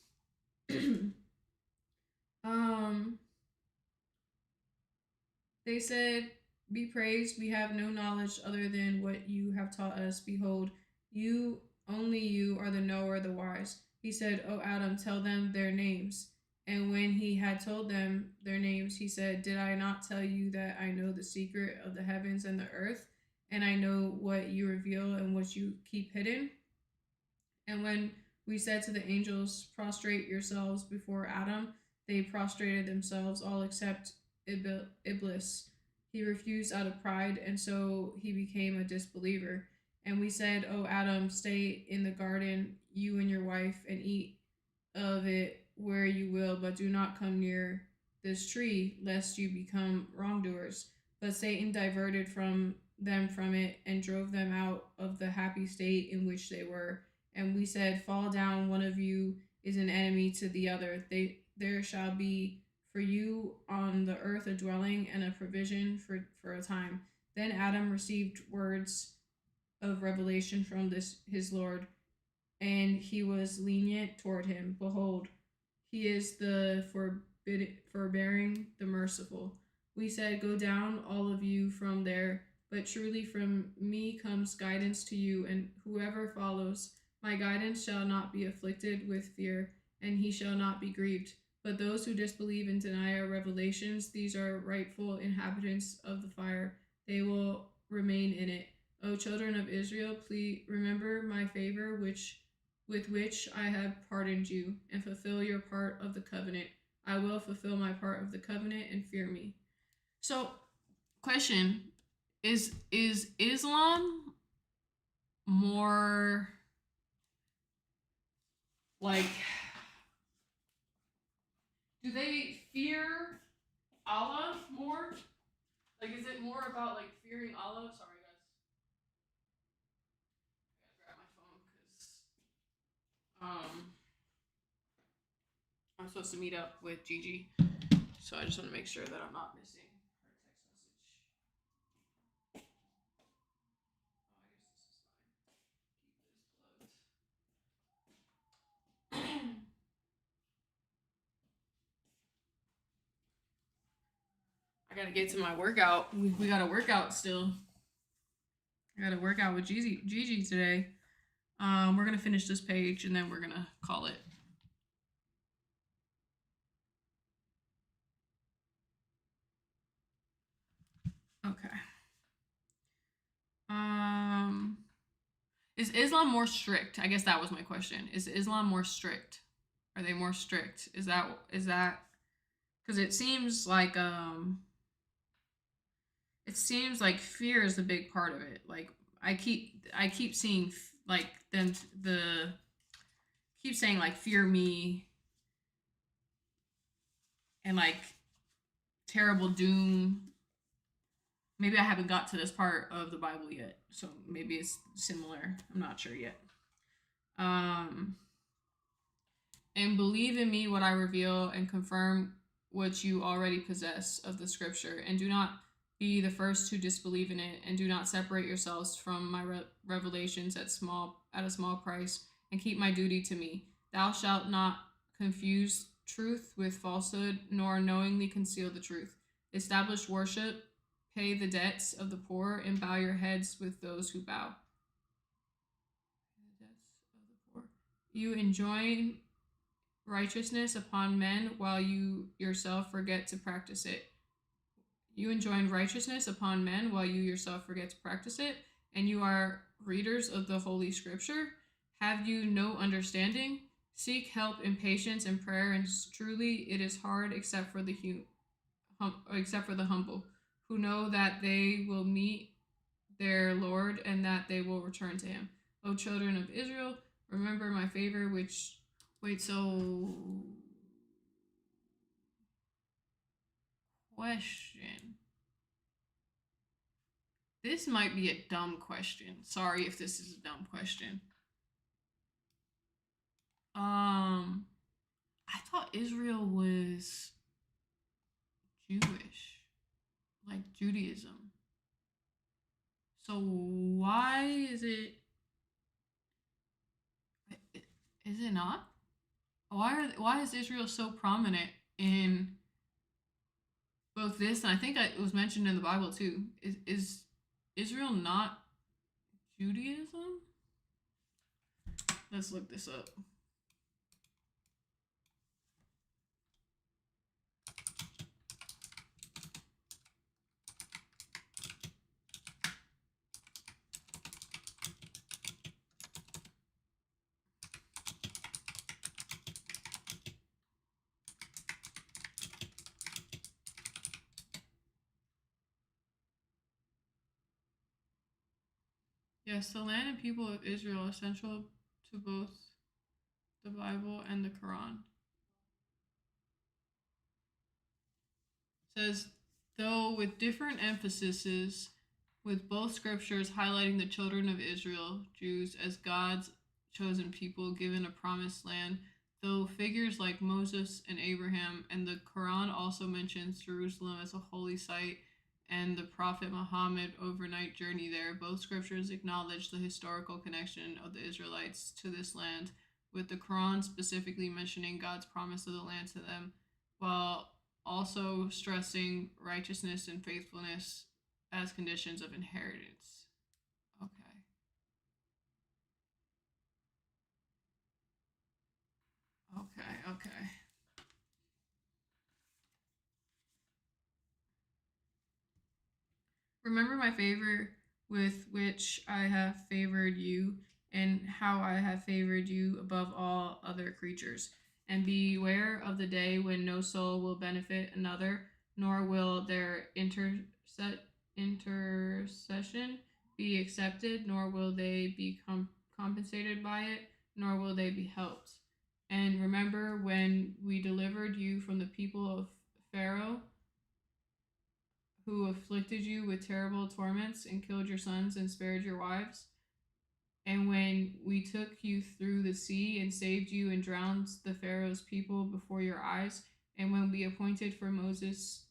They said, be praised, we have no knowledge other than what you have taught us. Behold, only you are the knower, the wise. He said, O Adam, tell them their names. And when he had told them their names, he said, did I not tell you that I know the secret of the heavens and the earth, and I know what you reveal and what you keep hidden? And when we said to the angels, prostrate yourselves before Adam, they prostrated themselves, all except Iblis. He refused out of pride, and so he became a disbeliever. And we said, O Adam, stay in the garden, you and your wife, and eat of it where you will, but do not come near this tree, lest you become wrongdoers. But Satan diverted them from it and drove them out of the happy state in which they were. And we said, fall down, one of you is an enemy to the other. There shall be for you on the earth a dwelling and a provision for a time. Then Adam received words of revelation from his Lord, and he was lenient toward him. Behold, he is the forbearing, the merciful. We said, go down, all of you, from there, but truly from me comes guidance to you, and whoever follows my guidance shall not be afflicted with fear, and he shall not be grieved. But those who disbelieve and deny our revelations, these are rightful inhabitants of the fire. They will remain in it. O children of Israel, please remember my favor with which I have pardoned you, and fulfill your part of the covenant. I will fulfill my part of the covenant, and fear me. So, question, is Islam more like, do they fear Allah more? Like, is it more about like fearing Allah? Sorry guys, I gotta grab my phone because I'm supposed to meet up with Gigi, so I just want to make sure that I'm not missing her text message. Oh, I guess this is fine. Keep this plugged. I gotta get to my workout. We got to work out still. I got to work out with Gigi today. We're gonna finish this page and then we're gonna call it. Okay. Is Islam more strict? I guess that was my question. Is Islam more strict? Are they more strict? Is that because it seems like fear is a big part of it. Like I keep seeing like them keep saying like fear me and like terrible doom. Maybe I haven't got to this part of the Bible yet, so maybe it's similar. I'm not sure yet. And believe in me what I reveal and confirm what you already possess of the scripture, and do not be the first to disbelieve in it, and do not separate yourselves from my revelations at a small price, and keep my duty to me. Thou shalt not confuse truth with falsehood, nor knowingly conceal the truth. Establish worship, pay the debts of the poor, and bow your heads with those who bow. The debts of the poor. You enjoin righteousness upon men while you yourself forget to practice it. You enjoin righteousness upon men while you yourself forget to practice it, and you are readers of the Holy Scripture. Have you no understanding? Seek help in patience and prayer, and truly it is hard except for the humble, who know that they will meet their Lord and that they will return to him. O children of Israel, remember my favor, which question. This might be a dumb question. Sorry if this is a dumb question. I thought Israel was Jewish, like Judaism. So why is it? Is it not? Why is Israel so prominent in both this and I think it was mentioned in the Bible too? Is Israel not Judaism? Let's look this up. Yes, the land and people of Israel are essential to both the Bible and the Quran. It says, though with different emphases, with both scriptures highlighting the children of Israel, Jews, as God's chosen people given a promised land, though figures like Moses and Abraham and the Quran also mentions Jerusalem as a holy site and the Prophet Muhammad overnight journey there, both scriptures acknowledge the historical connection of the Israelites to this land, with the Quran specifically mentioning God's promise of the land to them, while also stressing righteousness and faithfulness as conditions of inheritance. Okay. Okay. Remember my favor with which I have favored you, and how I have favored you above all other creatures. And beware of the day when no soul will benefit another, nor will their intercession be accepted, nor will they be compensated by it, nor will they be helped. And remember when we delivered you from the people of Pharaoh, who afflicted you with terrible torments and killed your sons and spared your wives? And when we took you through the sea and saved you and drowned the Pharaoh's people before your eyes, and when we appointed for Moses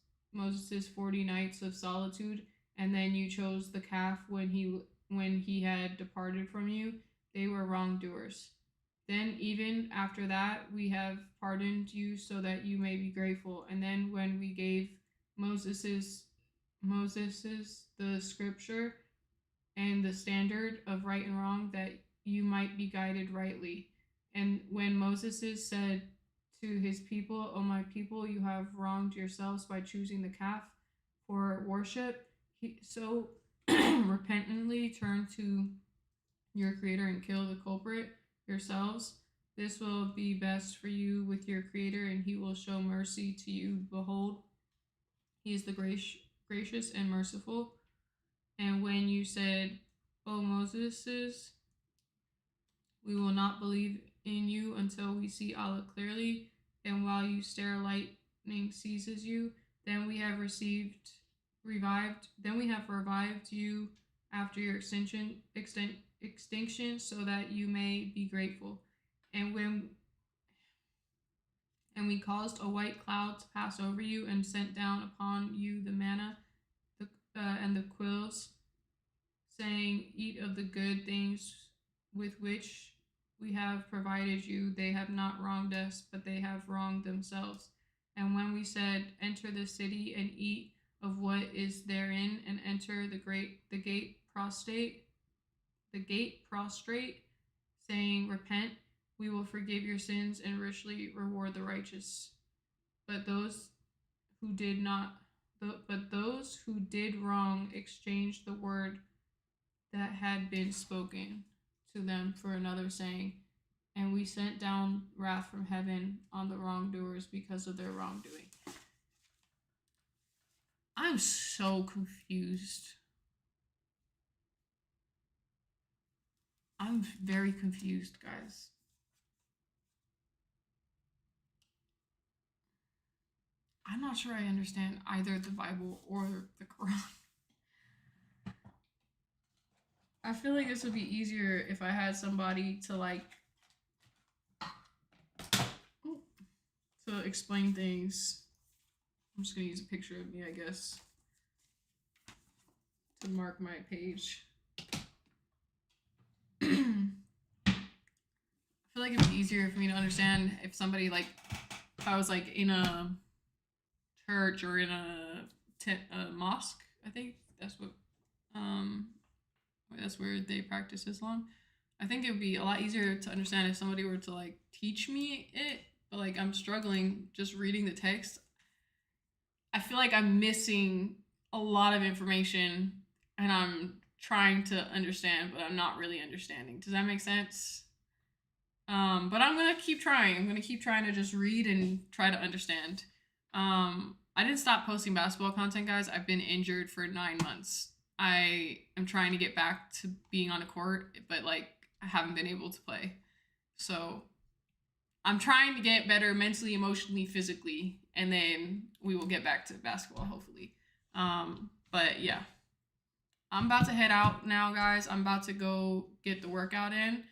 40 nights of solitude, and then you chose the calf when he had departed from you, they were wrongdoers. Then even after that we have pardoned you so that you may be grateful. And then when we gave Moses the scripture and the standard of right and wrong, that you might be guided rightly. And when Moses said to his people, O my people, you have wronged yourselves by choosing the calf for worship, so repentantly turn to your creator and kill the culprit yourselves. This will be best for you with your creator, and he will show mercy to you. Behold, he is the gracious and merciful. And when you said, O Moses, we will not believe in you until we see Allah clearly, and while you stare, lightning seizes you, then we have revived you after your extinction so that you may be grateful. And And we caused a white cloud to pass over you and sent down upon you the manna and the quills, saying, eat of the good things with which we have provided you. They have not wronged us, but they have wronged themselves. And when we said, enter the city and eat of what is therein, and enter the gate prostrate, saying, repent, we will forgive your sins and richly reward the righteous. But those who did not, but those who did wrong exchanged the word that had been spoken to them for another, saying, and we sent down wrath from heaven on the wrongdoers because of their wrongdoing. I'm so confused. I'm very confused, guys. I'm not sure I understand either the Bible or the Quran. I feel like this would be easier if I had somebody to to explain things. I'm just gonna use a picture of me, I guess, to mark my page. I feel like it'd be easier for me to understand if somebody if I was in a church or in a mosque. I think that's that's where they practice Islam. I think it would be a lot easier to understand if somebody were to teach me it. But I'm struggling just reading the text. I feel like I'm missing a lot of information, and I'm trying to understand, but I'm not really understanding. Does that make sense? But I'm gonna keep trying. I'm gonna keep trying to just read and try to understand. I didn't stop posting basketball content, guys. I've been injured for 9 months. I am trying to get back to being on a court, but I haven't been able to play. So I'm trying to get better mentally, emotionally, physically, and then we will get back to basketball, hopefully. But yeah, I'm about to head out now, guys. I'm about to go get the workout in.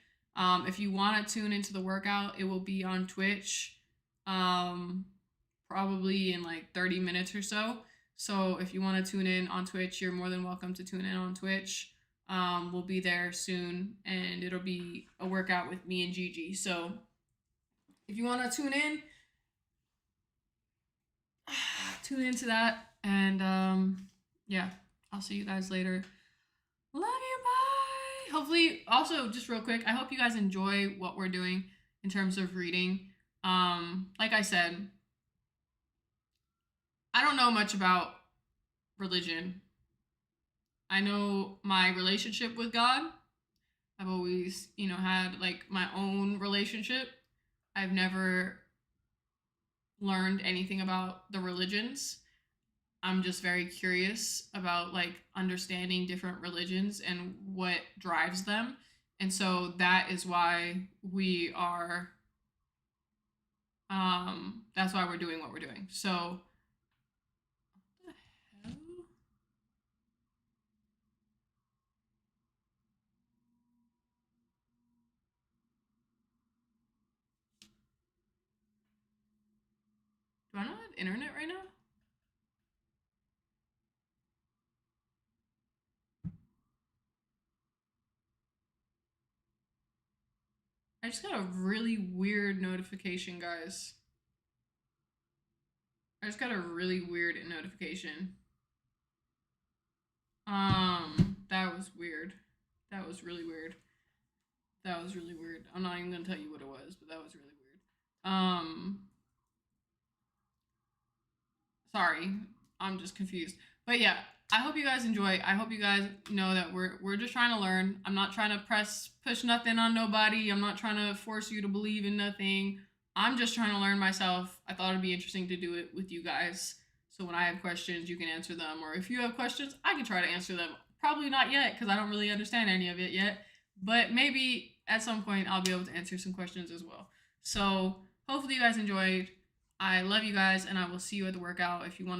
If you want to tune into the workout, it will be on Twitch, probably in 30 minutes or so. So if you want to tune in on Twitch, you're more than welcome to tune in on Twitch. We'll be there soon, and it'll be a workout with me and Gigi. So if you want to tune into that. And yeah, I'll see you guys later. Love you, bye. Hopefully, also just real quick, I hope you guys enjoy what we're doing in terms of reading. Like I said, I don't know much about religion. I know my relationship with God. I've always, had my own relationship. I've never learned anything about the religions. I'm just very curious about understanding different religions and what drives them. And so that is why we are that's why we're doing what we're doing. So what the hell? Do I not have internet right now? I just got a really weird notification, guys. I just got a really weird notification. That was weird. That was really weird. That was really weird. I'm not even gonna tell you what it was, but that was really weird. Sorry, I'm just confused. But yeah, I hope you guys enjoy. I hope you guys know that we're just trying to learn. I'm not trying to push nothing on nobody. I'm not trying to force you to believe in nothing. I'm just trying to learn myself. I thought it'd be interesting to do it with you guys. So when I have questions, you can answer them. Or if you have questions, I can try to answer them. Probably not yet, because I don't really understand any of it yet. But maybe at some point, I'll be able to answer some questions as well. So hopefully you guys enjoyed. I love you guys, and I will see you at the workout. If you want to